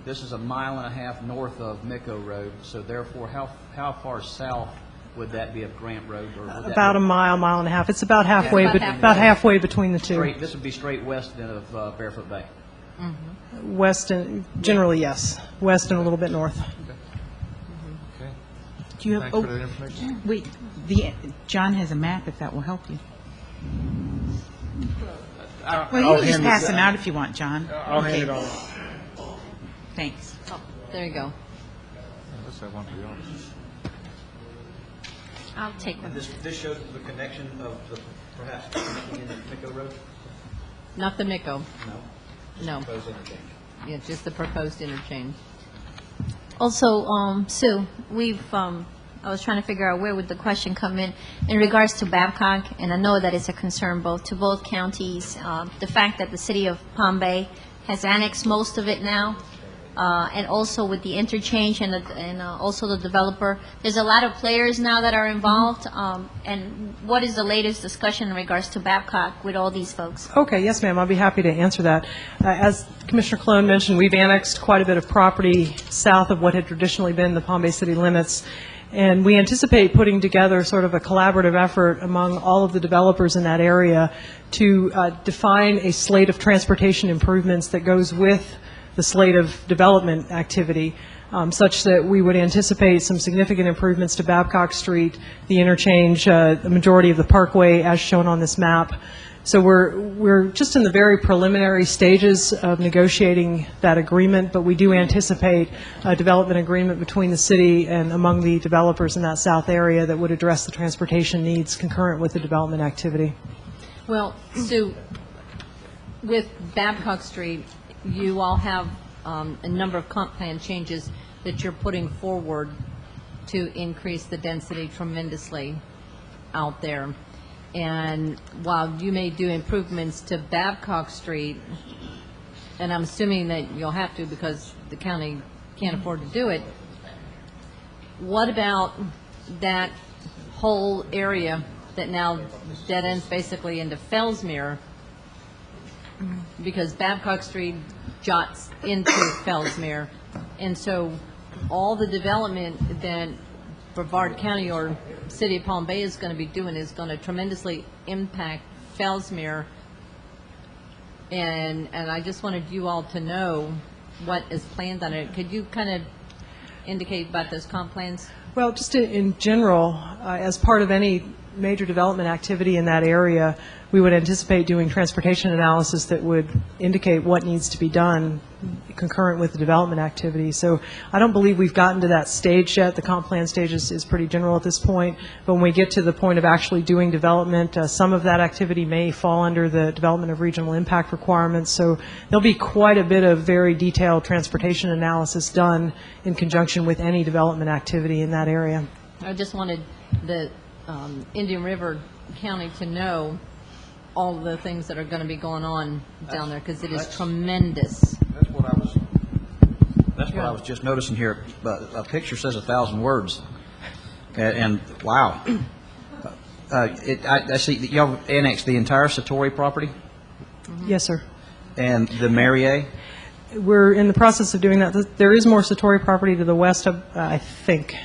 This is 1.5 miles north of Micco Road, so therefore, how far south would that be of Grant Road? Or would about a mile, mile and a half. It's about halfway, about halfway between the two. This would be straight west then of Barefoot Bay. Mm-hmm. West and generally yes, west and a little bit north. Okay. Do you have? Thanks for that information. Wait, John has a map if that will help you. Well, you can just pass them out if you want, John. I'll hand it on. Thanks. Oh, there you go. Let's have one for you. I'll take one. This shows the connection of the perhaps connecting in Micco Road? Not the Micco. No. Proposed interchange. Yeah, just the proposed interchange. Also, Sue, I was trying to figure out where would the question come in regards to Babcock, and I know that it's a concern to both counties. The fact that the city of Palm Bay has annexed most of it now, and also with the interchange and also the developer, there's a lot of players now that are involved. And what is the latest discussion in regards to Babcock with all these folks? Okay, yes, ma'am. I'll be happy to answer that. As Commissioner Cologne mentioned, we've annexed quite a bit of property south of what had traditionally been the Palm Bay city limits. And we anticipate putting together sort of a collaborative effort among all of the developers in that area to define a slate of transportation improvements that goes with the slate of development activity, such that we would anticipate some significant improvements to Babcock Street, the interchange, the majority of the parkway as shown on this map. So we're just in the very preliminary stages of negotiating that agreement, but we do anticipate a development agreement between the city and among the developers in that south area that would address the transportation needs concurrent with the development activity. Well, Sue, with Babcock Street, you all have a number of comp plan changes that you're putting forward to increase the density tremendously out there. And while you may do improvements to Babcock Street, and I'm assuming that you'll have to because the county can't afford to do it, what about that whole area that now dead ends basically into Fellsmere? Because Babcock Street jots into Fellsmere, and so all the development that Brevard County or City of Palm Bay is going to be doing is going to tremendously impact Fellsmere, and I just wanted you all to know what is planned on it. Could you kind of indicate about those comp plans? Well, just in general, as part of any major development activity in that area, we would anticipate doing transportation analysis that would indicate what needs to be done concurrent with the development activity. So I don't believe we've gotten to that stage yet. The comp plan stage is pretty general at this point. But when we get to the point of actually doing development, some of that activity may fall under the development of regional impact requirements. So there'll be quite a bit of very detailed transportation analysis done in conjunction with any development activity in that area. I just wanted the Indian River County to know all the things that are going to be going on down there, because it is tremendous. That's what I was just noticing here. A picture says 1,000 words, and wow. I see that y'all annexed the entire Satori property Yes, sir. and the Marier. We're in the process of doing that. There is more Satori property to the west of, I think.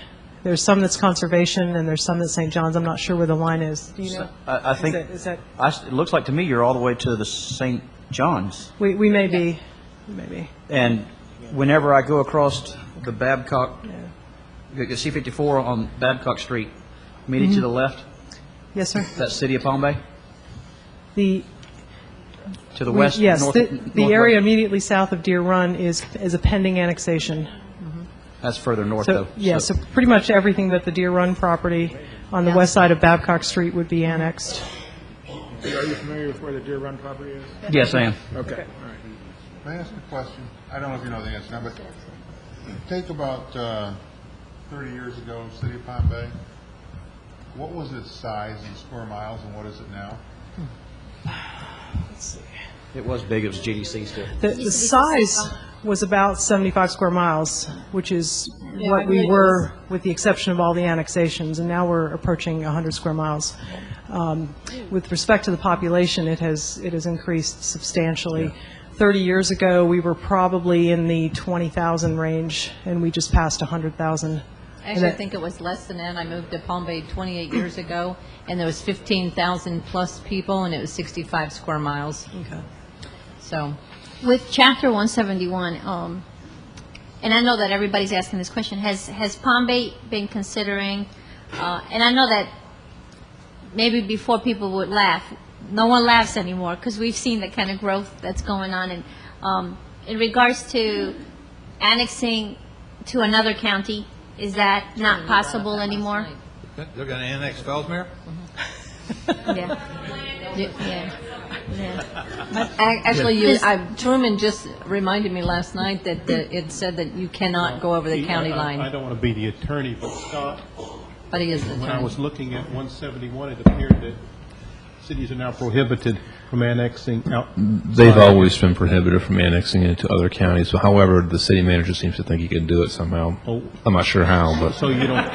There's some that's conservation, and there's some that's St. John's. I'm not sure where the line is. Do you know? I think Is that it looks like to me you're all the way to the St. John's. we may be. We may be. And whenever I go across the Babcock, C-54 on Babcock Street, immediately to the left, Yes, sir. that's City of Palm Bay? The To the west? Yes, north- the northwest? area immediately south of Deer Run is a pending annexation. That's further north, So, though. yeah, so pretty much everything but the Deer Run property on the west side of Babcock Street would be annexed. Are you familiar with where the Deer Run property is? Yes, I am. Okay, all right. May I ask a question? I don't know if you know the answer now, but take about 30 years ago, City of Palm Bay, what was its size in square miles, and what is it now? Let's see. It was big. It was GDC still. The size was about 75 square miles, which is what we were with the exception of all the annexations, and now we're approaching 100 square miles. With respect to the population, it has increased substantially. 30 years ago, we were probably in the 20,000 range, and we just passed 100,000. Actually, I think it was less than that. I moved to Palm Bay 28 years ago, and there was 15,000 plus people, and it was 65 square miles. Okay. So, With Chapter 171, and I know that everybody's asking this question, has Palm Bay been considering, and I know that maybe before people would laugh, no one laughs anymore because we've seen the kind of growth that's going on. And in regards to annexing to another county, is that not possible anymore? They're going to annex Fellsmere? Yeah. Yeah. actually, Truman just reminded me last night that it said that you cannot go over the county line. I don't want to be the attorney, but Scott, But he is the when I attorney. was looking at 171, it appeared that cities are now prohibited from annexing out. They've always been prohibited from annexing into other counties. However, the city manager seems to think he can do it somehow. Oh. I'm not sure how, but. So you don't,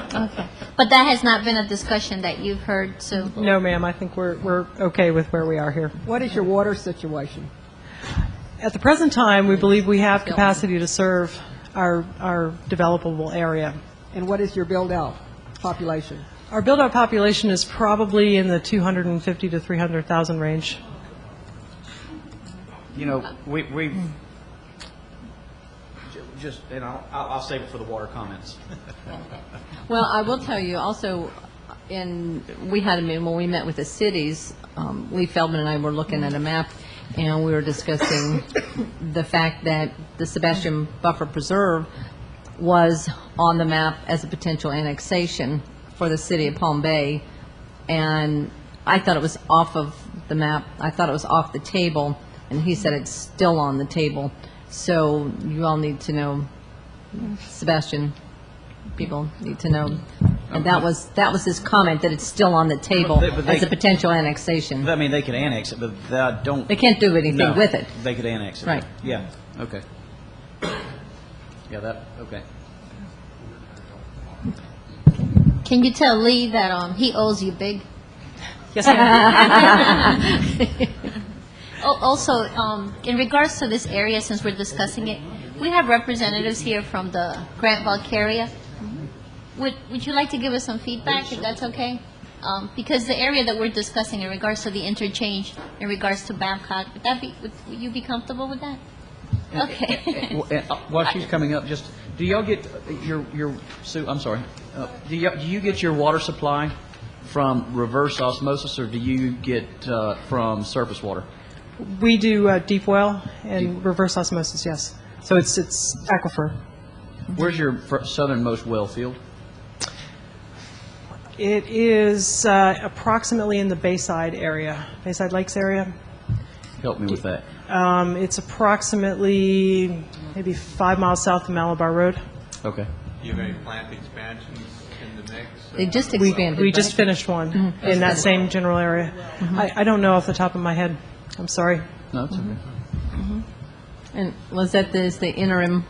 Okay. But that has not been a discussion that you've heard, so. No, ma'am, I think we're okay with where we are here. What is your water situation? At the present time, we believe we have capacity to serve our developable area. And what is your build-out population? Our build-out population is probably in the 250 to 300,000 range. You know, we've just, and I'll save it for the water comments. Well, I will tell you also, we had a meeting when we met with the cities. Lee Feldman and I were looking at a map, and we were discussing the fact that the Sebastian Buffer Preserve was on the map as a potential annexation for the city of Palm Bay, and I thought it was off of the map. I thought it was off the table, and he said it's still on the table. So you all need to know, Sebastian, people need to know. And that was his comment, that it's still on the table as a potential annexation. I mean, they could annex it, but They can't do anything No, with it. They could annex it. Right. Yeah, okay. Yeah, okay. Can you tell Lee that he owes you big? Yes, ma'am. Also, in regards to this area, since we're discussing it, we have representatives here from the Grant-Valcaria. Would you like to give us some feedback, if that's okay? Because the area that we're discussing in regards to the interchange, in regards to Babcock, would you be comfortable with that? Okay. While she's coming up, just, do y'all get Sue, I'm sorry, do you get your water supply from reverse osmosis, or do you get from surface water? We do deep well and reverse osmosis, yes. So it's aquifer. Where's your southernmost well field? It is approximately in the Bayside area, Bayside Lakes area. Help me with that. It's approximately maybe 5 miles south of Malabar Road. Okay. Do you have any plant expansions in the mix? They just expanded. We just finished one in that same general area. I don't know off the top of my head. I'm sorry. No, it's okay. And Lizette is the interim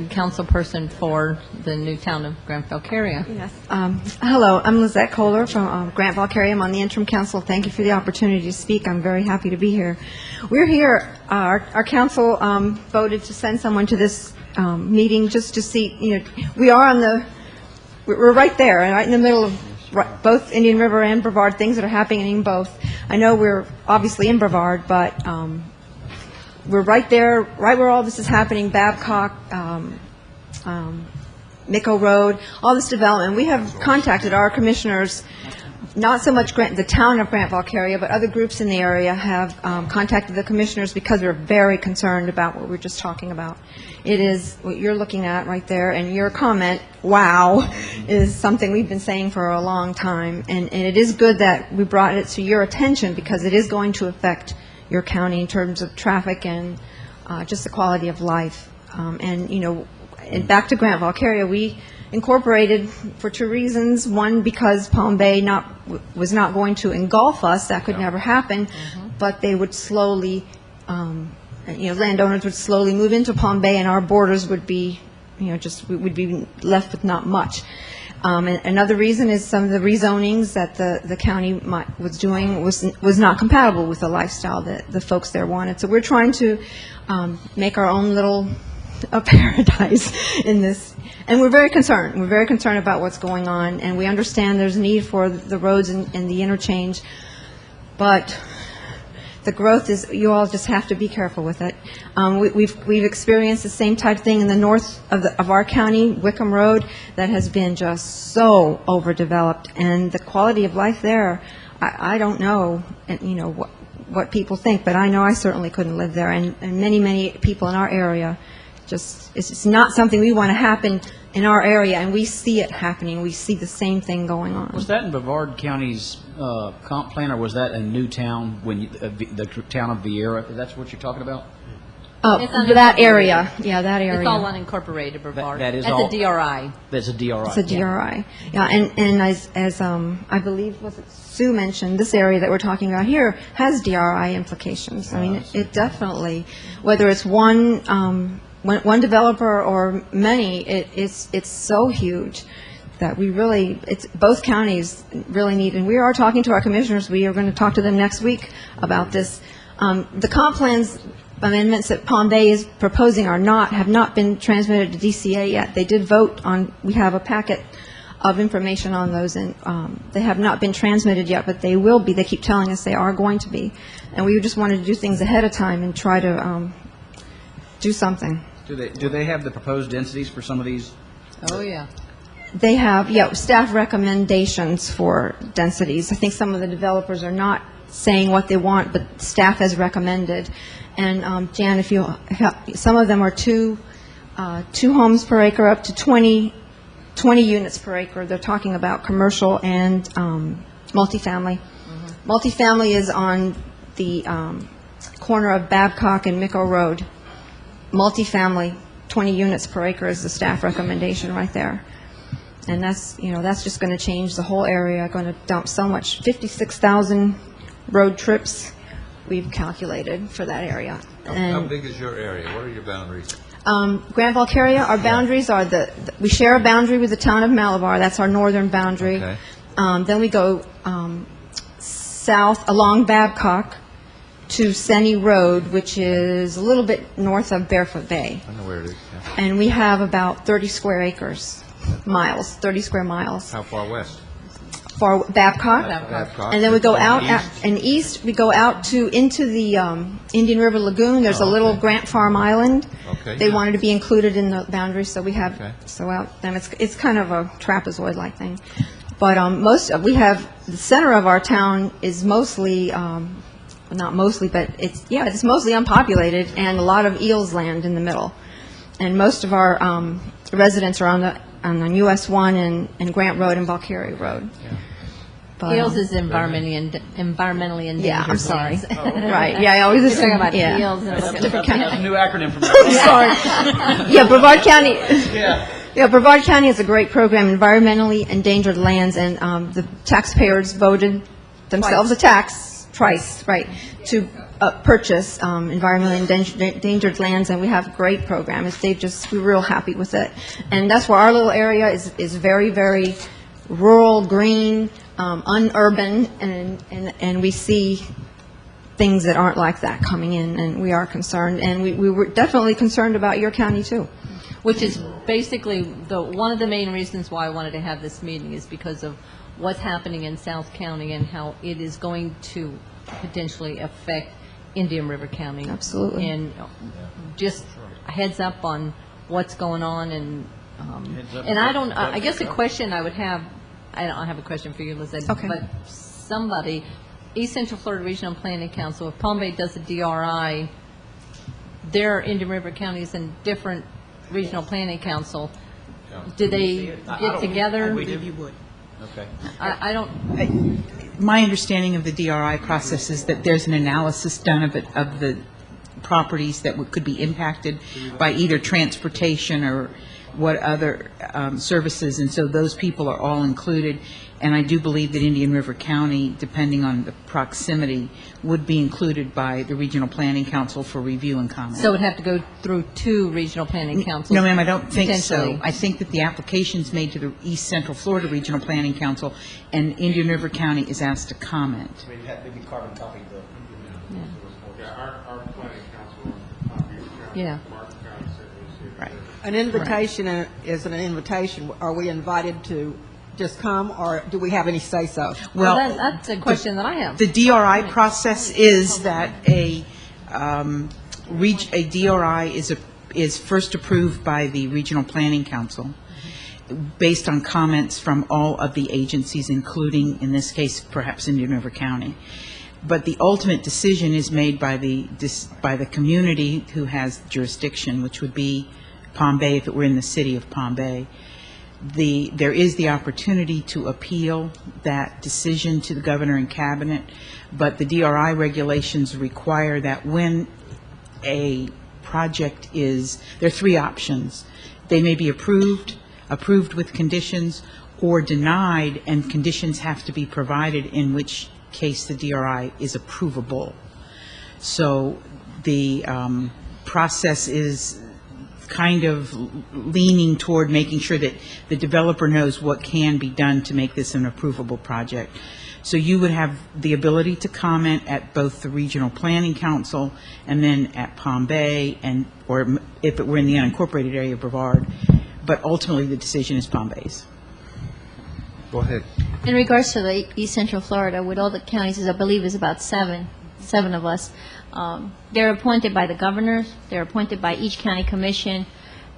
council person for the new town of Grant-Valcaria. Yes. Hello, I'm Lizette Kohler from Grant-Valcaria. I'm on the interim council. Thank you for the opportunity to speak. I'm very happy to be here. We're here, our council voted to send someone to this meeting just to see, we are we're right there, right in the middle of both Indian River and Brevard, things that are happening in both. I know we're obviously in Brevard, but we're right there, right where all this is happening, Babcock, Micco Road, all this development. We have contacted our commissioners, not so much the town of Grant-Valcaria, but other groups in the area have contacted the commissioners because we're very concerned about what we're just talking about. It is what you're looking at right there, and your comment, wow, is something we've been saying for a long time. And it is good that we brought it to your attention because it is going to affect your county in terms of traffic and just the quality of life. And back to Grant-Valcaria, we incorporated for two reasons. One, because Palm Bay was not going to engulf us. That could never happen. But they would slowly, landowners would slowly move into Palm Bay, and our borders would be, we would be left with not much. And another reason is some of the rezonings that the county was doing was not compatible with the lifestyle that the folks there wanted. So we're trying to make our own little paradise in this. And we're very concerned. We're very concerned about what's going on, and we understand there's a need for the roads and the interchange. But the growth is, you all just have to be careful with it. We've experienced the same type thing in the north of our county, Wickham Road, that has been just so overdeveloped, and the quality of life there, I don't know, what people think, but I know I certainly couldn't live there, and many people in our area. It's not something we want to happen in our area, and we see it happening. We see the same thing going on. Was that in Brevard County's comp plan, or was that a new town, the town of Vieira? That's what you're talking about? That area. Yeah, that area. It's all unincorporated, Brevard. That is That's all. a DRI. That's a DRI. It's a DRI. Yeah, and as I believe was it Sue mentioned, this area that we're talking about here has DRI implications. I mean, it definitely, whether it's one developer or many, it's so huge that both counties really need, and we are talking to our commissioners. We are going to talk to them next week about this. The comp plans amendments that Palm Bay is proposing have not been transmitted to DCA yet. They did vote on, we have a packet of information on those, and they have not been transmitted yet, but they will be. They keep telling us they are going to be. And we just wanted to do things ahead of time and try to do something. Do they have the proposed densities for some of these? Oh, yeah. They have, staff recommendations for densities. I think some of the developers are not saying what they want, but staff has recommended. And Jan, if you, some of them are two homes per acre up to 20 units per acre. They're talking about commercial and multifamily. Multifamily is on the corner of Babcock and Micco Road. Multifamily, 20 units per acre is the staff recommendation right there. And that's, that's just going to change the whole area, going to dump so much, 56,000 road trips we've calculated for that area. How big is your area? What are your boundaries? Grand Valcaria, our boundaries are we share a boundary with the town of Malabar. That's our northern boundary. Okay. Then we go south along Babcock to Senny Road, which is a little bit north of Barefoot Bay. I know where it is. Yeah. And we have about 30 square acres, 30 square miles. How far west? For Babcock. Babcock. And then we go out, east, we go out into the Indian River Lagoon. There's a little Grant Farm Island. Okay. They wanted to be included in the boundary, so we have, Okay. so out them. It's kind of a trapezoid-like thing. But we have, the center of our town is mostly, not mostly, but it's mostly unpopulated, and a lot of eels land in the middle. And most of our residents are on US 1 and Grant Road and Valkyrie Road. Yeah. But, Eels is environmentally endangered. Yeah, I'm sorry. lands. Right, yeah, I always You're assume, talking about yeah. eels. And It's a different kind That's a new acronym for me. Sorry. Yeah, Brevard County. Yeah. Yeah, Brevard County is a great program, environmentally endangered lands, and the taxpayers voted themselves a tax price, right, to purchase environmentally endangered lands, and we have a great program. We're real happy with it. And that's where our little area is very, very rural, green, unurban, and we see things that aren't like that coming in, and we are concerned. And we were definitely concerned about your county, too. Which is basically one of the main reasons why I wanted to have this meeting, is because of what's happening in South County and how it is going to potentially affect Indian River County. Absolutely. And just a heads up on what's going on, and I guess a question I would have, I don't have a question for you, Lizette, Okay. but somebody, East Central Florida Regional Planning Council, if Palm Bay does a DRI, their Indian River counties in different regional planning council, do they get together? I believe you would. Okay. I don't, My understanding of the DRI process is that there's an analysis done of the properties that could be impacted by either transportation or what other services, and so those people are all included. And I do believe that Indian River County, depending on the proximity, would be included by the Regional Planning Council for review and comment. so it would have to go through two regional planning councils? No, ma'am, I don't think so. potentially. I think that the application's made to the East Central Florida Regional Planning Council, and Indian River County is asked to comment. Maybe carbon copy the. Yeah, our planning council in Palm Beach County, Yeah. Martin County City is here. Right. An invitation is an invitation. Are we invited to just come, or do we have any say-so? Well, that's a question that I have. The DRI process is that a DRI is first approved by the Regional Planning Council based on comments from all of the agencies, including, in this case, perhaps Indian River County. But the ultimate decision is made by the community who has jurisdiction, which would be Palm Bay if it were in the city of Palm Bay. There is the opportunity to appeal that decision to the governor and cabinet, but the DRI regulations require that when a project there are three options. They may be approved with conditions, or denied, and conditions have to be provided, in which case the DRI is approvable. So the process is kind of leaning toward making sure that the developer knows what can be done to make this an approvable project. So you would have the ability to comment at both the Regional Planning Council and then at Palm Bay, and or if it were in the unincorporated area of Brevard, but ultimately the decision is Palm Bay's. Go ahead. In regards to the East Central Florida, with all the counties, I believe is about seven of us. They're appointed by the governors. They're appointed by each county commission.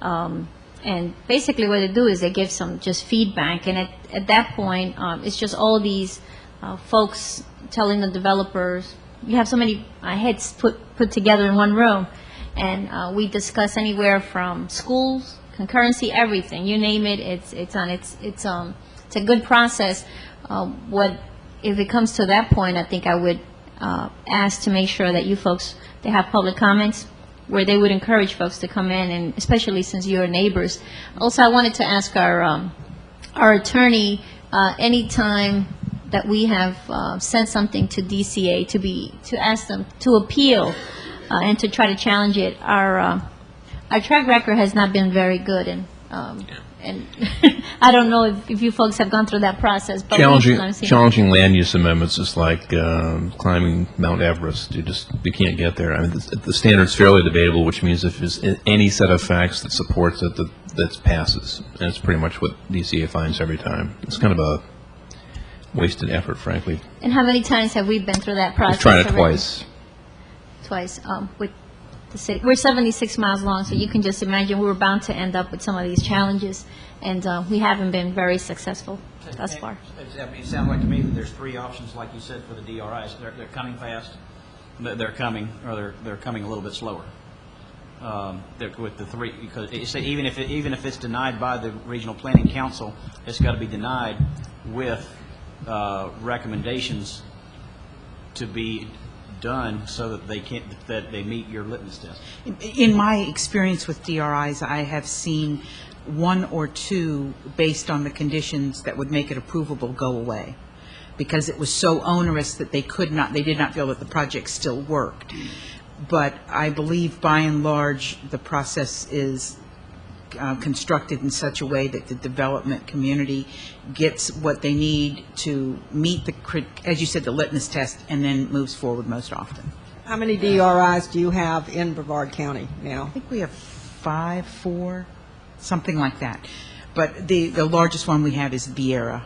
And basically what they do is they give some just feedback. And at that point, it's just all these folks telling the developers, you have so many heads put together in one room. And we discuss anywhere from schools, concurrency, everything. You name it, it's a good process. If it comes to that point, I think I would ask to make sure that you folks, they have public comments where they would encourage folks to come in, and especially since you're neighbors. Also, I wanted to ask our attorney, anytime that we have sent something to DCA to ask them to appeal and to try to challenge it, our track record has not been very good, and I don't know if you folks have gone through that process. But challenging land use amendments is like climbing Mount Everest. You can't get there. I mean, the standard's fairly debatable, which means if there's any set of facts that supports it, that passes. And it's pretty much what DCA finds every time. It's kind of a wasted effort, frankly. And how many times have we been through that process? We've tried it already? Twice. With the city. We're 76 miles long, so you can just imagine we were bound to end up with some of these challenges, and we haven't been very successful thus far. It sounds like to me that there's three options, like you said, for the DRIs. They're coming fast, they're coming, or they're coming a little bit slower. With the three, because even if it's denied by the Regional Planning Council, it's got to be denied with recommendations to be done so that they meet your litmus test. In my experience with DRIs, I have seen one or two, based on the conditions that would make it approvable, go away because it was so onerous that they did not feel that the project still worked. But I believe by and large the process is constructed in such a way that the development community gets what they need to meet as you said, the litmus test, and then moves forward most often. How many DRIs do you have in Brevard County now? I think we have 4, something like that. But the largest one we have is Vieira,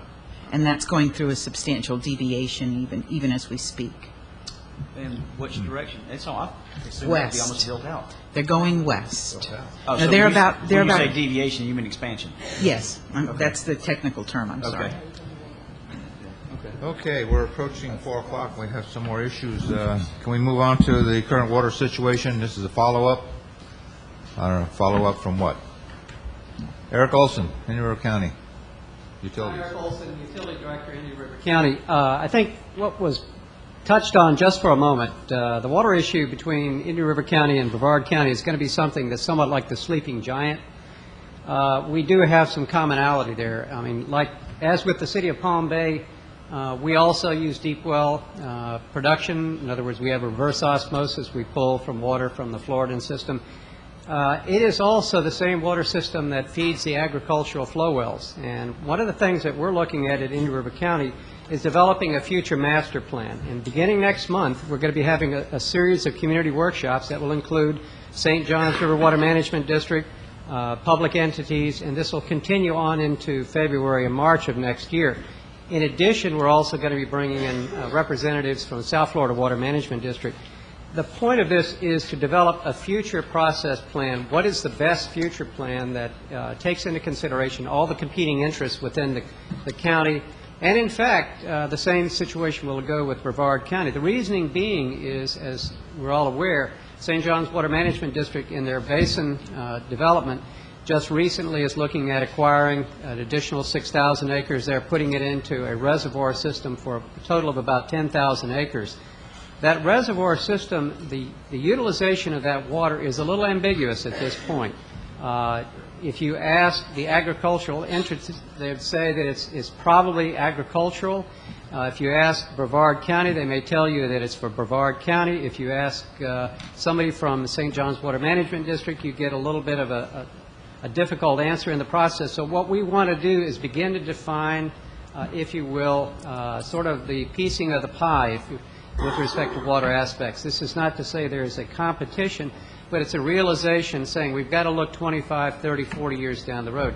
and that's going through a substantial deviation even as we speak. In which direction? It's all. West. That'd be almost built out. They're going west. Oh, no, so they're when about. You say deviation, you mean expansion? Yes, that's the technical term. I'm sorry. Okay, we're approaching 4 o'clock. We have some more issues. Can we move on to the current water situation? This is a follow-up. I don't know, follow-up from what? Eric Olson, Indian River County, Utilities. Eric Olson, Utility Director, Indian River County. I think what was touched on just for a moment, the water issue between Indian River County and Brevard County is going to be something that's somewhat like the sleeping giant. We do have some commonality there. I mean, as with the city of Palm Bay, we also use deep well production. In other words, we have reverse osmosis. We pull from water from the Floridan system. It is also the same water system that feeds the agricultural flow wells. And one of the things that we're looking at Indian River County is developing a future master plan. And beginning next month, we're going to be having a series of community workshops that will include St. John's River Water Management District, public entities, and this will continue on into February and March of next year. In addition, we're also going to be bringing in representatives from South Florida Water Management District. The point of this is to develop a future process plan. What is the best future plan that takes into consideration all the competing interests within the county? And in fact, the same situation will go with Brevard County. The reasoning being is, as we're all aware, St. John's Water Management District in their basin development just recently is looking at acquiring an additional 6,000 acres. They're putting it into a reservoir system for a total of about 10,000 acres. That reservoir system, the utilization of that water is a little ambiguous at this point. If you ask the agricultural interests, they would say that it's probably agricultural. If you ask Brevard County, they may tell you that it's for Brevard County. If you ask somebody from the St. John's Water Management District, you get a little bit of a difficult answer in the process. So what we want to do is begin to define if you will, sort of the piecing of the pie with respect to water aspects. This is not to say there is a competition, but it's a realization saying we've got to look 25, 30, 40 years down the road.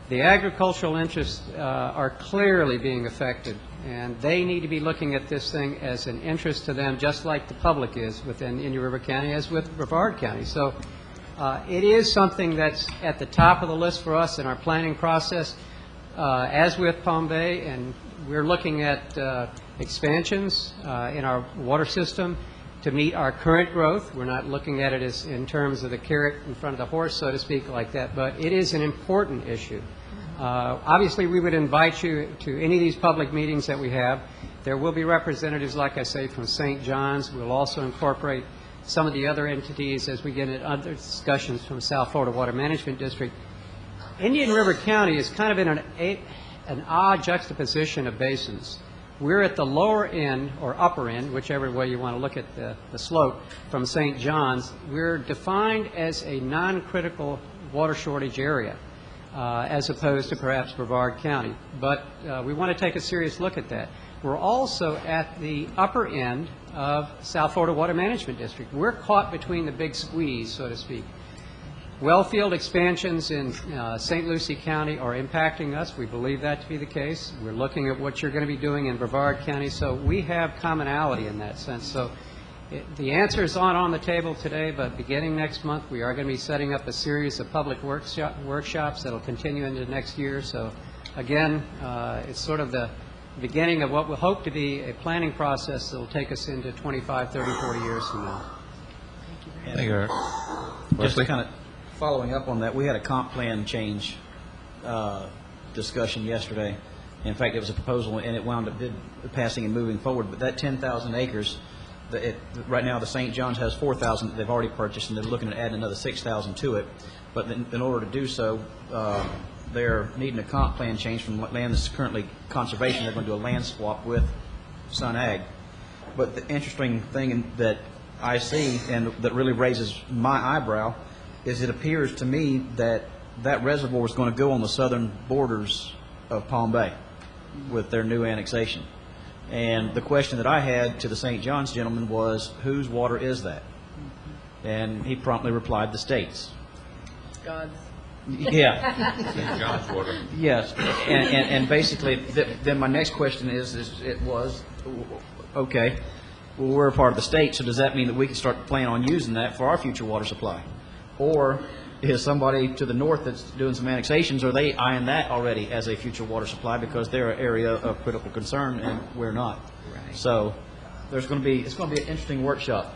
The agricultural interests are clearly being affected, and they need to be looking at this thing as an interest to them, just like the public is within Indian River County, as with Brevard County. So it is something that's at the top of the list for us in our planning process, as with Palm Bay, and we're looking at expansions in our water system to meet our current growth. We're not looking at it as in terms of the carrot in front of the horse, so to speak, like that, but it is an important issue. Obviously, we would invite you to any of these public meetings that we have. There will be representatives, like I say, from St. John's. We'll also incorporate some of the other entities as we get into other discussions from South Florida Water Management District. Indian River County is kind of in an odd juxtaposition of basins. We're at the lower end or upper end, whichever way you want to look at the slope, from St. John's. We're defined as a non-critical water shortage area, as opposed to perhaps Brevard County. But we want to take a serious look at that. We're also at the upper end of South Florida Water Management District. We're caught between the big squeeze, so to speak. Wellfield expansions in St. Lucie County are impacting us. We believe that to be the case. We're looking at what you're going to be doing in Brevard County, so we have commonality in that sense. So the answer is on the table today, but beginning next month, we are going to be setting up a series of public workshops that will continue into next year. So again, it's sort of the beginning of what we'll hope to be a planning process that will take us into 25, 30, 40 years from now. Thank you, Eric. Just to kind of following up on that, we had a comp plan change discussion yesterday. In fact, it was a proposal, and it wound up passing and moving forward. But that 10,000 acres, right now the St. John's has 4,000 that they've already purchased, and they're looking at adding another 6,000 to it. But in order to do so, they're needing a comp plan change from land that's currently conservation. They're going to do a land swap with Sun Ag. But the interesting thing that I see, and that really raises my eyebrow, is it appears to me that that reservoir is going to go on the southern borders of Palm Bay with their new annexation. And the question that I had to the St. John's gentleman was, whose water is that? And he promptly replied, the state's. God's. Yeah. St. John's water. Yes. And basically, then my next question okay, well, we're a part of the state, so does that mean that we can start planning on using that for our future water supply? Or is somebody to the north that's doing some annexations, are they eyeing that already as a future water supply because they're an area of critical concern and we're not? Right. So it's going to be an interesting workshop.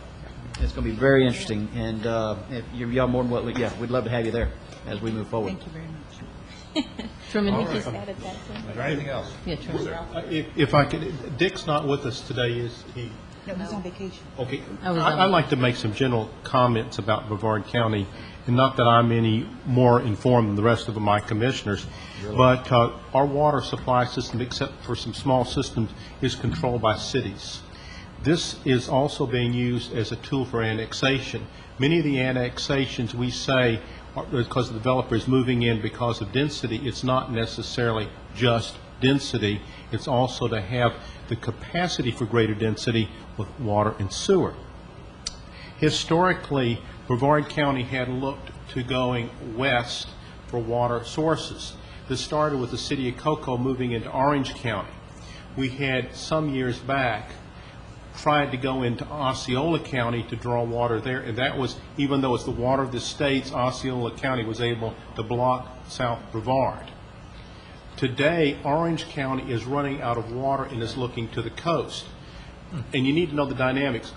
It's going to be very interesting, and if y'all more than welcome, we'd love to have you there as we move forward. Thank you very much. Truman, you just added that. Is there anything else? Yeah, Truman. If I could, Dick's not with us today, is he? No, he's on vacation. Okay. I was I'd like to make some general comments about Brevard County, and not that I'm any more informed than the rest of my commissioners, but our water supply system, except for some small systems, is controlled by cities. This is also being used as a tool for annexation. Many of the annexations we say are because the developer is moving in because of density. It's not necessarily just density. It's also to have the capacity for greater density with water and sewer. Historically, Brevard County had looked to going west for water sources. This started with the city of Cocoa moving into Orange County. We had some years back tried to go into Osceola County to draw water there, and that was, even though it's the water of the states, Osceola County was able to block South Brevard. Today, Orange County is running out of water and is looking to the coast. And you need to know the dynamics.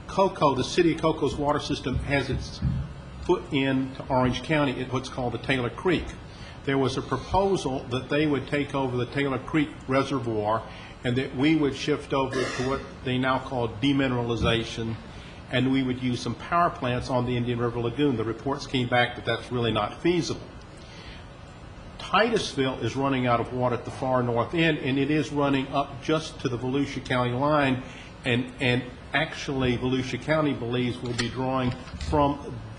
Cocoa, the city of Cocoa's water system has its foot into Orange County at what's called the Taylor Creek. There was a proposal that they would take over the Taylor Creek Reservoir and that we would shift over to what they now call demineralization, and we would use some power plants on the Indian River Lagoon. The reports came back that that's really not feasible. Titusville is running out of water at the far north end, and it is running up just to the Volusia County line, and actually Volusia County believes will be drawing from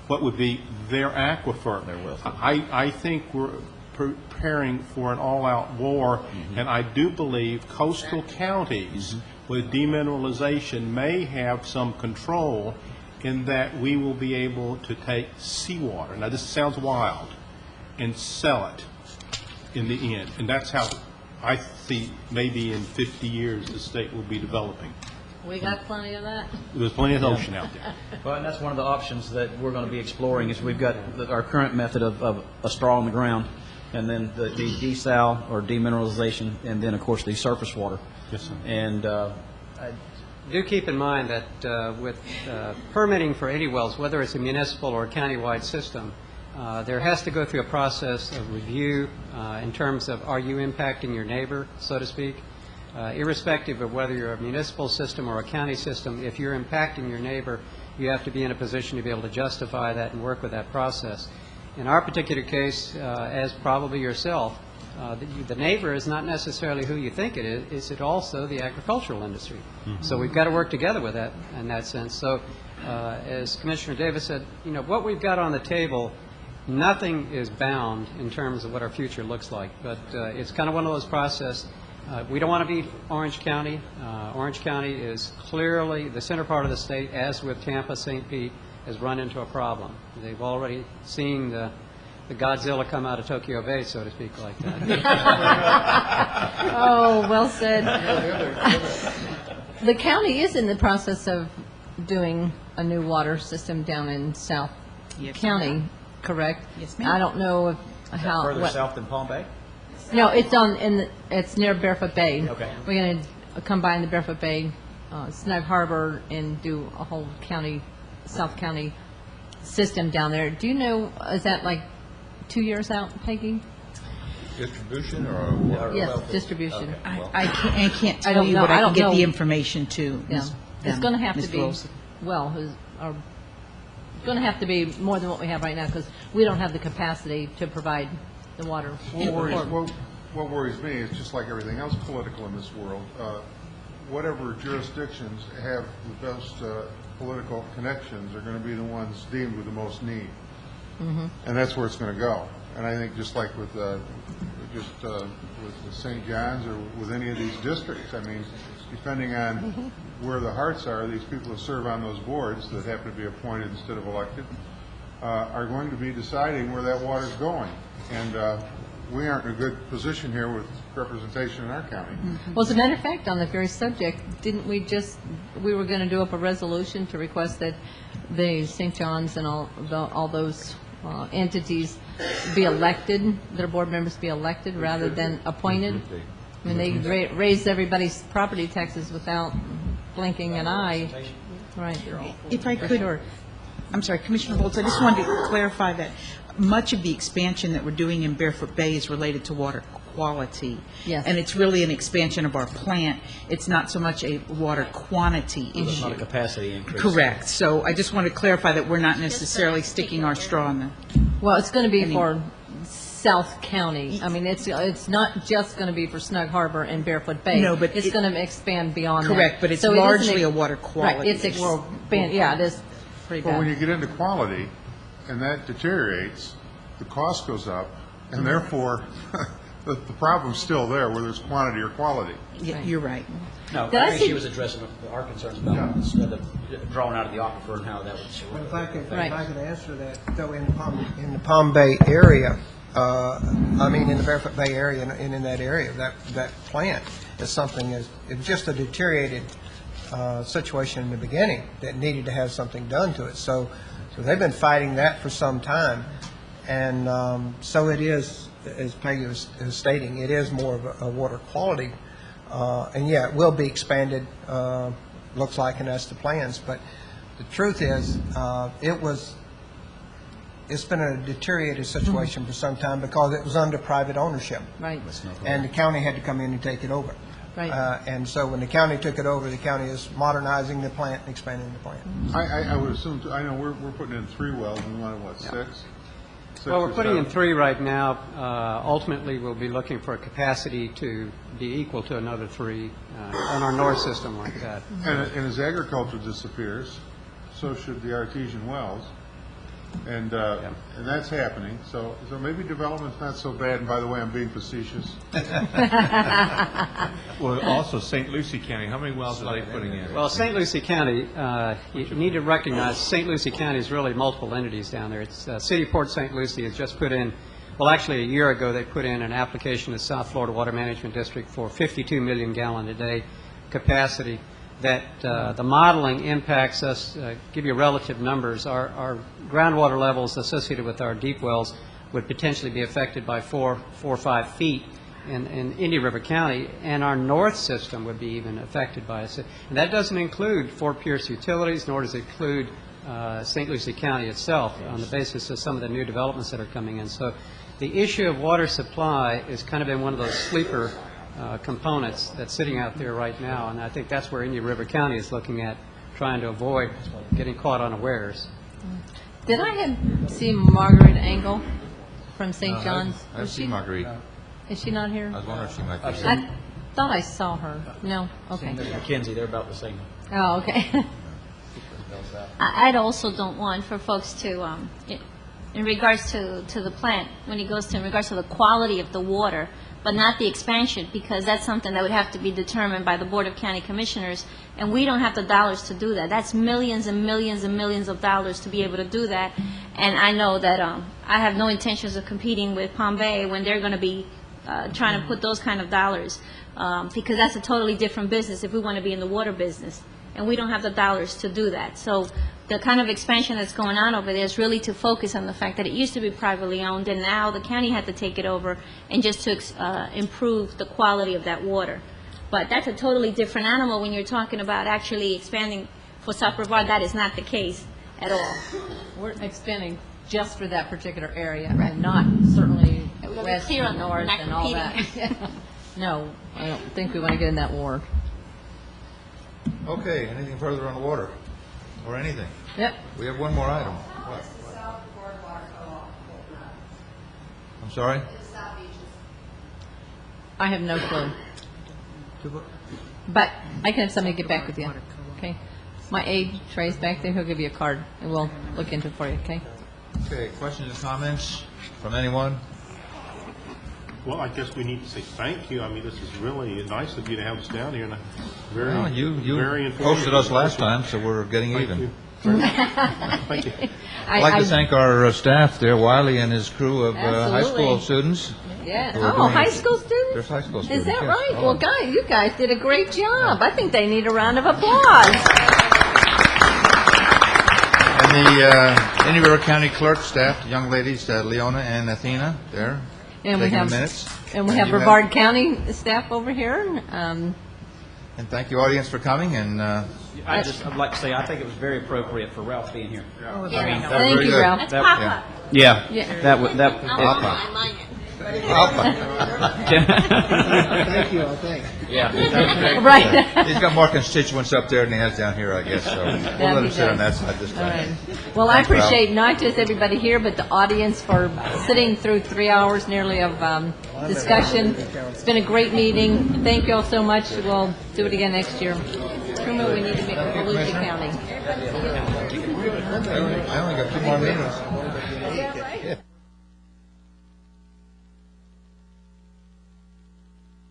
what would be their aquifer. I think we're preparing for an all-out war, and I do believe coastal counties with demineralization may have some control in that we will be able to take seawater. Now, this sounds wild, and sell it in the end. And that's how I see maybe in 50 years the state will be developing. We got plenty of that. There's plenty of ocean out there. Well, and that's one of the options that we're going to be exploring is we've got our current method of a straw in the ground, and then the desal or demineralization, and then, of course, the surface water. Yes, sir. And Do keep in mind that with permitting for any wells, whether it's a municipal or a countywide system, there has to go through a process of review in terms of are you impacting your neighbor, so to speak. Irrespective of whether you're a municipal system or a county system, if you're impacting your neighbor, you have to be in a position to be able to justify that and work with that process. In our particular case, as probably yourself, the neighbor is not necessarily who you think it is. It's also the agricultural industry. So we've got to work together with that in that sense. So as Commissioner Davis said, you know, what we've got on the table, nothing is bound in terms of what our future looks like. But it's kind of one of those processes. We don't want to be Orange County. Orange County is clearly the center part of the state, as with Tampa, St. Pete, has run into a problem. They've already seen the Godzilla come out of Tokyo Bay, so to speak, like that. Oh, well said. The county is in the process of doing a new water system down in South County, correct? Yes, ma'am. I don't know if, how. Further what- south than Palm Bay? No, it's it's near Barefoot Bay. Okay. We're going to combine the Barefoot Bay, Snug Harbor, and do a whole county, South County system down there. Do you know, is that like 2 years out, Peggy? Distribution or? Yes, distribution. I can't I tell don't you, know. but I I don't can get know. the information to Yeah. Ms. It's going to have Ms. to be, Wilson. well, it's going to have to be more than what we have right now, because we don't have the capacity to provide the water. What worries me is just like everything else political in this world, whatever jurisdictions have the best political connections are going to be the ones deemed with the most need. And that's where it's going to go. And I think just like with St. John's or with any of these districts, I mean, depending on where the hearts are, these people who serve on those boards that happen to be appointed instead of elected are going to be deciding where that water's going. And we aren't in a good position here with representation in our county. Well, as a matter of fact, on the very subject, didn't we were going to do up a resolution to request that the St. John's and all those entities be elected, their board members be elected rather than appointed? I mean, they raised everybody's property taxes without blinking an eye. Right. If I For could, sure. I'm sorry, Commissioner Bolts, I just wanted to clarify that much of the expansion that we're doing in Barefoot Bay is related to water quality. Yes. And it's really an expansion of our plant. It's not so much a water quantity It's issue. not a capacity increase. Correct. So I just want to clarify that we're not necessarily sticking our straw in the... Well, it's going to be for South County. I mean, it's not just going to be for Snug Harbor and Barefoot Bay. No, but it's going to expand beyond that. Correct, but it's So it isn't largely a water quality Right, it's issue. yeah, it is pretty But when you bad. get into quality, and that deteriorates, the cost goes up, and therefore, the problem's still there, whether it's quantity or quality. You're right. No, Did I I think see- she was addressing our concerns about the drawing out of the aquifer and how that would show. If I could Right. answer that, though, in the Palm Bay area, I mean, in the Barefoot Bay area and in that area, that plant is something, it's just a deteriorated situation in the beginning that needed to have something done to it. So they've been fighting that for some time. And so it is, as Peggy was stating, it is more of a water quality. And yeah, it will be expanded, looks like, and that's the plans. But the truth is, it's been a deteriorated situation for some time because it was under private ownership. Right, And the county had to come in and take it over. right. And so when the county took it over, the county is modernizing the plant and expanding the plant. I would assume, I know we're putting in 3 wells, and we wanted, what, 6? Well, we're or putting in 7? 3 right now. Ultimately, we'll be looking for a capacity to be equal to another 3 on our north system like that. And as agriculture disappears, so should the artesian wells. And that's happening, so maybe development's not so bad, and by the way, I'm being facetious. Well, also St. Lucie County, how many wells are they putting in? Well, St. Lucie County, you need to recognize St. Lucie County is really multiple entities down there. It's City of Port St. Lucie has just put in, well, actually, a year ago, they put in an application to South Florida Water Management District for 52 million gallon a day capacity. That the modeling impacts us, give you relative numbers. Our groundwater levels associated with our deep wells would potentially be affected by 4 or 5 feet in Indian River County, and our north system would be even affected by it. And that doesn't include Fort Pierce Utilities, nor does it include St. Lucie County itself on the basis of some of the new developments that are coming in. So the issue of water supply has kind of been one of those sleeper components that's sitting out there right now, and I think that's where Indian River County is looking at trying to avoid getting caught unawares. Did I see Margaret Engel from St. John's? I see Marguerite. Is she not here? I was wondering if she might be here. I thought I saw her. No? Okay. Mackenzie, they're about the same. Oh, okay. I'd also don't want for folks to, in regards to the plant, when it goes to in regards to the quality of the water, but not the expansion, because that's something that would have to be determined by the Board of County Commissioners, and we don't have the dollars to do that. That's millions and millions and millions of dollars to be able to do that, and I know that I have no intentions of competing with Palm Bay when they're going to be trying to put those kind of dollars, because that's a totally different business if we want to be in the water business, and we don't have the dollars to do that. So the kind of expansion that's going on over there is really to focus on the fact that it used to be privately owned, and now the county had to take it over and just to improve the quality of that water. But that's a totally different animal when you're talking about actually expanding for South Brevard. That is not the case at all. We're expanding just for that particular area, and not certainly west clear on and that. north We're not and all that. No, I don't think we want to get in that war. Okay, anything further on the water, or anything? Yep. We have one more item. What? I'm sorry? I have no clue. But I can have somebody get back with you, okay? My aide, Trey's back there, he'll give you a card, and we'll look into it for you, okay? Okay, questions or comments from anyone? Well, I guess we need to say thank you. I mean, this is really nice of you to have us down here, and very, Well, you very informative. hosted us last time, so we're getting Thank even. you. Thank you. I'd like to thank our staff there, Wiley and his crew of high school Absolutely. students. Yeah. who are Oh, doing- high school students? There's high school Is students. that yes. right? Oh. Well, guys, you guys did a great job. I think they need a round of applause. And the Indian River County clerk staff, the young ladies, Leona and Athena, there, And we taking have the minutes. And we And have you have- Brevard County staff over here. And thank you, audience, for coming, and I'd like to say, I think it was very appropriate for Ralph being here. that was Thank very you, good. Ralph. That's That- Papa. Yeah, Yeah. that would, that. Papa. Thank you, I think. Yeah. Right. He's got more constituents up there than he has down here, I guess, so we'll let him he sit on that does. side this All right. time. Well, I Thanks, Ralph. appreciate not just everybody here, but the audience for sitting through 3 hours nearly of discussion. It's been a great meeting. Thank you all so much. We'll do it again next year. Truman, we need to make Volusia County. I only got 2 more minutes.